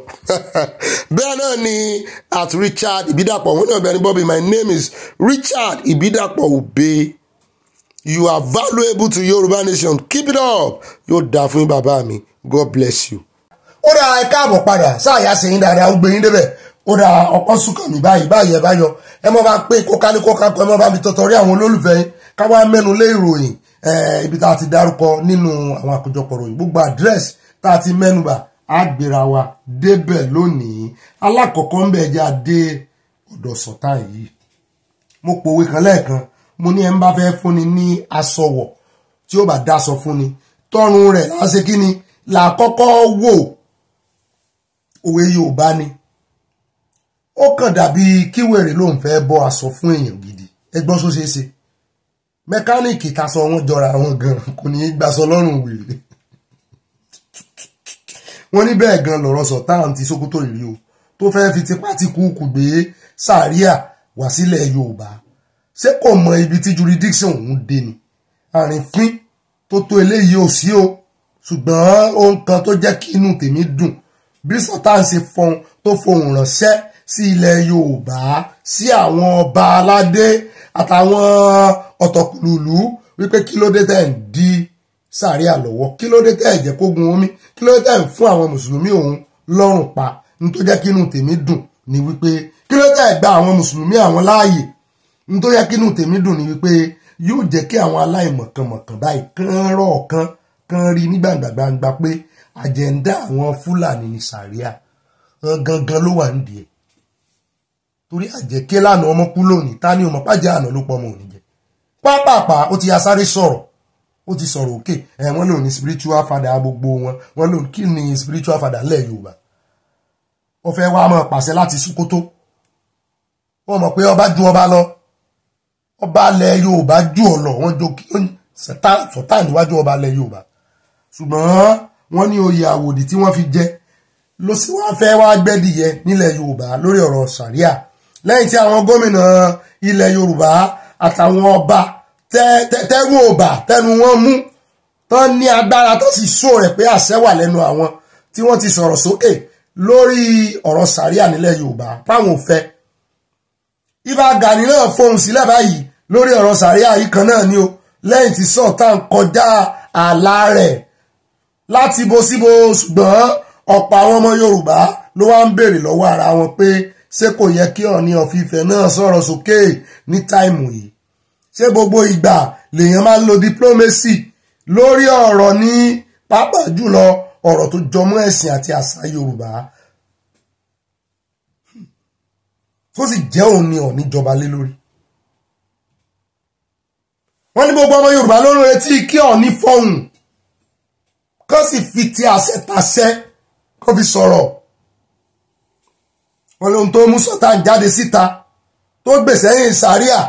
Bẹ́ẹ̀ náà ni at Richard Ìbídàpọ̀ wọ́n ní Ọ̀gbẹ́ni Bobby my name is Richard Ìbídàpọ̀ Obey. You are valuable to Yoruba nation. Keep it up. Yóò dáa fún bàbá mi. God bless you. Ó dá ẹ káàbọ̀ padà. Sáàyà ṣe yín dáadáa, ó gbé yín débẹ̀. Ó dá ọkọ̀ sùkàn mi báyìí ẹ bá yọ. Ẹ mọ́ bá pé kóká ní kóká pẹ́ mọ́ bá mi tọ̀tọ̀rí àwọn olólùfẹ́ yín. Ká wá mẹ́nu lé ìròyìn. Ibi tá a ti dárúkọ nínú àwọn àkójọpọ̀ ròyìn. Gbogbo àdírẹ́sì tá a ti mẹ́nubà á gbéra wa débẹ̀ lónìí. Alákọ̀ọ́kọ́ ń bẹ̀ jẹ́ adé ọ̀dọ̀ Sultan yìí. Mo pòwe kan lẹ́ẹ̀kan. Mo ní ẹ ń bá fẹ́ fúnni ní aṣọ wọ̀ tí ó bá dáṣọ fúnni tọrùn rẹ̀ láṣẹ kí ni là kọ́kọ́ wò òwe Yorùbá ni ó kàn dàbí kíwèrè ló ń fẹ́ bọ́ aṣọ fún èèyàn gidi ẹgbọ́n só ṣe é ṣe mẹkáníìkì taṣọ wọn jọra wọn gan kò ní í gbaṣọ lọ́rùn wèrè wọ́n ní bẹ́ẹ̀ gan lọ̀rọ̀ Sultan ti Sokoto ìrí o tó fẹ́ fi tipá ti kúkú gbé sàríà wá sílẹ̀ Yorùbá ṣé kò mọ ibi tí jurisdiction òun dé ni àrífín tó tó eléyìí ò sí o ṣùgbọ́n ohun kan tó jẹ́ kí inú tèmi dùn bí Sultan ṣe fọhùn tó fohùn ránṣẹ́ sí ilẹ̀ Yorùbá sí àwọn ọba aládé àtàwọn ọ̀tọ̀kùlùlù wípé kí ló dé tẹ̀ ń di sàríà lọ́wọ́ kí ló dé tẹ̀ jẹ́ kógun omi kí ló dé tẹ̀ ń fún àwọn mùsùlùmí òun lọ́rùn pa ní tó jẹ́ kí inú tèmi dùn ni wípé kí ló tẹ̀ gba àwọn mùsùlùmí àwọn láàyè ní tó jẹ́ kí inú tèmi dùn ni wípé yóò jẹ́ kí àwọn aláìmọ̀kànmọ̀kàn báyìí kán rọ̀ kán rí ní gbàǹgbàǹgbà pé àjẹ̀ndà àwọn Fúlàní ní sàríà gangan ló wà nídìí ẹ̀ torí àjẹké lánàá ọmọ kú lónìí ta ni ọmọ pàjẹ́ àná ló pọ̀ ọmọ òní jẹ pápápá ó ti asáré sọ̀rọ̀ ó ti sọ̀rọ̀ òkè wọ́n lòun ní spiritual father gbogbo wọ́n lòun kí ni spiritual father lẹ̀ Yorùbá wọ́n fẹ́ wá máa pàṣẹ láti Sokoto wọ́n mọ̀ pé ọba ju ọba lọ ọba lẹ̀ Yorùbá ju ọ lọ wọ́n jókè sọ̀tà níwájú ọba lẹ̀ Yorùbá ṣùgbọ́n wọ́n ní oyè àwòdì tí wọ́n fi jẹ ló sì wá fẹ́ wá gbẹ́dìyẹ nílẹ̀ Yorùbá lórí ọ̀rọ̀ sàríà lẹ́yìn tí àwọn gómìnà ilẹ̀ Yorùbá àtàwọn ọba tẹ́rù ọba tẹnu wọn mú tán ní agbára tó sì sọ rẹ̀ pé àṣẹ wà lẹ́nu àwọn tí wọ́n ti sọ̀rọ̀ sókè lórí ọ̀rọ̀ sàríà nílẹ̀ Yorùbá táwọn ò fẹ́ Ìbà Gani náà fohùn sílẹ̀ báyìí lórí ọ̀rọ̀ sàríà yìí kan náà ni o lẹ́yìn tí Sultan kọjá ààlà rẹ̀ láti bo síbo ṣùgbọ́n ọ̀pọ̀ àwọn ọmọ Yorùbá ló wá ń béèrè lọ́wọ́ ara wọn pé ṣé kò yẹ kí Ọọ̀ni of Ifẹ̀ náà sọ̀rọ̀ sókè ní táìmù yìí ṣé gbogbo ìgbà lèèyàn máa ń lo diplomacy lórí ọ̀rọ̀ ní pàápàá jùlọ ọ̀rọ̀ tó jọmọ́ ẹ̀sìn àti àṣà Yorùbá tó sì jẹ́ òun ni Ọọ̀ni jọba lé lórí wọ́n ní gbogbo ọmọ Yorùbá ló ń retí kí Ọọ̀ni fọhùn kó sì fi ti àṣẹ tàṣẹ kó fi sọ̀rọ̀ wọ́n lóhun tó mú Sultan jáde síta tó gbèsè yìn sàríà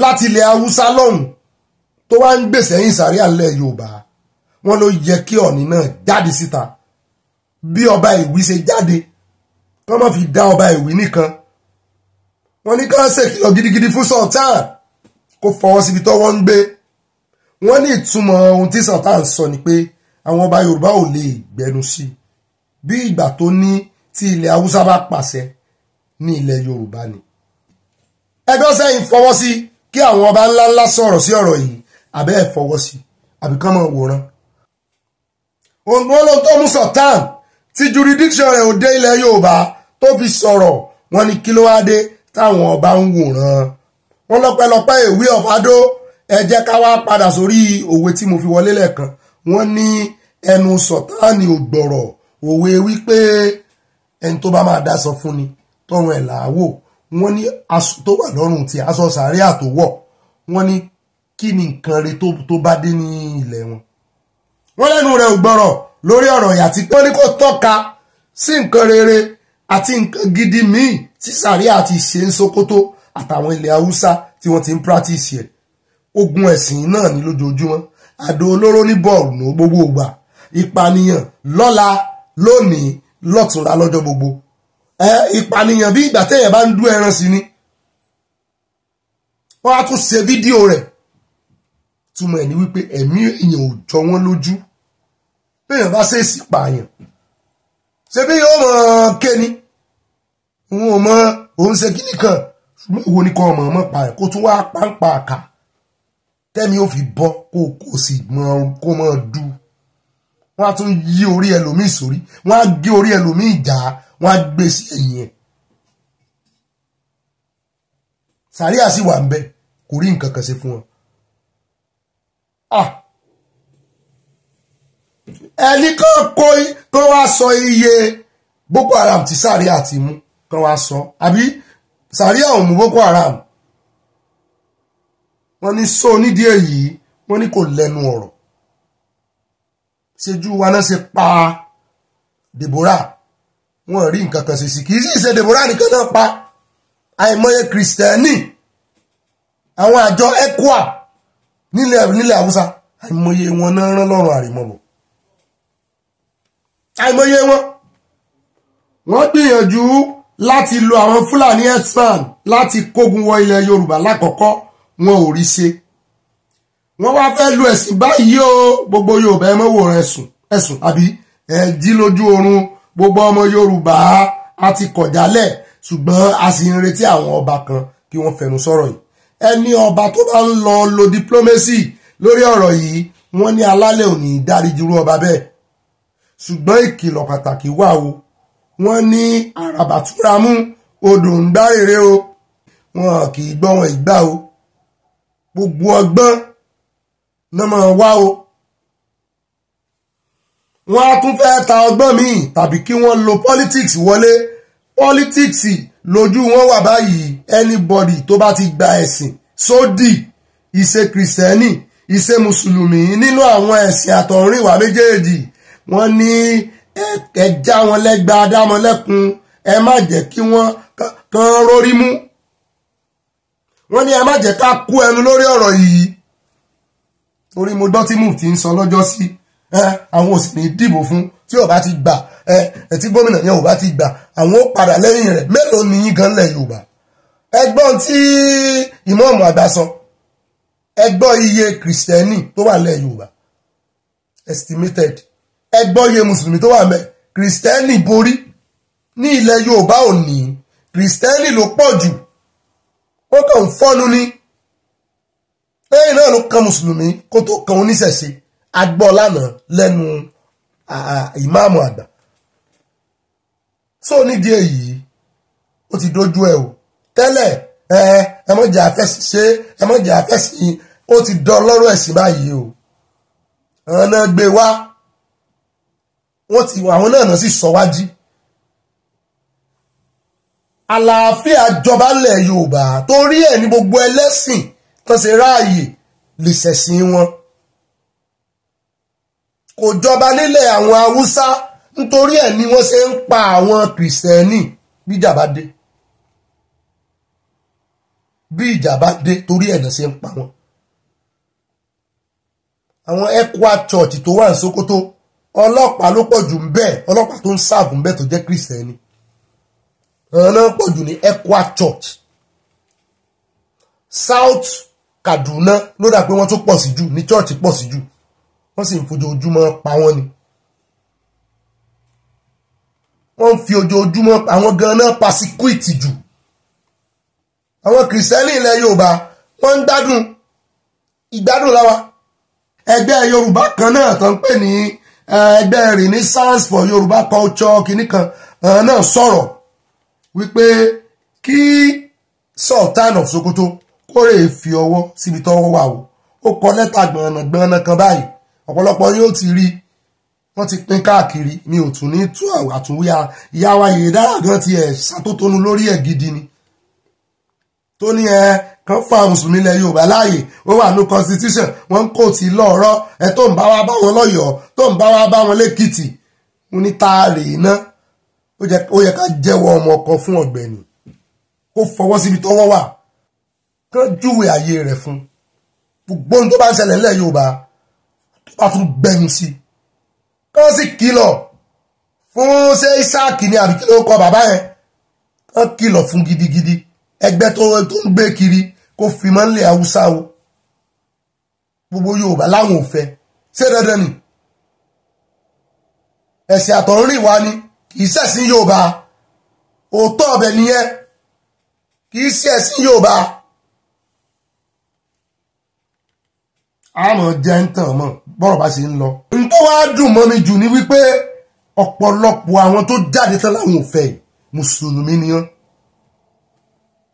láti ilẹ̀ Haúsá lọ́hùn tó wá ń gbèsè yìn sàríà lẹ̀ Yorùbá wọ́n ló yẹ kí Ọọ̀ni náà jáde síta bí ọba Ìwí ṣe jáde kó má fi dá ọba Ìwí nìkan wọ́n ní ká ṣèkìlọ̀ gidigidi fún Sultan kó fọwọ́ síbi tọ́wọ́ ń gbé wọ́n ní ìtumọ̀ ohun tí Sultan sọ ni pé àwọn ọba Yorùbá ò lè gbẹnu sí bí ìgbà tó ní tí ilẹ̀ Haúsá bá pàṣẹ ní ilẹ̀ Yorùbá ni ẹgbẹ́ sẹ́yìn fọwọ́ sí kí àwọn ọba ńláńlá sọ̀rọ̀ sí ọ̀rọ̀ yìí àbẹ́ ẹ̀ fọwọ́ sí àbí kán máa wòran òun ló tó mú Sultan tí jurisdiction rẹ̀ ò dé ilẹ̀ Yorùbá tó fi sọ̀rọ̀ wọ́n ní kí ló wá dé táwọn ọba ń wòran wọ́n lọ́pẹ́lọpẹ́ ìwé of Adó ẹ jẹ́ ká wá padà sórí òwe tí mo fi wọlé lẹ́ẹ̀kan wọ́n ní ẹnu Sultan ò gbọ̀rọ̀ òwe wípé ẹni tó bá máa dáṣọ fún ni tọrùn ẹ̀ làáwò wọ́n ní aṣọ tó wà lọ́rùn tí aṣọ sàríà tó wọ̀ wọ́n ní kí ni nǹkan re tó bá dé ní ilẹ̀ wọn wọ́n lẹ́nu rẹ̀ ò gbọ̀rọ̀ lórí ọ̀rọ̀ ìyàtí pé wọ́n ní kó tọ́ka sí nǹkan rere àti nǹkan gidi míì tí sàríà ti ṣe ń Sókótó àtàwọn ilẹ̀ Haúsá tí wọ́n ti ń practice ẹ̀ ogun ẹ̀sìn náà ní lójoojúmọ́ àdó olóró ní Borno gbogbo ìgbà ìpànìyàn lọ́la lónìí lọ́tùnla lọ́jọ́ gbogbo ìpànìyàn bí ìgbà téèyàn bá ń dú ẹran sí ni wọ́n á tún ṣe fídíò rẹ̀ túmọ̀ ẹ̀ ní wípé ẹ̀mí èèyàn ò jọ wọ́n lójú béèyàn bá ṣèèṣì pààyàn ṣe bí yóò mọ̀ kéni òun ò mọ òun ṣe kíní kan ṣùgbọ́n ìwo ni kan ọmọ pààyàn kó tún wá pàǹpà àkà tẹ́mi ó fi bọ́ kó sì mọ̀ kó mọ̀ dù wọ́n á tún yí orí ẹlòmíì sórí wọ́n á gé orí ẹlòmíì jà wọ́n á gbé sí ẹ̀yìn ẹ̀ sàríà sì wà ń bẹ kò rí nǹkan kan ṣe fún wọn. ẹni kan kó wá sọ iye Boko Haram tí sàríà ti mú kan wá sọ àbí sàríà ò mú Boko Haram wọ́n ní sọ nídìí èyí wọ́n ní kò lẹ́nu ọ̀rọ̀ ṣejú wa náà ṣe pa Deborah wọ́n rí nǹkan kan ṣe sí kì í sì ṣe Deborah nìkan náà pa àìmọye Kristẹni àwọn àjọ ECWA nílẹ̀ Haúsá àìmọye wọn náà rán lọ́rùn àrèmọ́bọ̀ àìmọye wọ́n gbìyànjú láti lo àwọn Fúlàní herdsmen láti kógun wọ ilẹ̀ Yorùbá lákọ̀ọ́kọ́ wọn ò rí ṣe wọ́n wá fẹ́ lu ẹ̀sìn báyìí o gbogbo Yorùbá ẹ mọ́ wòran ẹ̀sùn àbí ẹ jí lójú oorun gbogbo ọmọ Yorùbá a ti kọ̀jálẹ̀ ṣùgbọ́n a sì ń retí àwọn ọba kan kí wọ́n fẹnu sọ̀rọ̀ yìí ẹni ọba tó bá ń lọ lo diplomacy lórí ọ̀rọ̀ yìí wọ́n ní alálẹ̀ òní dáríjúrú ọba bẹ́ẹ̀ ṣùgbọ́n ìkìlọ̀ pàtàkì wà o wọ́n ní àràbàtúramú odò ń dárèrè o wọn kì í gbọ́ wọn ìgbà o gbogbo ọgbọ́n náà máa wá o wọ́n á tún fẹ́ ta ọgbọ́n míì tàbí kí wọ́n lo politics wọlé politics lójú wọn wà báyìí anybody tó bá ti gba ẹ̀sìn sódì ìṣe kìrìsìtẹ́nì ìṣe mùsùlùmí nínú àwọn ẹ̀sìn àtọ̀rìnwá méjèèjì wọ́n ní ẹja wọn lẹ́gba dámọ́lẹ́kun ẹ má jẹ́ kí wọ́n kan rórí mú wọ́n ní ẹ má jẹ́ ká kú ẹnu lórí ọ̀rọ̀ yìí torí mo gbọ́ tí mufti ń sọ lọ́jọ́ sí àwọn ò sì ní dìbò fún tí ò bá ti gbà tí gómìnà yẹn ò bá ti gbà àwọn ó padà lẹ́yìn rẹ̀ mélòó ni yín gan lẹ̀ Yorùbá ẹgbọ́n tí ìmọ̀ọ́mù àgbà sọ ẹgbọ́ iye kìrìsìtẹ́nì tó wà lẹ̀ Yorùbá estimated ẹgbọ́ iye mùsùlùmí tó wà mẹ́ kìrìsìtẹ́nì borí ní ilẹ̀ Yorùbá òní kìrìsìtẹ́nì ló pọ̀ jù ó kàn ń fọ́nu ní lẹ́yìn náà ló kan mùsùlùmí kó tó kan oníṣẹ̀ṣe agbọ́ lánàá lẹ́nu ìmáàmù àgbà so nídìí èyí ó ti dojú ẹ o tẹ́lẹ̀ ẹ mọ̀jẹ̀ àfẹ́sì ṣe ẹ mọ̀jẹ̀ àfẹ́sì ó ti dán lọ́rọ̀ ẹ̀sìn báyìí o àwọn náà gbé wá àwọn náà sì sọ wájú àlàáfíà jọba lẹ̀ Yorùbá torí ẹ̀ ní gbogbo ẹlẹ́sìn tó ṣe ráàyè lè ṣẹ̀sìn wọn kò jọba nílẹ̀ àwọn Haúsá nítorí ẹ̀ ni wọ́n ṣe ń pa àwọn kìrìsìtẹ́nì bí ìjà bá dé torí ẹ̀ náà ṣe ń pa wọn àwọn Ekwa church tó wà ní Sokoto ọlọ́pàá ló pọ̀ jù ń bẹ́ẹ̀ ọlọ́pàá tó ń sáàbù ń bẹ́ẹ̀ tó jẹ́ kìrìsìtẹ́nì àwọn náà pọ̀ jù ní Ekwa church South Kaduna ló dà pé wọ́n tún pọ̀ sí jù ní church pọ̀ sí jù wọ́n sì ń fojoojúmọ́ pa wọ́n ni wọ́n ń fi ojoojúmọ́ àwọn gan-an pasíkúìtì jù àwọn kìrìsìtẹ́nì ilẹ̀ Yorùbá wọ́n ń ìgbádùn láwa ẹgbẹ́ Yorùbá kan náà tó ń pè ní ẹgbẹ́ Renaissance for Yorùbá culture kìnnìkan náà sọ̀rọ̀ wípé kí Sultan of Sokoto kórè fi ọwọ́ síbi tọ́wọ́ wà ó kọ lẹ́tà gbọ̀nàgbọ̀nà kan báyìí ọ̀pọ̀lọpọ̀ yóò ti rí wọ́n ti pín káàkiri mi ò tún ní tú àtúnwí ìyá wa yèé dára gan ti ẹ̀ ṣàtótónu lórí ẹ̀ gidi ni tó ní kan fa mùsùlùmí ilẹ̀ Yorùbá láàyè ó wà ní constitution wọ́n ń kò tí lọ́ọ̀rọ̀ ẹ tó ń bá wa bá wọn lọ́yọ̀ọ́ tó ń bá wa bá wọn lẹ́kìtì mo ní taari iná ó yẹ ká jẹ́wọ́ ọmọ kan fún Ọ̀gbẹ́ni kó fọwọ́ síbi tọ́wọ́ wà kán júwe àyè rẹ̀ fún gbogbo ohun tó bá ń ṣẹlẹ̀ nílẹ̀ Yorùbá wá tún gbẹnu sí kán sì kìlọ̀ fún ṣé Isaac ní àbí kí ló kọ bàbá yẹn kán kìlọ̀ fún gidigidi ẹgbẹ́ tó ń gbé kiri kó fi mọ́ nílẹ̀ Haúsá o gbogbo Yorùbá láwọn ò fẹ́ ṣé dandan ni ẹ̀sìn àtọ̀rìn wa ni kì í ṣẹ̀sìn Yorùbá òótọ́ ọbẹ̀ nìyẹn kì í ṣe ẹ̀sìn Yorùbá àmọ́ jẹ́ ń tàn mọ́ bọ́rọ̀ bá ṣe ń lọ. n tó wá dùn mọ́ mi jù ní wípé ọ̀pọ̀lọpọ̀ àwọn tó jáde tán láwọn ò fẹ́ mùsùlùmí ni wọ́n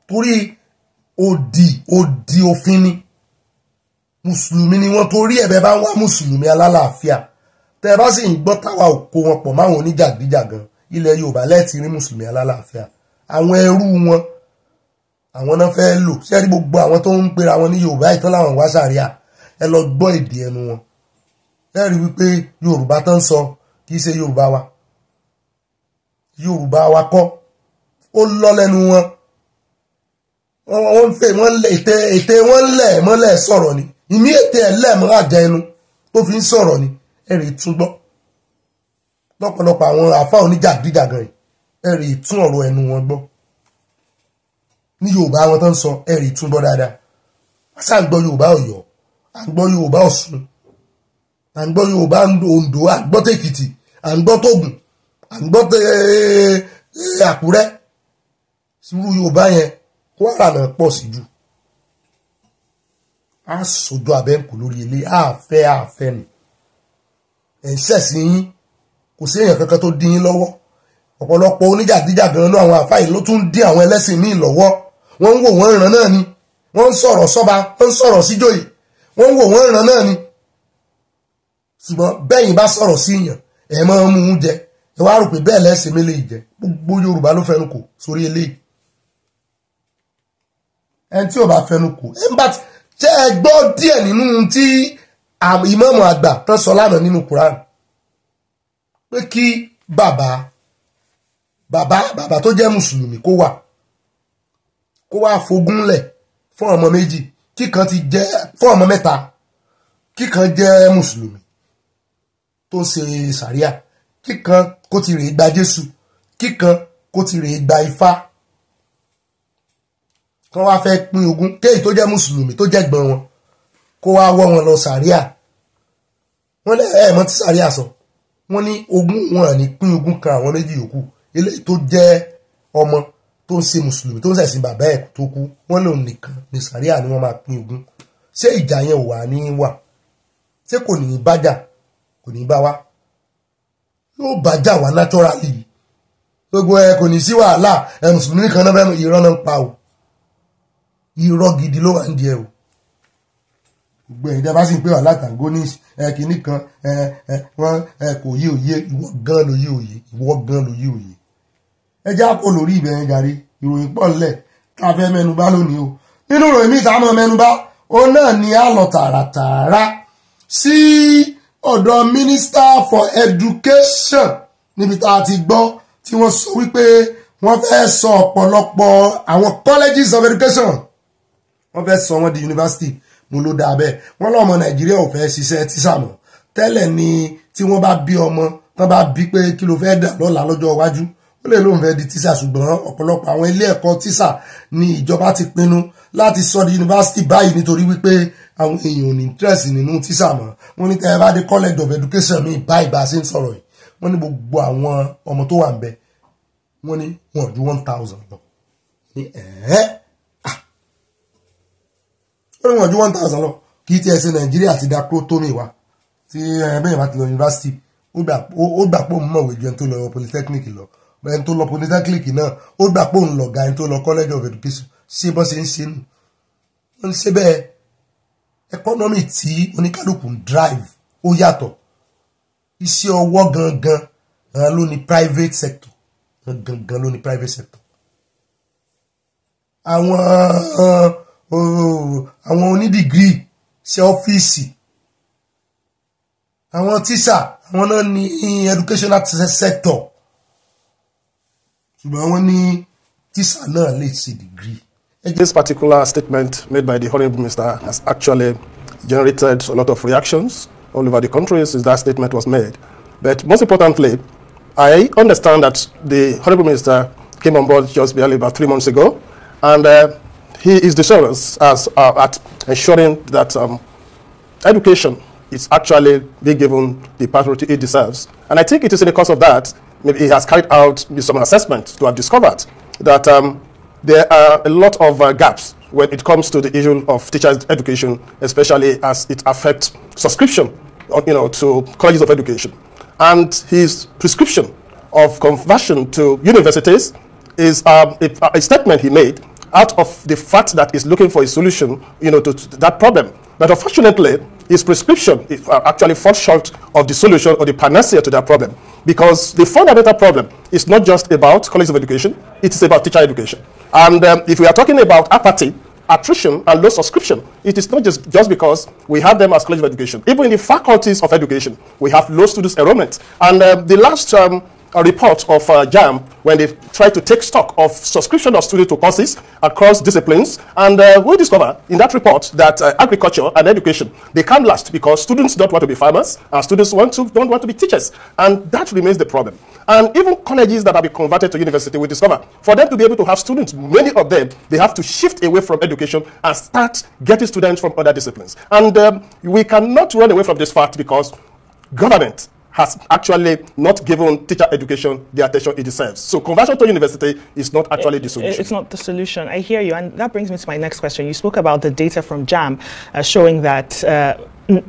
torí òdì òfin ni mùsùlùmí ni wọ́n torí ẹ̀bẹ̀ bá ń wá mùsùlùmí alálàáfíà tẹ́ ẹ bá sì ń gbọ́ táwa ò kó wọn pọ̀ máwọn oníjàgídíjàgan ilẹ̀ Yorùbá lẹ́ẹ̀tì rí mùsùlùmí alálàáfíà àwọn ẹrú wọn àwọn náà fẹ́ lò sẹ́rí gbogbo àwọn tó ń pera wọn ní Yorùbá ìtàn láwọn wá sàríà ẹ lọ gbọ́ èdè ẹnu wọn ẹ rí wípé Yorùbá tán sọ kì í ṣe Yorùbá wa kọ́ ó lọ lẹ́nu wọn wọ́n fẹ́ wọ́n ètè wọ́n lẹ̀ mọ́lẹ̀ sọ̀rọ̀ ni ìmí ètè ẹ̀ lẹ̀ mọ́ àjẹ ẹnu tó fi ń sọ̀rọ̀ ni ẹ rí tún gbọ́ lọ́pọ̀lọpọ̀ àwọn àfá oníjàgídíjàgan yìí ẹ̀rì tún ọ̀rọ̀ ẹnu wọn gbọ́ ní Yorùbá wọn tó ń sọ ẹ̀rì tún gbọ́ dáadáa àṣà ń gbọ́ Yorùbá Ọ̀yọ́ à ń gbọ́ Yorùbá Ọ̀ṣun à ń gbọ́ Yorùbá Oǹdó à ń gbọ́ tèkìtì à ń gbọ́ tógùn à ń gbọ́ Àkúrẹ́ irú Yorùbá yẹn Kwara náà pọ̀ sí jù á sojú abẹ́ǹkù lórí ilé àfẹ́ ni ẹ̀ ń ṣẹ̀sí yín kò sí èèyàn kankan tó dín yín lọ́wọ́ ọ̀pọ̀lọpọ̀ oníjàgídíjàgan náà àwọn àfáà ló tún dín àwọn ẹlẹ́sìn míì lọ́wọ́ wọ́n ń wò wọ́n ìran náà ni wọ́n ń sọ̀rọ̀ sọ́ba wọ́n ń sọ̀rọ̀ síjòyè wọ́n ń wò wọ́n ìran náà ni ṣùgbọ́n bẹ́yìn bá sọ̀rọ̀ sí èèyàn ẹ̀ máa ń mú un jẹ ẹ wá rò pé bẹ́ẹ̀ lẹ́sìn mi lè jẹ gbogbo Yorùbá ló fẹnu kò sórí eléyìí ẹni tí ò bá fẹnu kò ẹ ń bá jẹ́ ẹ gbọ́ díẹ̀ nínú tí ìmáàmù àgbà tán sọ lánàá nínú Quran pé kí bàbá tó jẹ́ mùsùlùmí kó wá fogúnlẹ̀ fún ọmọ méjì kíkan ti jẹ́ fún ọmọ mẹ́ta kíkan jẹ́ mùsùlùmí tó ń ṣe sàríà kíkan kó ti rèé gba Jésù kíkan kó ti rèé gba Ifá kan wá fẹ́ pín ogún kéyì tó jẹ́ mùsùlùmí tó jẹ́ gbọ́n wọn kó wá wọ́ wọn lọ sàríà wọ́n lẹ́ ẹ̀mọ́ tí sàríà sọ wọ́n ní ogún wọn ní pín ogún kan àwọn méjì yòókù eléyìí tó jẹ́ ọmọ tó ń ṣe mùsùlùmí tó ń ṣẹ̀sìn bàbá ẹ̀ tó kú wọ́n lòun nìkan ní sàríà ni wọ́n máa pín ogún ṣé ìjà yẹn ò wà ní wà ṣé kò ní bájà kò ní bá wá yóò bájà wá naturally gbogbo ẹ kò ní sí wàhálà ẹ mùsùlùmí nìkan náà bẹ́ẹ̀ irọ́ náà ń pa o irọ́ gidi ló wà ń di ẹ o gbogbo ẹ̀yin dẹ́ bá sì ń pè wà látàgónís kìíní kan wọ́n kò yé òye ìwọ gan ló yé òye ìwọ gan ló yé òye ẹ já kó lórí ìbẹ̀rẹ̀ gàrí ìròyìn pọ̀ ńlẹ̀ tá a fẹ́ mẹ́nubà lónìí o nínú ìròyìn míì tá a mọ̀ mẹ́nubà òun náà ni a lọ tààràtààrà sí ọ̀dọ̀ Minister for Education níbi tá a ti gbọ́ tí wọ́n sọ wípé wọ́n fẹ́ sọ ọ̀pọ̀lọpọ̀ àwọn colleges of education wọ́n fẹ́ sọ wọ́n di university mo ló dáa bẹ́ẹ̀ wọ́n lọ́mọ Nàìjíríà ò fẹ́ ṣiṣẹ́ tíṣà mọ́ tẹ́lẹ̀ ni tí wọ́n bá bí ọmọ tán bá bí pé kí ló fẹ́ dà lọ́la lọ́jọ́ iwájú ó lè lóun fẹ́ di tíṣà ṣùgbọ́n ọ̀pọ̀lọpọ̀ àwọn ilé ẹ̀kọ́ tíṣà ni ìjọba ti pinnu láti sọ di university báyìí nítorí wípé àwọn èèyàn ò ní interest nínú tíṣà mọ́ wọ́n ní tẹ́ ẹ bá dé college of education mi báyìí bá a ṣe ń sọ̀rọ̀ yìí wọ́n ní gbogbo àwọn ọmọ tó wà ń bẹ wọ́n ní wọ́n ju 1000 lọ ní wọ́n ní wọ́n ju 1000 lọ kì í tiẹ̀ ṣe Nàìjíríà ti dá kúrótómì wa tí bẹ́ẹ̀ bá ti lọ yunifásitì ó gbà pé òun mọ̀wé ju ẹni tó lọ polytechnic lọ ẹni tó lọ polytechnic náà ó gbà pé òun lọ ga ẹni tó lọ college of education ṣé bọ́ ṣe ń ṣe nù wọ́n ń ṣe bẹ́ẹ̀ economy tí oníkálukú ń drive ó yàtọ̀ iṣẹ́ ọwọ́ gangan ló ní private sector gangan ló ní private sector àwọn onídìgírì ṣe ọ́fíìsì àwọn tíṣà àwọn náà ní educational sector ṣùgbọ́n wọ́n ní tíṣà náà lè ṣe degree. This particular statement made by the Honourable Minister has actually generated a lot of reactions all over the country since that statement was made. But most importantly, I understand that the Honourable Minister came on board just barely about 3 months ago, and he is desirous at ensuring that education is actually being given the priority it deserves. And I think it is in the course of that, maybe he has carried out some assessments to have discovered that there are a lot of gaps when it comes to the issue of teachers' education, especially as it affects subscription, to colleges of education. And his prescription of conversion to universities is a statement he made out of the fact that he's looking for a solution, to that problem. But unfortunately, his prescription actually falls short of the solution or the panacea to that problem, because the fundamental problem is not just about colleges of education, it is about teacher education. And if we are talking about apathy, attrition, and low subscription, it is not just because we have them as colleges of education. Even in the faculties of education, we have low students enrollment. And the last a report of JAMB when they tried to take stock of subscription of students to courses across disciplines. And we discover in that report that agriculture and education, they come last because students don't want to be farmers and students don't want to be teachers. And that remains the problem. And even colleges that have been converted to university, we discover for them to be able to have students, many of them, they have to shift away from education and start getting students from other disciplines. And we cannot run away from this fact because government has actually not given teacher education the attention it deserves. So conversion to university is not actually the solution. It's not the solution. I hear you. And that brings me to my next question. You spoke about the data from JAMB showing that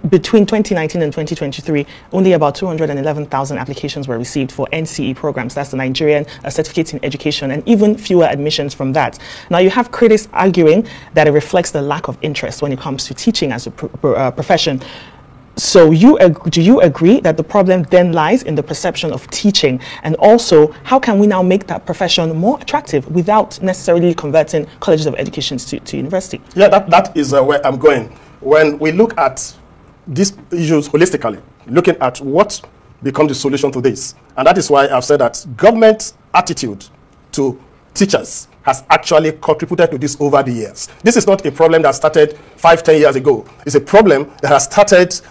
between 2019 and 2023, only about 211,000 applications were received for NCE programs. That's the Nigerian Certificate in Education, and even fewer admissions from that. Now, you have critics arguing that it reflects the lack of interest when it comes to teaching as a profession. So do you agree that the problem then lies in the perception of teaching? And also, how can we now make that profession more attractive without necessarily converting colleges of education to university? Yeah, that is where I'm going. When we look at these issues holistically, looking at what becomes the solution to this. And that is why I've said that government attitude to teachers has actually contributed to this over the years. This is not a problem that started 5-10 years ago. It's a problem that has started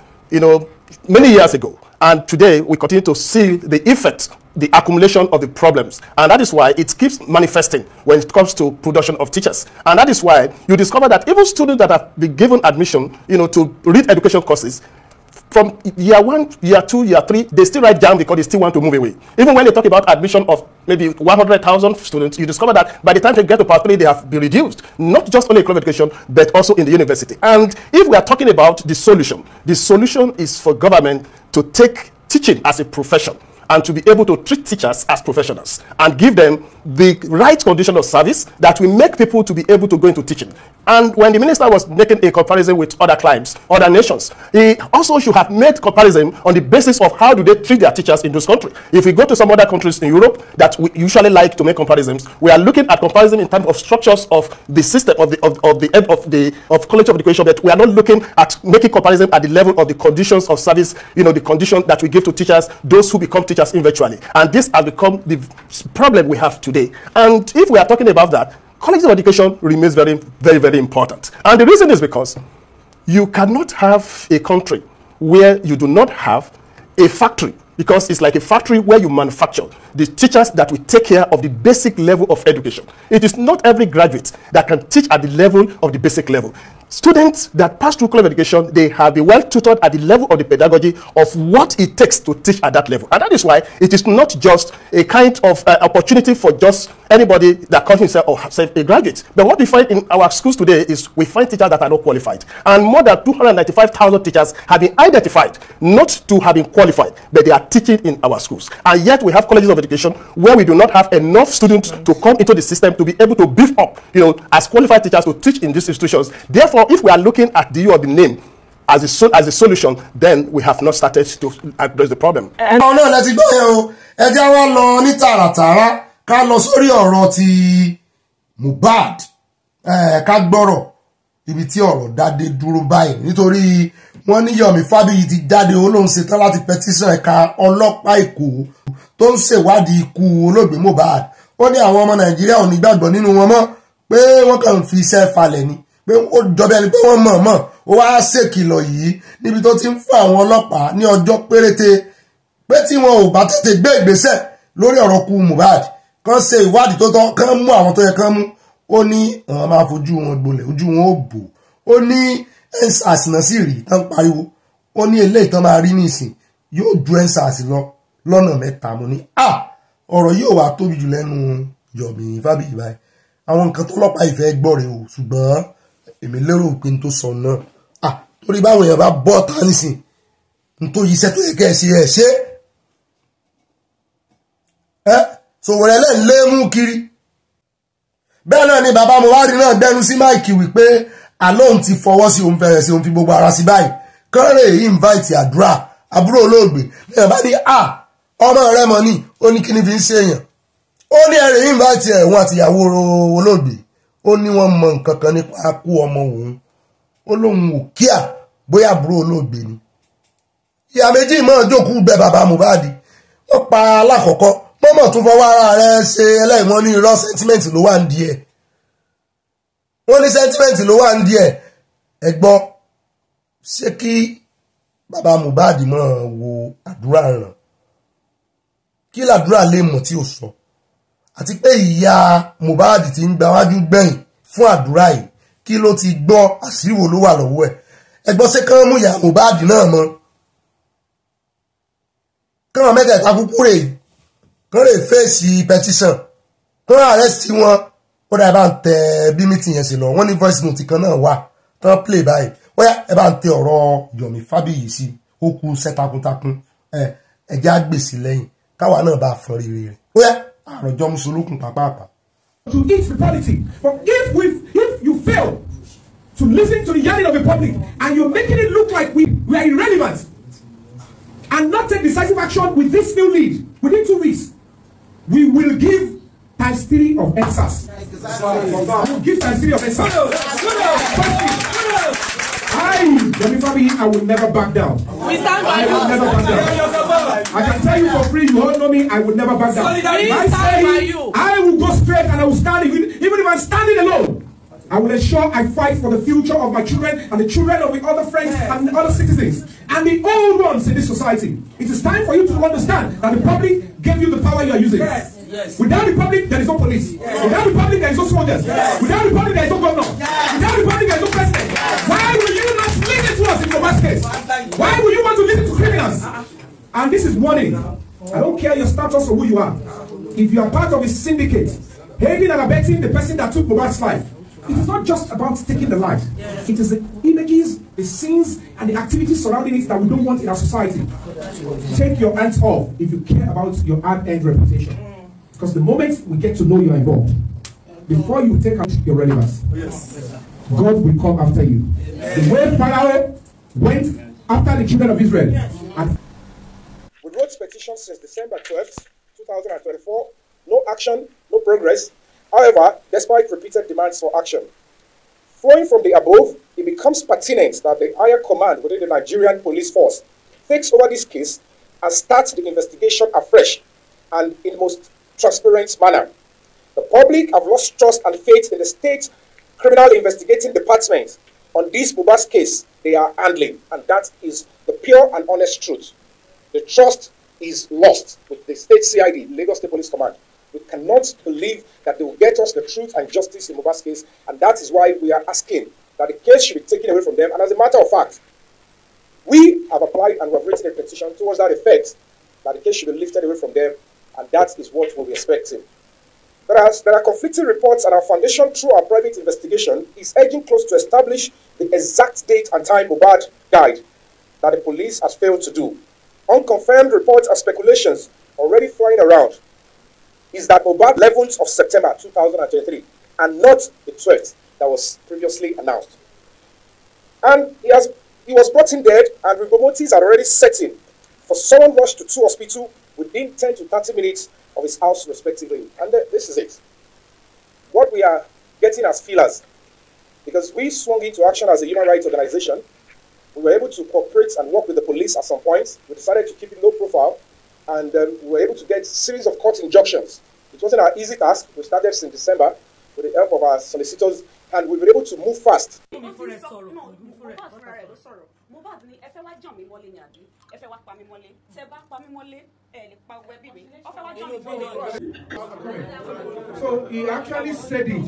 many years ago. And today, we continue to see the effect, the accumulation of the problems. And that is why it keeps manifesting when it comes to production of teachers. And that is why you discover that even students that have been given admission, to read education courses, from year 1, year 2, year 3, they still write down because they still want to move away. Even when they talk about admission of maybe 100,000 students, you discover that by the time they get to part 3, they have been reduced. Not just only in education, but also in the university. And if we are talking about the solution is for government to take teaching as a profession and to be able to treat teachers as professionals and give them the right condition of service that will make people to be able to go into teaching. And when the minister was making a comparison with other climes, other nations, he also should have made comparison on the basis of how do they treat their teachers in this country. If we go to some other countries in Europe that we usually like to make comparisons, we are looking at comparison in terms of structures of the system of college of education, but we are not looking at making comparison at the level of the conditions of service, the condition that we give to teachers, those who become teachers eventually. And this has become the problem we have today. And if we are talking about that, colleges of education remains very, very, very important. And the reason is because you cannot have a country where you do not have a factory, because it's like a factory where you manufacture the teachers that will take care of the basic level of education. It is not every graduate that can teach at the level of the basic level. Students that pass through college of education, they have been well tutored at the level of the pedagogy of what it takes to teach at that level. And that is why it is not just a kind of opportunity for just anybody that calls himself or herself a graduate. But what we find in our schools today is we find teachers that are not qualified. And more than 295,000 teachers have been identified not to have been qualified, but they are teaching in our schools. And yet we have colleges of education where we do not have enough students to come into the system to be able to beef up, as qualified teachers to teach in these institutions. Therefore, if we are looking at the use of the name as a solution, then we have not started to address the problem. No, let's go here. Ẹ jẹ́ wá lọ ní tààràtààrà ká lọ sórí ọ̀rọ̀ ti Mohbad. Ká gbọ́rọ̀ ibi tí ọ̀rọ̀ dádé dúró báyìí nítorí wọ́n ní Yomi Fabiyi ti jáde olóhùn ṣetán láti pẹtíṣàn ẹ̀ka ọlọ́pàá Èkó tó ń ṣèwádìí ikú olóògbé Mohbad. Ó ní àwọn ọmọ Nàìjíríà ò ní gbàgbọ́ nínú wọn mọ́ pé wọ́n kàn fi iṣẹ́ falẹ̀ ni. Pé ó jọba ẹni pé wọ́n mọ̀ ó wá ṣèkìlọ̀ yìí níbi tó ti ń fún àwọn ọlọ́pàá ní ọjọ́ péréte pé tí wọn ò bá tètè gbé ìgbésẹ̀ lórí ọ̀rọ̀ kú Mohbad kàn ṣe ìwádìí tó tọ́ kàn mú àwọn tó yẹ kàn mú. Ó ní àwọn máa fojú wọn gbolẹ̀ ojú wọn ó bò. Ó ní EndSARS náà sì rí tán pariwo. Ó ní eléyìí tán máa rí nísìn yóò ju EndSARS lọ lọ́nà mẹ́ta. Mo ní ọ̀rọ̀ yóò wá tóbi jù lẹ́nu Yomi Fabiyi báyìí. Àwọn nǹkan tó lọ́pàá ìfẹ́ gbọ́ rẹ̀ o ṣùgbọ́n èmi lérò pé n tó sọ náà torí báwọn èèyàn bá bọ́ ta nísìn n tó yí iṣẹ́ tó yẹ kẹ́ ẹ ṣe Sowore lẹ́ lé mú kiri. Bẹ́ẹ̀ náà ni bàbá Mohbad náà dẹnu sí máìkì wípé àlóhùn ti fọwọ́ sí òun fẹ̀rẹ̀ sí òun fi gbogbo ara sí báyìí kọ́rẹ́ invite àdúrà àbúrò olóògbé lẹ́yìn bá ní ọmọ rẹ mọ̀ ní ó ní kí ni fi ń ṣe èèyàn. Ó ní ẹ̀rẹ̀ invite ẹ̀wọ̀n àtìyàwó olóògbé. Ó ní wọ́n mọ nǹkan kan nípa kú ọmọ òun. Ó lóun ò kíà bóyá àbúrò olóògbé ni. Ìyá méjì mọ́ jókòó bẹ bàbá Mohbad. Wọ́n pa alákọ̀ọ́kọ́ mọ̀ tún fọwọ́ ara rẹ̀ ṣe ẹlẹ́ìmọ́ ní irọ́ sentiment ló wà ń di ẹ̀ wọ́n ní sentiment ló wà ń di ẹ̀ ẹ gbọ́ ṣé kí bàbá Mohbad mọ̀ wo àdúrà ràn kí làdúrà lè mọ̀ tí ò sọ àti pé ìyá Mohbad ti ń gbáwájú gbẹ̀yìn fún àdúrà yìí kí ló ti gbọ́ àṣírí wo ló wà lọ́wọ́ ẹ̀ ẹ gbọ́ ṣé kán mú ìyá Mohbad náà mọ́ kán mẹ́tẹ̀ẹ̀ta kúkú rè kán lè fèsì petition kán arrest wọn ó dà ẹ bá ń tẹ bí meeting yẹn ṣe lọ wọ́n ní voice note kan náà wà tán play báyìí bóyá ẹ bá ń tẹ ọ̀rọ̀ Yomi Fabiyi sí ó kú iṣẹ́ takuntakun ẹ̀jẹ̀ á gbèsè lẹ́yìn káwa náà bá fọn rere rẹ̀ bóyá àròjọ mùsùlùkùn pàápàá. To eat the politics, but if you fail to listen to the yearning of the public and you're making it look like we are irrelevant and not take decisive action with this new lead within 2 weeks, we will give ×3 of excess. We'll give ×3 of excess. I will never back down. We stand by I will never back down. I can tell you for free, you all know me, I will never back down. I will go straight and I will stand, even if I'm standing alone. I will ensure I fight for the future of my children and the children of the other friends and the other citizens and the old ones in this society. It is time for you to understand that the public gave you the power you are using. Yes. Without the public, there is no police. Yes. Without the public, there is no soldiers. Yes. Without the public, there is no governor. Yes. Without the public, there is no president. Why will you not listen to us in your worst case? Why will you want to listen to criminals? And this is warning. I don't care your status or who you are. If you are part of a syndicate, aiding and abetting the person that took Mohbad's life, it is not just about taking the life. Yes. It is the images, the scenes, and the activities surrounding it that we don't want in our society. Take your hands off if you care about your hard-earned reputation. Because the moment we get to know you are involved, before you take out your relevance, God will come after you. The way Pharaoh went after the children of Israel. And we wrote petitions since December 12th, 2024. No action, no progress. However, despite repeated demands for action, flowing from the above, it becomes pertinent that the higher command within the Nigerian police force takes over this case and starts the investigation afresh and in the most transparent manner. The public have lost trust and faith in the state criminal investigating department on this Mohbad's case they are handling, and that is the pure and honest truth. The trust is lost with the state CID, Lagos State Police Command. We cannot believe that they will get us the truth and justice in Mohbad's case, and that is why we are asking that the case should be taken away from them. And as a matter of fact, we have applied and we have written a petition towards that effect, that the case should be lifted away from them, and that is what we'll be expecting. Whereas there are conflicting reports, and our foundation, through our private investigation, is edging close to establish the exact date and time Mohbad died, that the police has failed to do. Unconfirmed reports and speculations already flying around is that Mohbad 11th of September 2023 and not the 12th that was previously announced. And he was brought in dead, and rigor are already setting for someone rushed to 2 hospitals within 10 to 30 minutes of his house respectively. And this is it. What we are getting as feelers, because we swung into action as a human rights organization, we were able to cooperate and work with the police at some point. We decided to keep it low profile, and we were able to get a series of court injunctions. It wasn't an easy task. We started in December with the help of our solicitors, and we were able to move fast. so he actually said it.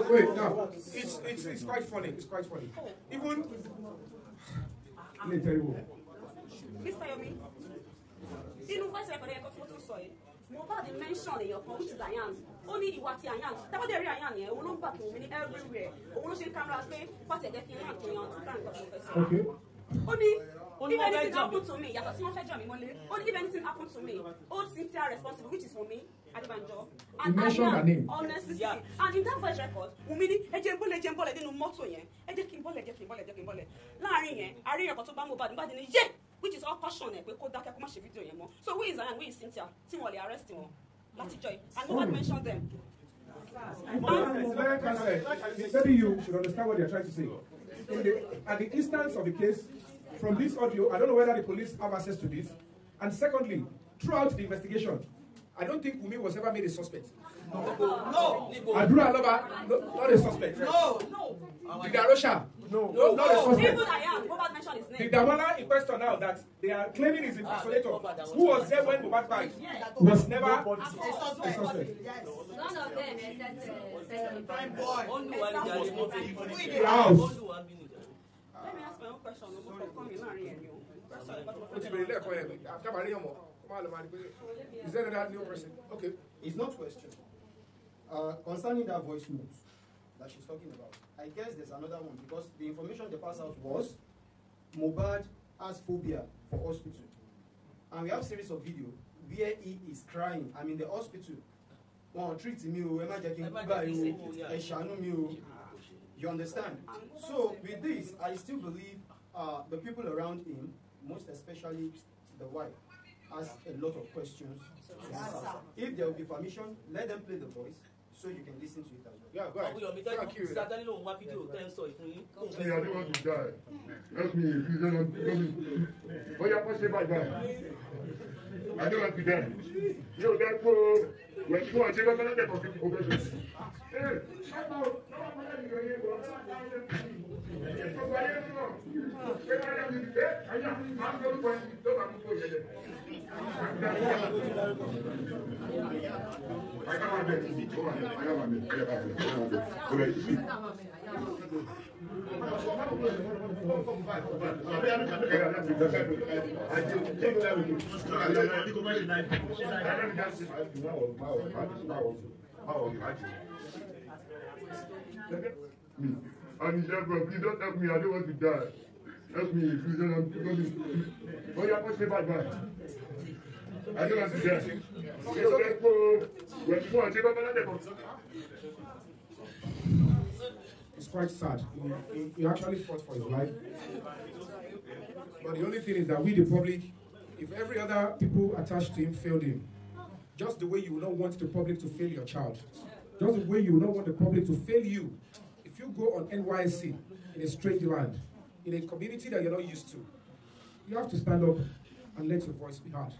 Wait, now, it's quite funny. It's quite funny. Even Mr. Yomi, Mohbad mentioned your which is Ayan. Only Iwati Ayan. That was the real Ayan here. We don't back him everywhere. We don't see camera say what they get okay. Only if anything happened to me, only if anything happened to me, all Cynthia responsible, which is for me, Adibanjo. And Ayan, honestly speaking. And in that voice record, Umini, Ejembole, they no motto yen. Ejekimbole. Larin yen, Ari Yakotoba Mohbad, but in a which is all passionate. We call that a commercial video anymore. So who is Ayan? Who is Cynthia? Timoli arresting him. Lati Joy. And no one mentioned them. Maybe you should understand what they're trying to say. At the instance of the case, from this audio, I don't know whether the police have access to this. And secondly, throughout the investigation, I don't think Wunmi was ever made a suspect. No. Adura Loba, not a suspect. No. The Darosha, no, not a suspect. Even I am. Mohbad mentioned his name. The Damala in question now that they are claiming is impersonator, who was there when Mohbad died, was never a suspect. None of them except prime boy. The house. Let me ask my own question. Is there another new person? Okay. It's not question. Concerning that voice note that she's talking about, I guess there's another one because the information they passed out was Mohbad has phobia for hospital. And we have a series of video where he is crying. I'm in the hospital. One treat me, you understand? So with this, I still believe the people around him, most especially the wife, has a lot of questions to answer. If there will be permission, let them play the voice so you can listen to it as well. Yeah, go ahead. Thank you. I don't want to die. Help me, if you don't want to die. Oh, you're possible by that. I don't want to die. Yo, that's when you want to go to the profession. And please don't help me, I don't want to die. Help me, please don't help me. Oh, you're pushing back, man. I don't want to die. It's quite sad. He actually fought for his life. But the only thing is that we, the public, if every other people attached to him failed him, just the way you will not want the public to fail your child, just the way you will not want the public to fail you, if you go on NYC in a strange land, in a community that you're not used to, you have to stand up and let your voice be heard.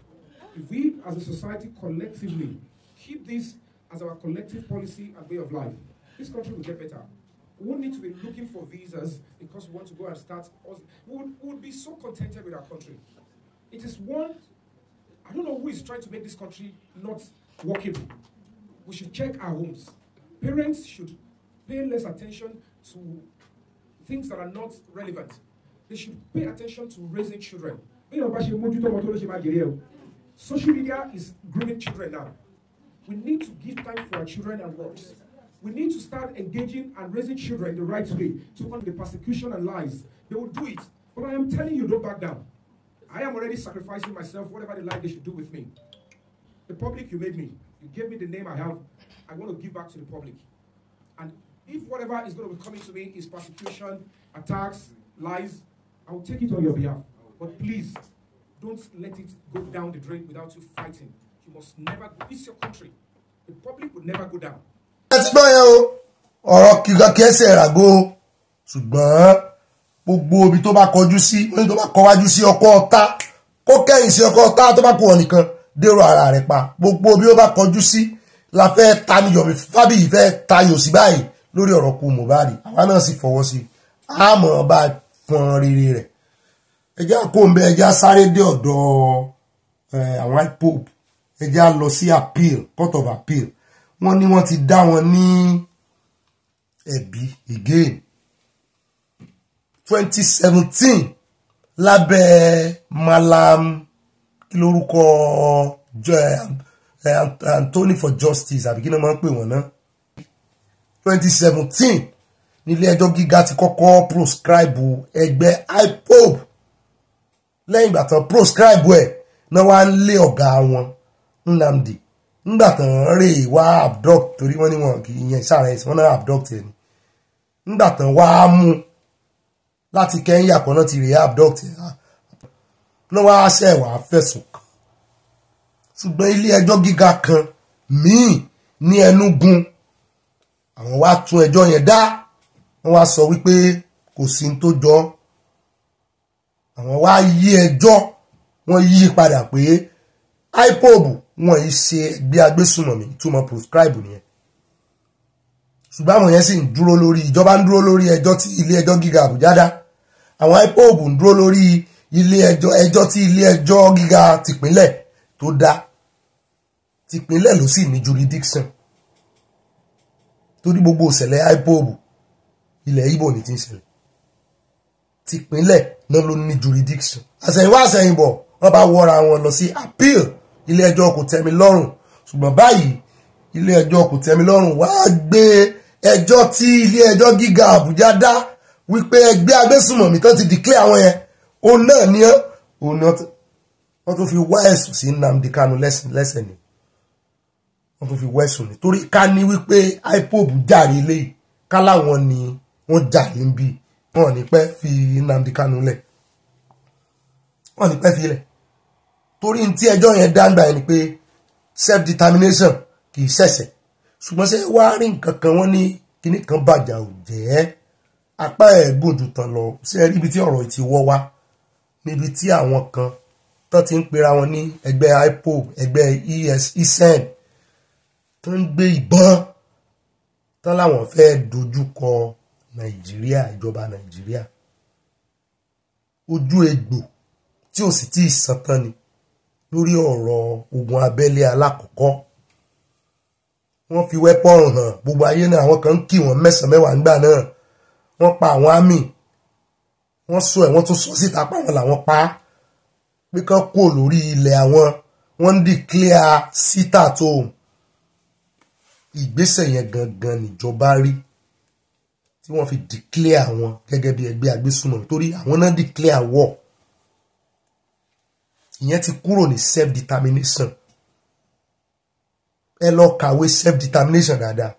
If we, as a society, collectively keep this as our collective policy and way of life, this country will get better. We won't need to be looking for visas because we want to go and start. We would be so contented with our country. It is one, I don't know who is trying to make this country not workable. We should check our homes. Parents should pay less attention to things that are not relevant. They should pay attention to raising children. Social media is grooming children now. We need to give time for our children and works. We need to start engaging and raising children the right way to counter the persecution and lies. They will do it. But I am telling you, don't back down. I am already sacrificing myself, whatever they like they should do with me. The public, you made me. You gave me the name I have. I want to give back to the public. And if whatever is going to be coming to me is persecution, attacks, lies, I will take it on your behalf. But please, don't let it go down the drain without you fighting. You must never, it's your country. The public will never go down. Ọ̀rọ̀ kíkọ́ kẹsẹ̀ ràgó ṣùgbọ́n gbogbo ibi tó bá kọjú sí wọ́n tó bá kọwájú sí ọkọ̀ ọ̀tá kó kẹ́yìn sí ọkọ̀ ọ̀tá tó bá kú wọn nìkan dèrò ara rẹ̀ pa gbogbo bí ó bá kọjú sí la fẹ́ ta ní Yomi Fábíyì fẹ́ tayò sí báyìí lórí ọ̀rọ̀ kú Mohbad àwa náà sì fọwọ́ sí àmọ́ bá fọn rere rẹ̀ ẹjá kó ń bẹ ẹjá sáré dé ọ̀dọ̀ àwọn IPOB ẹjá lọ sí appeal court of appeal wọ́n ní wọ́n ti dá wọn ní ẹ̀bi again 2017 lábẹ́ Malam kí lórúkọ Anthony for Justice àbí kí náà máa ń pè wọ́n náà 2017 nílé ẹjọ́ gíga ti kọ́kọ́ proscribe ẹgbẹ́ IPOB lẹ́yìn ìgbà tán proscribe ẹ̀ náà wá ń lé ọ̀gá wọn Nnamdi nígbà tán rè wá abduct torí wọ́n ní wọn kì í yẹn sára ẹ̀sìn wọ́n náà abduct ẹ̀ ni nígbà tán wá mú láti Kenya kan náà ti rè abduct ẹ̀ náà wá ṣẹ̀ wá fẹ̀sùn kàn ṣùgbọ́n ilé ẹjọ́ gíga kan míì ní Enugu àwọn wá tún ẹjọ́ yẹn dá wọ́n wá sọ wípé kò sí ní tó jọ àwọn wá yí ẹjọ́ wọ́n yí padà pé IPOB wọn yìí ṣe ẹgbẹ́ agbésùnmọ̀mí túmọ̀ prescribe nìyẹn ṣùgbọ́n àwọn yẹn sì ń dúró lórí ìjọba ń dúró lórí ẹjọ́ tí ilé ẹjọ́ gíga Àbújá dá àwọn IPOB ń dúró lórí ilé ẹjọ́ tí ilé ẹjọ́ gíga tìpínlẹ̀ tó dá tìpínlẹ̀ ló sì ní jurisdiction torí gbogbo ìṣẹ̀lẹ̀ IPOB ilẹ̀ Ìgbò ní ti ń ṣẹlẹ̀ tìpínlẹ̀ náà ló ní jurisdiction àṣẹ̀yìnwá àṣẹ̀yìnbọ̀ wọ́n bá wọ́ra wọn lọ sí appeal ilé ẹjọ́ kò tẹ́mi lọ́rùn ṣùgbọ́n báyìí ilé ẹjọ́ kò tẹ́mi lọ́rùn wá gbé ẹjọ́ tí ilé ẹjọ́ gíga Àbújá dá wípé ẹgbẹ́ agbésùnmọ̀mí tó ti declare àwọn yẹn òun náà ní òun náà wọ́n tún fi wá ẹ̀sùn sí Nnamdi Kanu lẹ́sẹ̀ ni wọ́n tún fi wá ẹ̀sùn ni torí ká ní wípé IPOB jàre léyìí ká láwọn ni wọ́n jàre ń bí wọn ní pẹ́ fi Nnamdi Kanu lẹ̀ wọ́n ní pẹ́ fi lẹ̀ torí tí ẹjọ́ yẹn dáńgbà yẹn ni pé self determination kì í ṣẹ̀ṣẹ̀ ṣùgbọ́n ṣé wá rí nǹkan kan wọ́n ní kíní kan bàjá ò jẹ́ apá ẹ̀ gòjù tán lọ ṣé ẹ rí ibi tí ọ̀rọ̀ ti wọ́ wá níbi tí àwọn kan tó ti ń pera wọn ní ẹgbẹ́ IPOB ẹgbẹ́ ESN tó ń gbé ìbọn tán láwọn fẹ́ dojúkọ Nàìjíríà ìjọba Nàìjíríà ojú egbò tí ò sì tí ì sàn tán ni lórí ọ̀rọ̀ ogun abẹ́lé alákọ̀ọ́kọ́ wọ́n fi wẹ́pọ̀n hàn gbogbo ayé náà àwọn kan ń kí wọ́n mẹ́sàn-án mẹ́wàá nígbà náà wọ́n pa àwọn àmì wọ́n sọ ẹ̀ wọ́n tún sọ síta pa àwọn làwọn pa pé kán kó lórí ilẹ̀ àwọn wọ́n ń declare sit at home ìgbésẹ̀ yẹn gangan níjọba rí tí wọ́n fi declare àwọn gẹ́gẹ́ bí ẹgbẹ́ agbésùnmọ̀mí torí àwọn náà declare war ìyẹn ti kúrò ní self determination ẹ lọ kàwé self determination dáadáa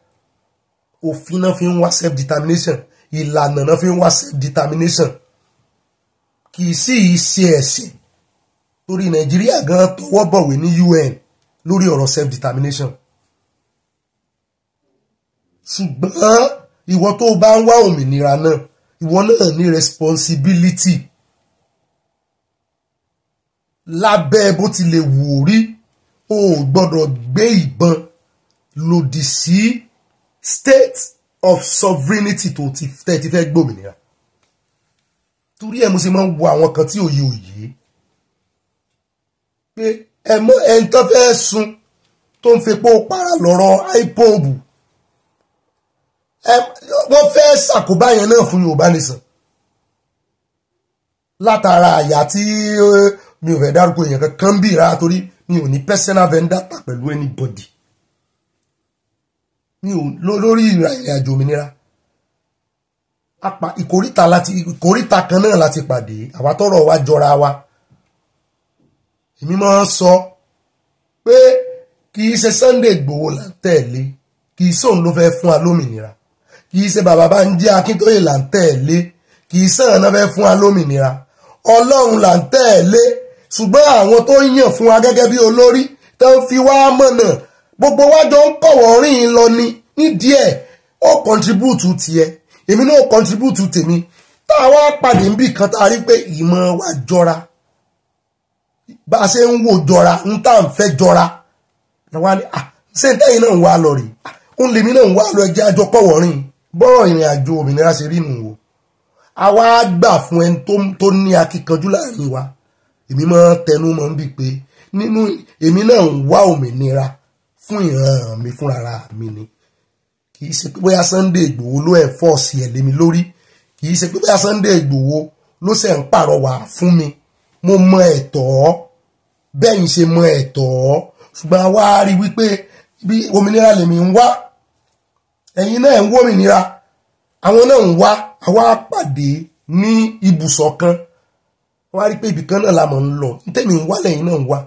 òfin náà fi ń wá self determination ìlànà náà fi ń wá self determination kì í sì í ṣe ẹ̀sìn torí Nàìjíríà gan tọwọ́ bọ̀wé ní UN lórí ọ̀rọ̀ self determination ṣùgbọ́n ìwọ tó bá ń wá òmìnira náà ìwọ náà ní responsibility lábẹ́ bó ti lè wù ó rí o gbọ́dọ̀ gbé ìbọn lòdì sí state of sovereignty tó ti fẹ́ gbòmìnira torí ẹ̀ mo ṣe máa ń wo àwọn kan tí òye pé ẹni tó fẹ́ sun tó ń fepo para lọ́rọ̀ IPOB wọ́n fẹ́ ṣàkóbá yẹn náà fún Yorùbá nìsan látara àyà tí mi ò fẹ́ dárúkọ èèyàn kankan bí ra torí mi ò ní personal vendetta pẹ̀lú anybody mi ò lórí ìrìn àjò òmìnira ìkóríta kan náà láti pàdé àwa tọrọ wa jọra wa èmi máa ń sọ pé kì í ṣe Sunday Igboho là ń tẹ̀lé kì í sóun ló fẹ́ fún wa lómìnira kì í ṣe bàbá Bánjí Akíntóyè là ń tẹ̀lé kì í sàn náà fẹ́ fún wa lómìnira Ọlọ́run là ń tẹ̀lé ṣùgbọ́n àwọn tó yàn fún wa gẹ́gẹ́ bí olórí tó ń fi wá mọ̀nà gbogbo wa jọ ń kọ̀wọ́ rìn lọ ní díẹ̀ ó contribute tiẹ̀ èmi náà contribute tèmi tá a wá pàdé níbì kan tá a rí pé ìmọ̀ wa jọra bá a ṣe ń wò jọra ń tá à ń fẹ́ jọra àwa ni ṣé ń tẹ́yìn náà ń wá lọ rè ń lèmi náà ń wá lọ ẹjẹ́ àjọ kọ̀wọ́ rìn bọ́rọ̀ ìrìn àjò òmìnira ṣe rí nù wò àwa gbà fún ẹni tó ní akíkanjú láàrin wa èmi máa tẹnu mọ́ ń bí pé nínú èmi náà ń wá òmìnira fún ìran mi fúnra mi ni kì í ṣe pé bóyá Sunday Igboho ló ẹ̀ fọ́ọ̀sì ẹ̀ lé mi lórí kì í ṣe pé bóyá Sunday Igboho ló ṣe ń pàrọwà fún mi mo mọ ẹ̀tọ́ bẹ́yìn ṣe mọ ẹ̀tọ́ ṣùgbọ́n a wá rí wípé bí òmìnira lèmi ń wá ẹ̀yin náà ń wá òmìnira àwọn náà ń wá àwa pàdé ní ibùsọ̀ kan wá rí pé ibìkan náà la mọ̀ ń lọ tẹ́mi ń wá lẹ́yìn náà ń wá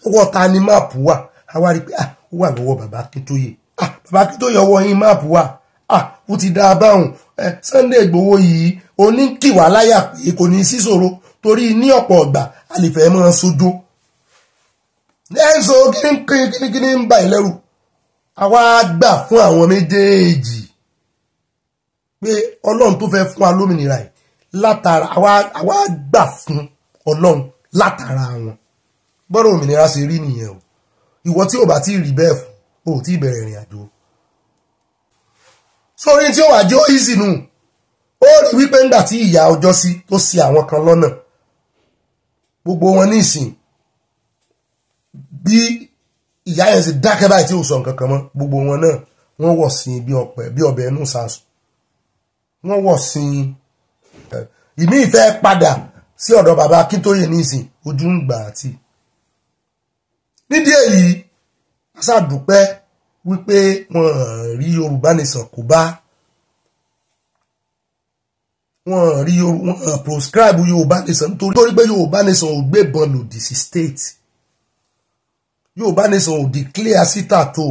ọwọ́ ta ni máàpù wà àwa rí pé ó wà lọ́wọ́ bàbá Akíntóyè bàbá Akíntóyè ọwọ́ yín máàpù wà ó ti dá a báhùn Sunday Igboho yìí oníkìwà láyà pé kò ní sí ṣòro torí ní ọ̀pọ̀ ọ̀gbà a lè fẹ́ mọ́ sójó ẹ̀ńsọ kíní ń bà ìlẹ́rù àwa gbà fún àwọn méjèèjì pé Ọlọ́run tó fẹ́ fún wa lómìnira yìí látara àwa gbà fún Ọlọ́run látara wọn bọ́rọ̀ òmìnira ṣe rí nìyẹn o ìwọ tí ò bá tí rí bẹ́ẹ̀ fún o tí bẹ̀rẹ̀ ìrìn àjò sórí tí ó wà jẹ́ easy nù ó rí wípé ńgbà tí ìyá ọjọ́ sí tó ṣì àwọn kan lọ́nà gbogbo wọn nísìn bí ìyá yẹn ṣe dákẹ́ báyìí tí ò sọ nǹkan kan mọ́ gbogbo wọn náà wọ́n wọ̀ sí bí ọbẹ̀ ẹnu sàásù wọ́n wọ̀ sí ìmí ìfẹ́ padà sí ọ̀dọ̀ bàbá Akíntóyè nísìn ojú ń gbà àti nídìí èyí aṣáàdúpẹ́ wípé wọ́n rí Yorùbá nation kò bá wọ́n rí wọ́n proscribe Yorùbá nation nítorí pé Yorùbá nation ò gbébọn lòdì sí state Yorùbá nation ò declare síta tó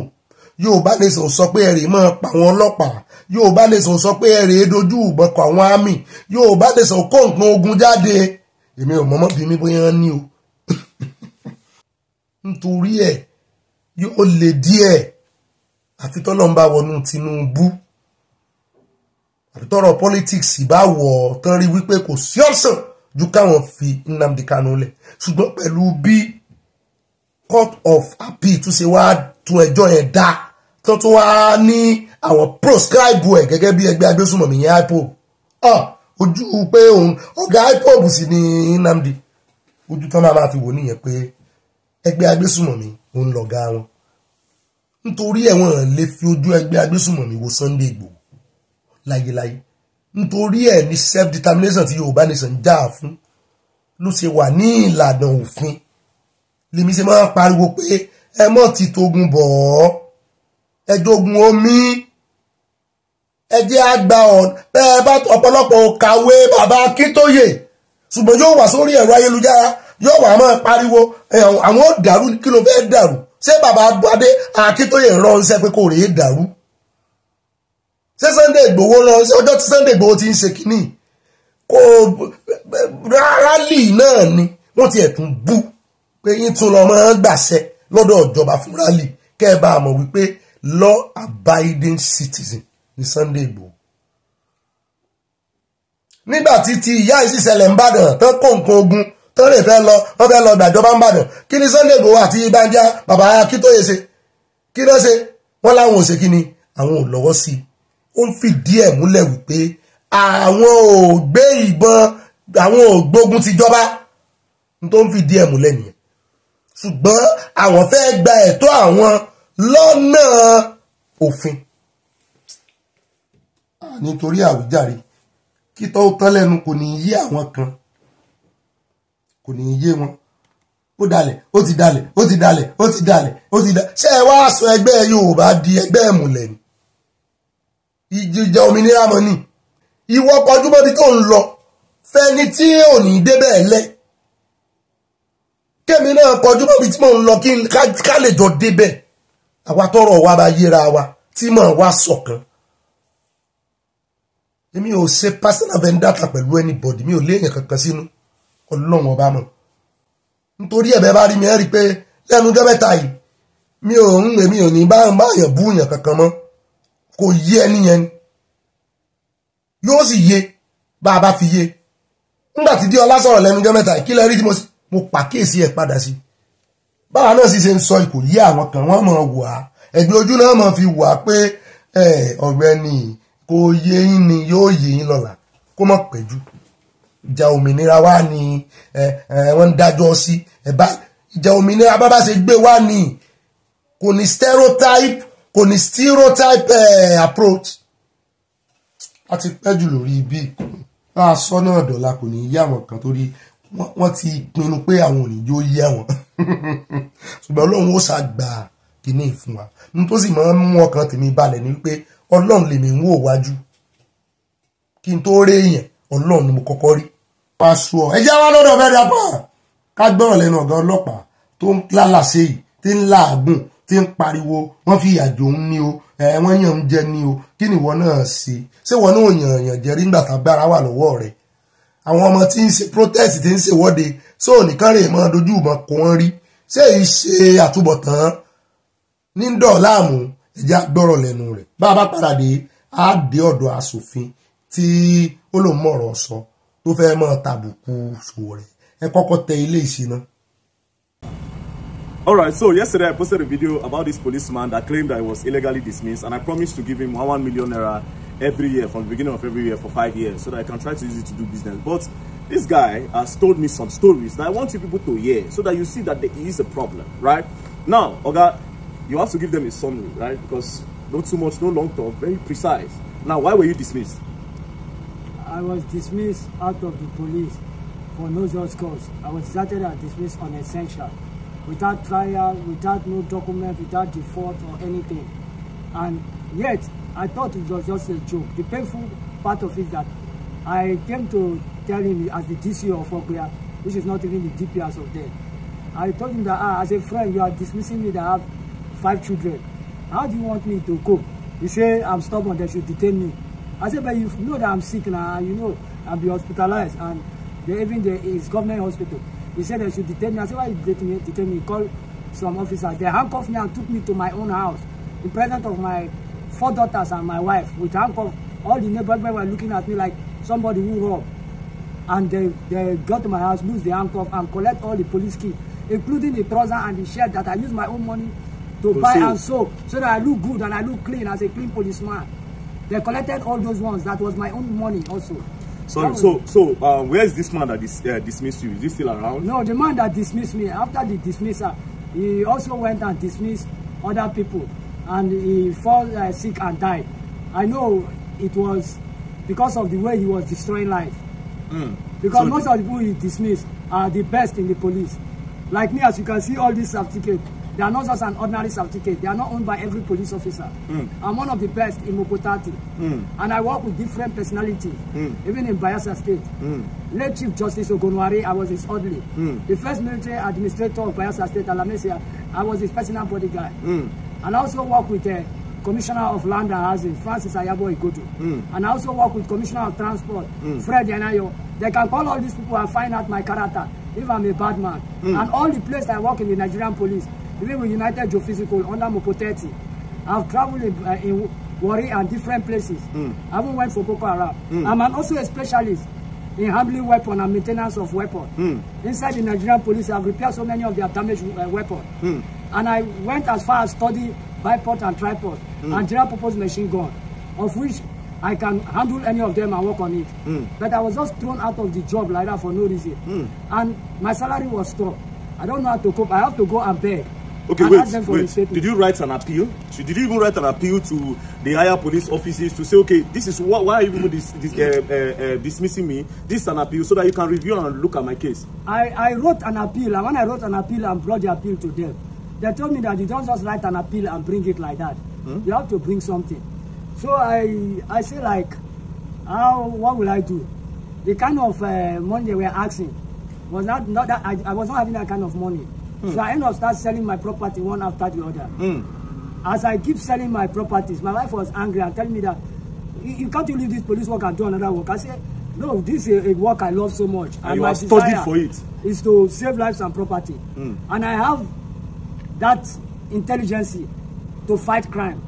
Yorùbá nation sọ pé ẹ̀rì máa pa àwọn ọlọ́pàá Yorùbá nation sọ pé ẹ̀rì dojú ìbọn kọ àwọn àmì Yorùbá nation kó nǹkan ogun jáde èmi ò mọ̀mọ́ bí mi bóyá ní o nítorí ẹ̀ yóò lè díẹ̀ àfi tọ́lọ́ ń bá wọnú Tinubu àfi tọ́rọ̀ politics bá wọ̀ tán rí wípé kò sí option ju káwọn fi Nnamdi Kanu lẹ̀ ṣùgbọ́n pẹ̀lú bí court of appeal tún ṣe wá tún ẹjọ́ yẹn dá tán tún wá ní àwọn proscribe ẹ̀ gẹ́gẹ́ bí ẹgbẹ́ agbésùnmọ̀mí yẹn IPOB ojú pé òun ọ̀gá IPOB sì ni Nnamdi ojú tán máa fi wò nìyẹn pé ẹgbẹ́ agbésùnmọ̀mí òun lọ̀gá wọn nítorí ẹ̀wọ̀n lè fi ojú ẹgbẹ́ agbésùnmọ̀mí wo Sunday Igboho láyéláyé nítorí ẹ̀ ní self determination tí Yorùbá nation jà fún ló ṣe wà ní ìlànà òfin lèmi ṣe máa pariwo pé ẹ mọ́ ti togun bọ̀ ọ́ ẹ jogun omi ẹ jẹ́ àgbà bẹ́ẹ̀ bá ọ̀pọ̀lọpọ̀ kàwé bàbá Akíntóyè ṣùgbọ́n yóò wà sórí ẹ̀rọ ayélujára yóò wà máa pariwo àwọn ò dàrú kí ló fẹ́ dàrú ṣé bàbá Adé Akíntóyè ránṣẹ́ pé kò rèé dàrú ṣé Sunday Igboho ránṣẹ́ ọjọ́ tí Sunday Igboho ti ń ṣe kínní kò rálì náà ni wọ́n ti ẹ̀tún bú pé yín tún lọ máa ń gbàṣẹ lọ́dọ̀ ìjọba fún rálì kẹ́ ẹ bá a mọ̀ wípé law abiding citizen ní Sunday Igboho nígbà tí ìyá ìṣìṣẹ̀lẹ̀ ń bàdàn tán kó nǹkan ogun tán lè fẹ́ lọ wọ́n fẹ́ lọ gbàjọba ń bàdàn kí ni Sunday Igboho àti Bánjá bàbá Akíntóyè ṣe kí ló ṣe wọ́n láwọn ò ṣe kí ni àwọn ò lọ́wọ́ sí i ó ń fìdí ẹ̀ múlẹ̀ wípé àwọn ò gbé ìbọn àwọn ò gbógun tìjọba tó ń fìdí ẹ̀ múlẹ̀ nìyẹn ṣùgbọ́n àwọn fẹ́ gba ẹ̀tọ́ àwọn lọ́nà òfin nítorí àwíjàre kí tó tán lẹ́nu kò ní yé àwọn kan kò ní yé wọn ó dalẹ̀ ó ti dalẹ̀ ó ti dalẹ̀ ó ti dalẹ̀ ó ti dalẹ̀ ṣé ẹ wá sọ ẹgbẹ́ Yorùbá di ẹgbẹ́ ìmùlẹ̀ ni ìjìjà òmìnira mọ́ ni ìwọ kọjú mọ́bi tó ń lọ fẹ́ni tí ò ní débẹ̀ lẹ́ kémi náà kọjú mọ́bi tí mò ń lọ kí ká lè jọ débẹ̀ àwa tọrọ wa bá yéra wa tí mò ń wá ṣọ̀kan èmi ò ṣe personal vendetta pẹ̀lú anybody mi ò léèyàn kankan sínú Ọlọ́run ọba mọ̀ nítorí ẹ̀bẹ̀ bá rí mi ẹ́ rí pé lẹ́nu ọjọ́ mẹ́ta yìí èmi ò ní bá yàn bú yàn kankan mọ́ kò yé ẹni yẹn ni yóò sì yé bá a bá fi yé nígbà tí Díọlá sọ̀rọ̀ lẹ́nu ọjọ́ mẹ́ta yìí kí lẹ rí tí mo pàkíyèsí ẹ̀ padà sí báwa náà sì ṣe ń sọ ìkò yé àwọn kan wọ́n mọ̀ wà á ẹ̀gbẹ́ ojú náà mọ̀ fi wà á pé Ọ̀gbẹ́ni kò yé yín ni yóò yé yín lọ́la kó mọ̀ pẹ́jù ìjà òmìnira wá ní wọ́n ń dájọ́ sí ìjà òmìnira bá bá ṣe gbé wá ní kò ní stereotype approach láti pẹ́jù lórí ibi bá a sọ náà dọ̀la kò ní yí àwọn kan torí wọ́n ti pinnu pé àwọn ò ní yóò yí àwọn ṣùgbọ́n Ọlọ́run ó ṣàgbà kìíní fún wa ní tó sì máa ń mú ọkàn tèmi balẹ̀ ní wípé Ọlọ́run lèmi ń wò wájú kí n tó rí èèyàn Ọlọ́run ni mo kọ́kọ́ rí pàṣọ ẹ jẹ́ wá lọ́dọ̀ fẹ́ẹ́ dapò ká gbọ́rọ̀ lẹ́nu ọ̀gá ọlọ́pàá tó ń lálàsé yìí tí ń làágùn tí ń pariwo wọ́n fi ìyàjò ń ní o wọ́n yàn ń jẹ ní o kí ni ìwọ náà ṣe ṣé ìwọ náà yàn jẹ rí nígbà tágbára wà lọ́wọ́ rẹ̀ àwọn ọmọ tí ń ṣe protest tí ń ṣe wọ́de sóò nìkan rè mọ́ dojú ìbọn kó wọ́n rí ṣé èyí ṣe àtúbọ̀tán ní dọ̀láàmù ẹ̀já gbọ́rọ̀ lẹ́nu rẹ̀ bá a bá padà dé á dé ọ̀dọ̀ aṣòfin tí ó lòún mọ̀rọ̀ sọ tó fẹ́ mọ́ tàbùkù Sowore ẹ kọ́kọ́ tẹ ilé ìṣìná. Alright, so yesterday I posted a video about this policeman that claimed that he was illegally dismissed, and I promised to give him 1 million naira every year from the beginning of every year for 5 years so that I can try to use it to do business. But this guy has told me some stories that I want you people to hear so that you see that there is a problem, right? Now, Oga, you have to give them a summary, right? Because not too much, no long talk, very precise. Now, why were you dismissed? I was dismissed out of the police for no just cause. I was started and dismissed on essential, without trial, without no document, without default or anything. And yet, I thought it was just a joke. The painful part of it that I came to tell him as the DC of Ogbeni, which is not even the DPS of them. I told him that as a friend, you are dismissing me that I have 5 children. How do you want me to cope? He said, I'm stubborn, they should detain me. I said, but you know that I'm sick now, you know, I'll be hospitalized, and it's government hospital. He said they should detain me. I said, why you detain me? He called some officers. They handcuffed me and took me to my own house in presence of my 4 daughters and my wife. With handcuffs, all the neighbors were looking at me like somebody who robbed. And they got to my house, lose the handcuff, and collect all the police kits, including the trouser and the shirt that I use my own money to buy and sew, so that I look good and I look clean as a clean policeman. They collected all those ones. That was my own money also. Sorry, so where is this man that dismissed you? Is he still around? No, the man that dismissed me, after the dismissal, he also went and dismissed other people, and he fell sick and died. I know it was because of the way he was destroying life. Because most of the people he dismissed are the best in the police. Like me, as you can see, all these certificates, they are not just an ordinary certificate. They are not owned by every police officer. I'm one of the best in Mokotati. And I work with different personalities, even in Bayelsa State. Late Chief Justice Ogonwari, I was his orderly. The first military administrator of Bayelsa State, Alamesia, I was his personal bodyguard. And I also work with the Commissioner of Land and Housing, Francis Ayabo Igodo. And I also work with Commissioner of Transport, Fred Yanayo. They can call all these people and find out my character, if I'm a bad man. And all the places I work in the Nigerian police, even with United Geophysical under Mokoteti, I've traveled in Warri and different places. I even went for Boko Haram. I'm also a specialist in handling weapons and maintenance of weapons. Inside the Nigerian police, I've repaired so many of their damaged weapons. And I went as far as study bipod and tripod and general purpose machine gun, of which I can handle any of them and work on it. But I was just thrown out of the job like that for no reason. And my salary was stopped. I don't know how to cope. I have to go and beg. Okay, wait. Did you write an appeal? Did you even write an appeal to the higher police offices to say, okay, this is why you dismissing me? This is an appeal so that you can review and look at my case. I wrote an appeal, and when I wrote an appeal and brought the appeal to them, they told me that you don't just write an appeal and bring it like that. You have to bring something. So I say like, what will I do? The kind of money they were asking was not that I was not having that kind of money. So I ended up start selling my property one after the other. As I keep selling my properties, my wife was angry and telling me that you can't leave this police work and do another work. I said, no, this is a work I love so much. And you have studied for it. Is to save lives and property. And I have that intelligence to fight crime.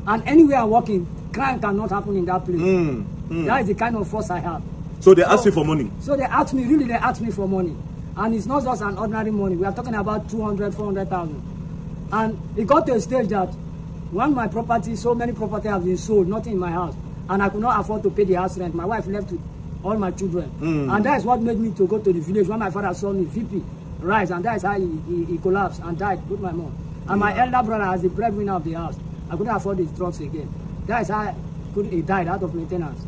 And anywhere I'm working, crime cannot happen in that place. That is the kind of force I have. So they asked you for money? So they asked me for money. And it's not just an ordinary money. We are talking about 200, 400,000. And it got to a stage that when my property, so many property have been sold, nothing in my house, and I could not afford to pay the house rent. My wife left with all my children. And that is what made me to go to the village. When my father saw me, VP, rise, and that is how he collapsed and died with my mom. And my elder brother, as the breadwinner of the house, I couldn't afford his drugs again. That is how he died out of maintenance.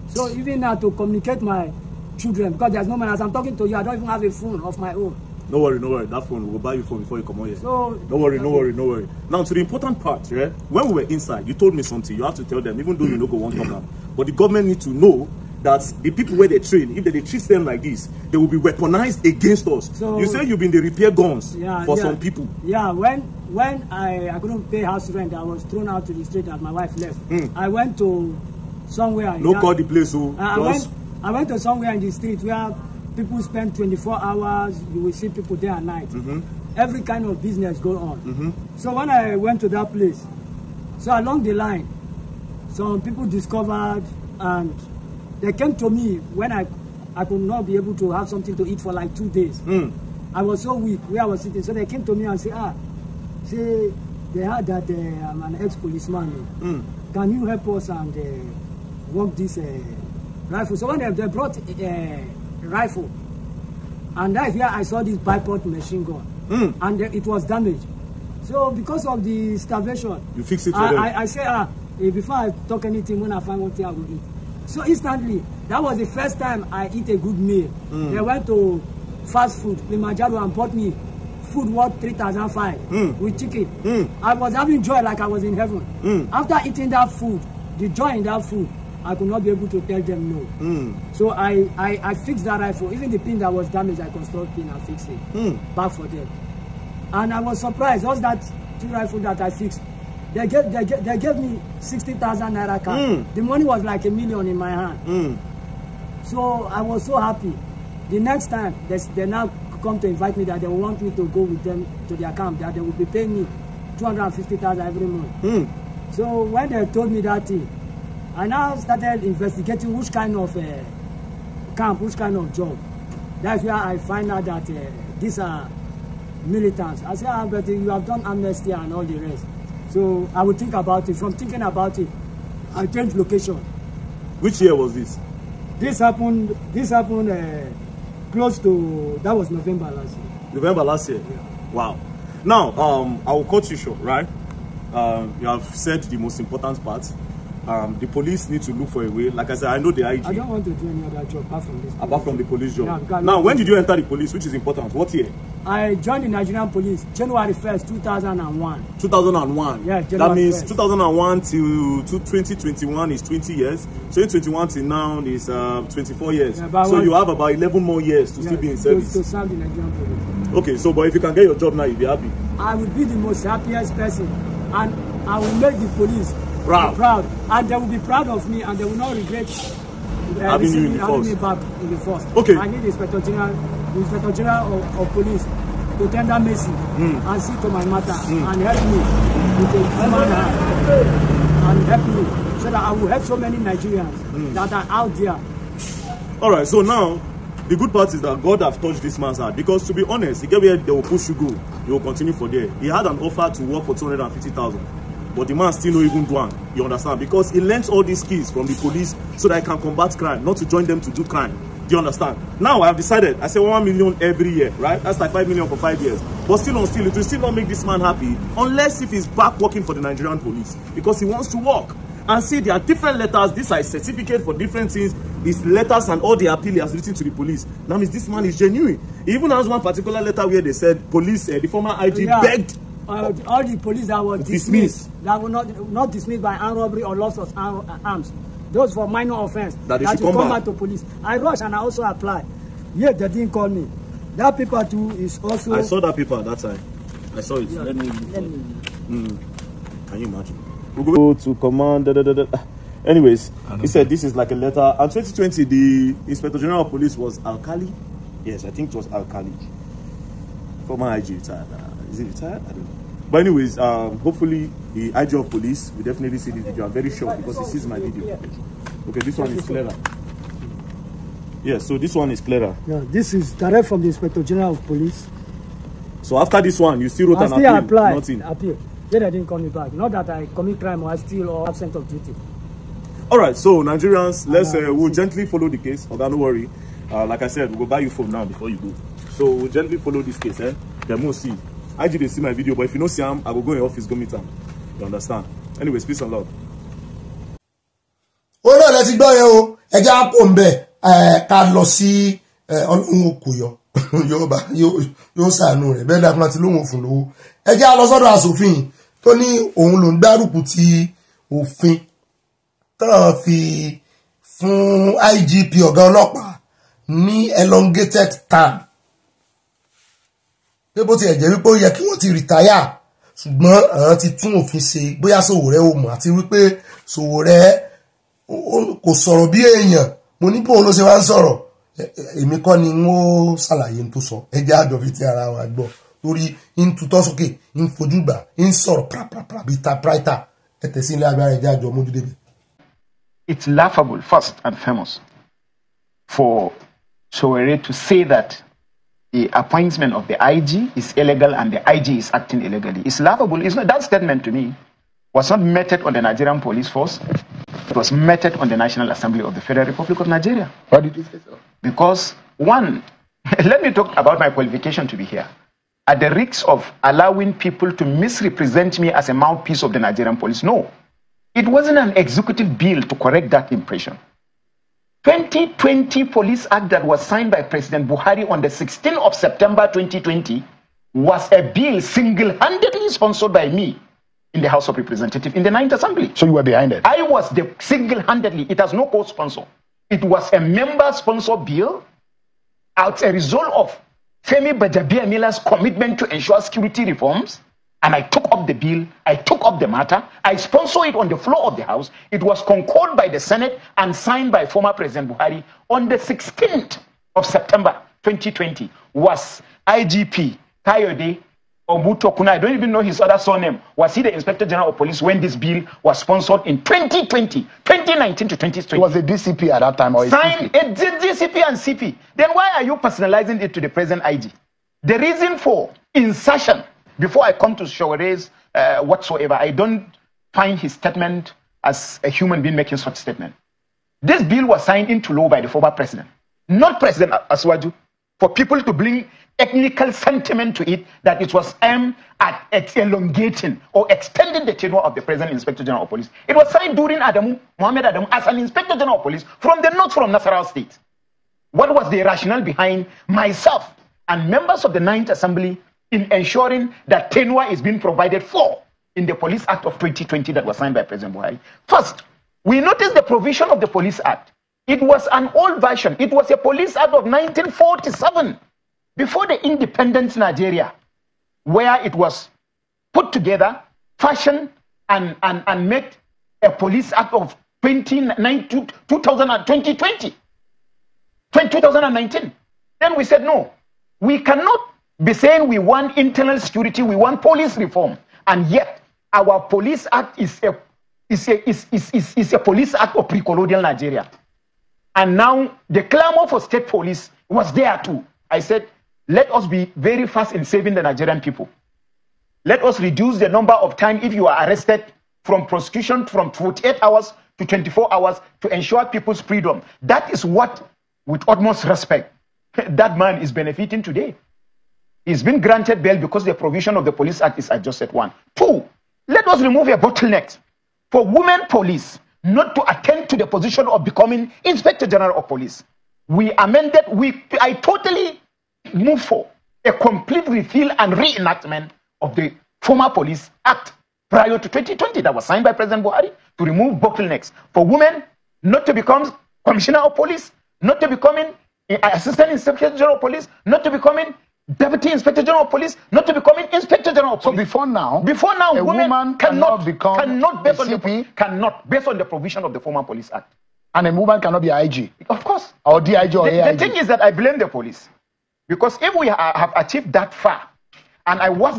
So even now to communicate my children, because there's no money. As I'm talking to you, I don't even have a phone of my own. No worry. That phone, we'll buy you phone before you come out here. So, no worry. Now, to the important part, yeah? When we were inside, you told me something. You have to tell them, even though you know go one talk now. But the government need to know that the people where they train, if they treat them like this, they will be weaponized against us. So, you say you've been the repair guns for some people. Yeah, when I couldn't pay house rent, I was thrown out to the street and my wife left. I went to somewhere. No call the place, so I went to somewhere in the street where people spend 24 hours. You will see people day and night. Every kind of business go on. So when I went to that place, so along the line, some people discovered and they came to me when I I could not be able to have something to eat for like 2 days. I was so weak where I was sitting. So they came to me and said, say they heard that I'm an ex-policeman. Can you help us and work this rifle? So when they brought a rifle, and that's where I saw this bipod machine gun, and it was damaged. So because of the starvation, you fix it. I say, before I talk anything, when I find one thing I will eat. So instantly, that was the first time I eat a good meal. They went to fast food, Kilimanjaro, and bought me food worth 3,500 with chicken. I was having joy like I was in heaven. After eating that food, the joy in that food, I could not be able to tell them no. So I fixed that rifle. Even the pin that was damaged, I constructed pin and fixed it back for them. And I was surprised. Just that 2 rifles that I fixed, they gave me 60,000 naira cash. The money was like $1 million in my hand. So I was so happy. The next time they now come to invite me that they want me to go with them to their camp, that they will be paying me 250,000 every month. So when they told me that thing, I now started investigating which kind of camp, which kind of job. That's where I find out that these are militants. I said, but you have done amnesty and all the rest. So I would think about it. From thinking about it, I changed location. Which year was this? This happened close to, that was November last year. November last year? Yeah. Wow. Now, I will cut you short, right? You have said the most important part. The police need to look for a way. Like I said, I know the IG. I don't want to do any other job apart from this. Apart from the police job. Yeah, now, when did you enter the police, which is important? What year? I joined the Nigerian police January 1st, 2001. 2001? Yeah, January that means 1st. 2001 till 2021 is 20 years. 2021 till now is 24 years. Yeah, so you have about 11 more years to still be in service. To serve the Nigerian police. Okay, so but if you can get your job now, you'll be happy. I will be the most happiest person, and I will make the police proud, and they will be proud of me, and they will not regret having you in the having force. me back in the force. Okay. I need the Inspector General of Police to tender mercy and see to my matter and help me with a human hand and help me so that I will help so many Nigerians that are out there. All right. So now, the good part is that God have touched this man's heart, because to be honest, he gave where they will push you go, you will continue for there. He had an offer to work for 250,000. But the man still no even do one. You understand? Because he learns all these skills from the police so that he can combat crime, not to join them to do crime. Do you understand? Now I have decided, I say 1 million every year, right? That's like 5 million for 5 years. But still on still, it will still not make this man happy unless if he's back working for the Nigerian police, because he wants to work. And see, there are different letters. This is certificate for different things. These letters and all the appeal he has written to the police. That means this man is genuine. He even has one particular letter where they said police, the former IG begged all the police that were dismissed, that were not dismissed by armed robbery or loss of arms, those for minor offense, that should come back to police. I rushed and I also applied. Yet they didn't call me. That paper too is also. I saw that paper at that time. I saw it. Yeah, let me. Can you imagine? We go to command. Anyways, he said this is like a letter. And 2020, the Inspector General of Police was Alkali. Yes, I think it was Alkali. Former IG retired. Is he retired? I don't know. But anyways, hopefully the IG of Police will definitely see this video. I'm very sure because he sees my video. Okay, this one is clearer. Yes, so this one is clearer. Yeah, this is direct from the Inspector General of Police. So after this one, you still wrote an appeal? Applied. Nothing. Appeal. Then they didn't call me back. Not that I commit crime or I steal or absent of duty. All right, so Nigerians, let's we'll gently follow the case. Okay, don't worry. Like I said, we'll go buy your phone now before you go. So we'll gently follow this case. Then we'll see. I did see my video, but if you don't see him, I will go in your office, go meet him. You understand? Anyways, peace and love. Oh no, let's go yo. Eja pombe ká lọ sí Ọlọ́run kò yọ. Yorùbá yo ṣàánú rẹ̀. Be da kan ti lohun fún lówó. Eja lọ sọ́dọ̀ asòfin tó ní òun ló ń dárúkú ti òfin tán fi fún IGP ọ̀gá ọlọ́pàá ní elongated term. Pé bó ti ẹ̀ jẹ́ wípé ó yẹ kí wọ́n ti retire, ṣùgbọ́n àwọn ti tún òfin ṣe bóyá Sowore ó mọ̀ àti wípé Sowore kò sọ̀rọ̀ bí èèyàn. Mo ní bóun ló ṣe wá ń sọ̀rọ̀. Èmi kọ́ ni wọ́n ṣàlàyé tó sọ. Ẹ jẹ́ àdọ̀fi tí ara wa gbọ́. Torí ń tutọ́ sókè, ń fojú gbà, ń sọ̀rọ̀ prapra bí typewriter. Ẹ tẹ̀sí ilé agbára ẹ̀jẹ̀ àjọ mójú débi. It's laughable, first and foremost, for Sowore to say that the appointment of the IG is illegal and the IG is acting illegally. It's laughable. It's not, that statement to me was not meted on the Nigerian police force. It was meted on the National Assembly of the Federal Republic of Nigeria. Why did you say so? Because, one, let me talk about my qualification to be here. At the risk of allowing people to misrepresent me as a mouthpiece of the Nigerian police, no. It wasn't an executive bill to correct that impression. 2020 Police Act that was signed by President Buhari on the 16th of September 2020 was a bill single-handedly sponsored by me in the House of Representatives in the 9th Assembly. So you were behind it? I was the single-handedly. It has no co-sponsor. It was a member-sponsored bill as a result of Femi Bajabiamila's commitment to ensure security reforms. And I took up the bill, I took up the matter, I sponsored it on the floor of the House. It was concurred by the Senate and signed by former President Buhari on the 16th of September 2020. Was IGP Kayode Obutokuna, I don't even know his other surname, was he the Inspector General of Police when this bill was sponsored in 2019 to 2020? Was it DCP at that time or signed a DCP and CP. Then why are you personalizing it to the present IG? The reason for insertion, before I come to Sowore's whatsoever, I don't find his statement as a human being making such statement. This bill was signed into law by the former president, not President Aswaju, for people to bring technical sentiment to it that it was aimed at elongating or extending the tenure of the present Inspector General of Police. It was signed during Mohammed Adamu as an Inspector General of Police from the north, from Nasarawa State. What was the rationale behind myself and members of the 9th Assembly in ensuring that tenure is being provided for in the Police Act of 2020 that was signed by President Buhari? First, we noticed the provision of the Police Act. It was an old version. It was a Police Act of 1947, before the independent Nigeria, where it was put together, fashioned, and made a Police Act of 2019. Then we said, no, we cannot be saying we want internal security, we want police reform, and yet our Police Act is a Police Act of pre-colonial Nigeria. And now the clamor for state police was there too. I said, let us be very fast in saving the Nigerian people. Let us reduce the number of time if you are arrested from prosecution from 48 hours to 24 hours to ensure people's freedom. That is what, with utmost respect, that man is benefiting today. He's been granted bail because the provision of the Police Act is adjusted. 1. 2, let us remove a bottleneck for women police not to attend to the position of becoming Inspector General of Police. We amended, I totally moved for a complete repeal and reenactment of the former Police Act prior to 2020 that was signed by President Buhari to remove bottlenecks for women not to become Commissioner of Police, not to becoming Assistant Inspector General of Police, not to becoming Deputy Inspector General of Police, not to becoming Inspector General of Police. So before now, a woman cannot based on the provision of the former Police Act. And a woman cannot be IG? Of course. Or DIG or AIG? The thing is that I blame the police. Because if we have achieved that far, and I was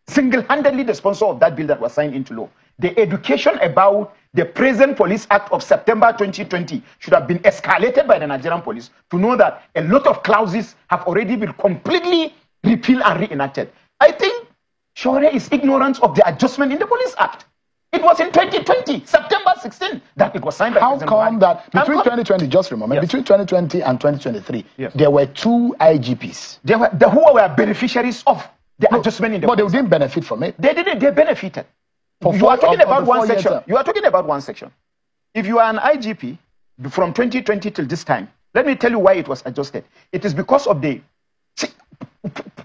single-handedly the sponsor of that bill that was signed into law, the education about the present Police Act of September 2020 should have been escalated by the Nigerian police to know that a lot of clauses have already been completely repealed and reenacted. I think Sowore is ignorant of the adjustment in the Police Act. It was in 2020, September 16, that it was signed by President Buhari. How come that between 2020, just remember, yes, between 2020 and 2023, yes, there were 2 IGPs. There were who were beneficiaries of the adjustment in the But they didn't benefit from it. They didn't, they benefited. You are talking about one section. You are talking about one section. If you are an IGP from 2020 till this time, let me tell you why it was adjusted. It is because of the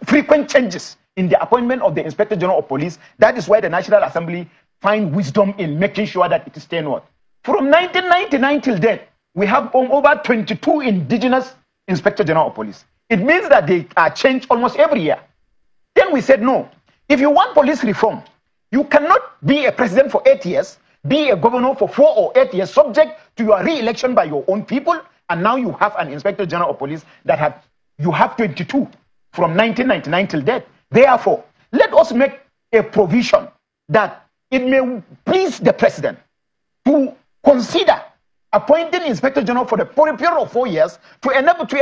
frequent changes in the appointment of the Inspector General of Police. That is why the National Assembly find wisdom in making sure that it is tenured. From 1999 till then, we have over 22 indigenous Inspector General of Police. It means that they are changed almost every year. Then we said, no, if you want police reform, you cannot be a president for 8 years, be a governor for 4 or 8 years, subject to your re-election by your own people, and now you have an Inspector General of Police that you have 22 from 1999 till then. Therefore, let us make a provision that it may please the president to consider appointing Inspector General for the period of 4 years to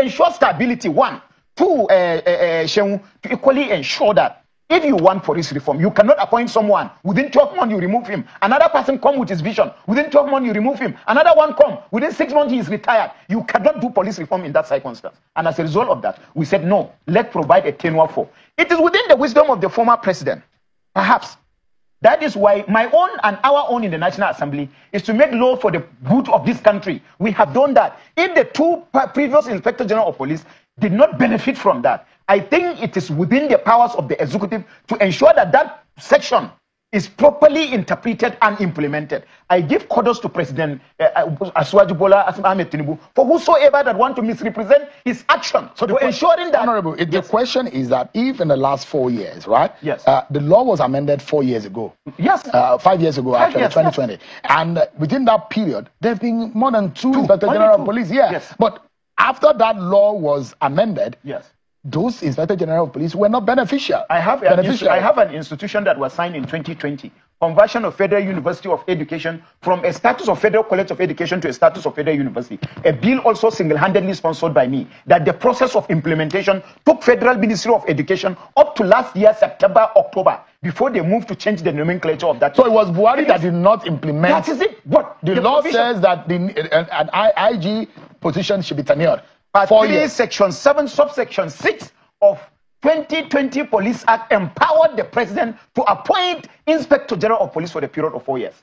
ensure stability, one. Two, to equally ensure that if you want police reform, you cannot appoint someone. Within 12 months, you remove him. Another person come with his vision. Within 12 months, you remove him. Another one come. Within 6 months, he is retired. You cannot do police reform in that circumstance. And as a result of that, we said, no, let's provide a tenure for. It is within the wisdom of the former president, perhaps. That is why my own and our own in the National Assembly is to make law for the good of this country. We have done that. If the two previous Inspector General of Police did not benefit from that, I think it is within the powers of the executive to ensure that that section is properly interpreted and implemented. I give kudos to President Asiwaju Bola Ahmed Tinubu for whosoever that want to misrepresent his action. So to ensuring that... Honorable, the question is that if in the last 4 years, right? Yes. The law was amended 4 years ago. Yes. 5 years ago, actually, 2020. Yes. And within that period, there have been more than two Inspector General of Police. Yeah. Yes. But after that law was amended, yes, those Inspector General of Police were not beneficial. I have an institution that was signed in 2020. Conversion of Federal University of Education from a status of Federal College of Education to a status of Federal University. A bill also single-handedly sponsored by me, that the process of implementation took Federal Ministry of Education up to last year, September, October, before they moved to change the nomenclature of that. So it was Buhari that did not implement. That is it. But the law says that an IG position should be tenured. Part 3, Section 7, subsection 6 of 2020 Police Act empowered the president to appoint Inspector General of Police for the period of 4 years.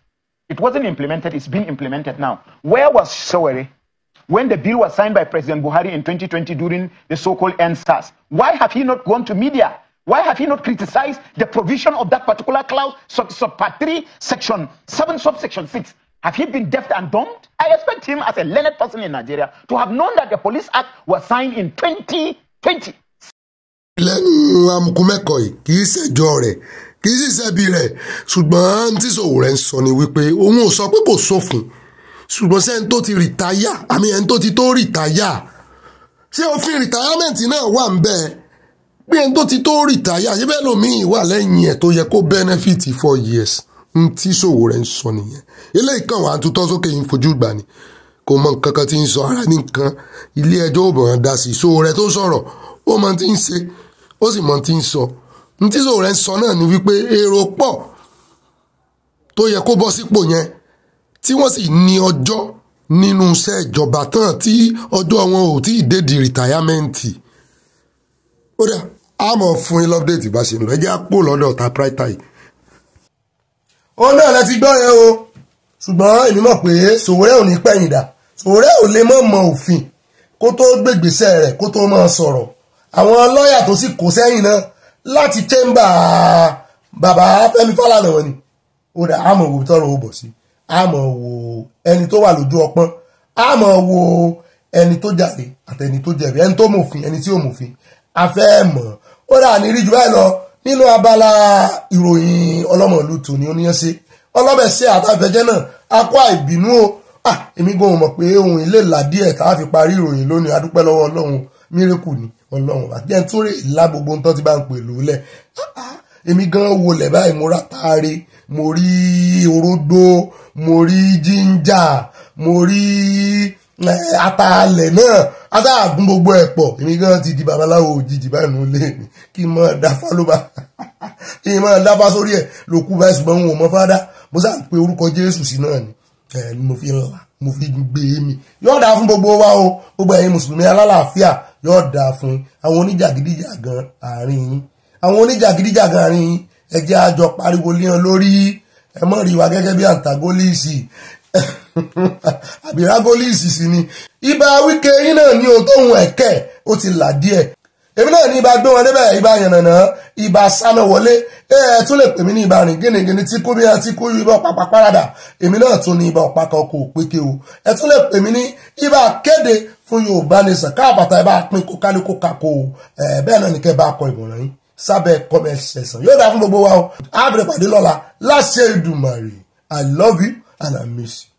It wasn't implemented, it's been implemented now. Where was Sowore when the bill was signed by President Buhari in 2020 during the so-called NSAS? Why have he not gone to media? Why have he not criticized the provision of that particular clause, part 3, Section 7, subsection 6? Have he been deaf and dumb? I expect him as a learned person in Nigeria to have known that the Police Act was signed in 2020. lẹ́nu amukumẹ́kọ̀ yìí kì í ṣẹjọ́ rẹ̀ kì í sì ṣẹbi rẹ̀ ṣùgbọ́n tí Sowore ń sọ ni wípé òun ò sọ pé kò sófin ṣùgbọ́n sẹ́ni tó ti rìtáyà àmì ẹni tó ti tó rìtáyà ṣé òfin rìtáyàmẹ́ǹtì náà wà ń bẹ́ẹ̀ bí ẹni tó ti tó rìtáyà ṣé bẹ́ẹ̀ lómi wà lẹ́yìn ẹ̀ tó yẹ kó benefit 4 years tí Sowore ń sọ nìyẹn eléyìí kan wà á tutọ́ sókè yìí fojú gbà ni kò mọ nǹkan kan tí ń sọ ara ní nǹkan ilé ẹjọ́ ò bọ̀ràn dá sí Sowore tó sọ̀rọ̀ ó mọ tí ń ṣe ó sì mọ tí ń sọ tí Sowore ń sọ náà ni wípé èrò pọ̀ tó yẹ kó bọ́ sípò yẹn tí wọ́n sì ní ọjọ́ nínú iṣẹ́ ìjọba tán tí ọjọ́ wọn ò tí ì dé di rìtáyámẹ́ǹtì ó dà á mọ̀ fún yín lọ́pdẹ̀tì bá ṣe ń lọ ẹ jẹ́ àpò lọ́dọ̀ ta pírátà yìí. ó náà lẹ ti gbọ́ yẹn o ṣùgbọ́n èmi mọ̀ pé Sowore ò ní pẹ̀yìn dà Sowore ò lè mọ̀ òfin kó tó gbégbèsè rẹ̀ kó tó máa sọ̀rọ̀ àwọn lọ́ọ̀yà tó sì kó sẹ́yìn náà láti chamber bàbá Fẹ́mi Fálànà wọn ni ó dà á mọ̀ wo tọrọ ó bọ̀ sí á mọ̀ wo ẹni tó wà lójú ọpọ́n á mọ̀ wo ẹni tó jàre àtẹni tó jẹ̀bi ẹni tó mòfin ẹni tí ò mòfin a fẹ́ mọ̀ ó dà ní rí jù báyìí lọ nínú abala ìròyìn ọlọ́mọ̀lú tò ní oníyànṣe ọlọ́bẹ̀ṣẹ́ àtàfẹ́jẹ́ náà a kó àìbínú o èmi gan mọ̀ pé ohun ilé ìlà díẹ̀ tá a fi parí ìròyìn lónìí adúpẹ́ lọ́wọ́ Ọlọ́run mírèkù ni Ọlọ́run àti ẹni tó rè lá gbogbo nǹkan tí bá ń pè lólẹ̀ èmi gan wọlé báyìí mo rà taare mo rí orógbó mo rí jíńjà mo rí ataalẹ̀ náà atáàgùn gbogbo ẹ̀ pọ̀ èmi gan ti di babaláwo òjijì báyìí nù lé mi kí n máa dáfá ló bá kí n máa dáfá sórí ẹ̀ ló kú báyìí ṣùgbọ́n n ò mọ fádá mo sáà ń pe orúkọ Jésù sí náà ni mo fi ń là mo fi gbé mi yóò dáa fún gbogbo wa o gbogbo ẹ̀yin mùsùlùmí alálàáfíà yóò dáa fún àwọn oníjàgídíjàgan àárín yín àwọn oníjàgídíjàgan àárín yín ẹ jẹ́ àjọ pariwo lé wọn lórí ẹ mọ̀ rí wa gẹ́gẹ́ bí antagolisi àbí ragolisi sí ni ibà Wike yín náà ní ohun tóun ẹ̀kẹ́ ó ti là díẹ̀ èmi náà ní ibà gbé wọn débẹ̀ ibà yànnànà ibà sáná wọlé tún lè pè mí ní ibà rìn gínigíní tí kú bí wọn ti kú ibà pàpà parada èmi náà tún ní ibà ọ̀pá kan kò péke o tún lè pè mí ní ibà kéde fún Yorùbá nation káàbàtà ibà pín kó kálukú kakó o bẹ́ẹ̀ náà ní kẹ́ bá kọ ìmọ̀ràn yín sábẹ́ comment section yóò dá fún gbogbo wa o á bẹ̀rẹ̀ pàdé lọ́la láṣẹ Èdùmàrè I love you and I miss you.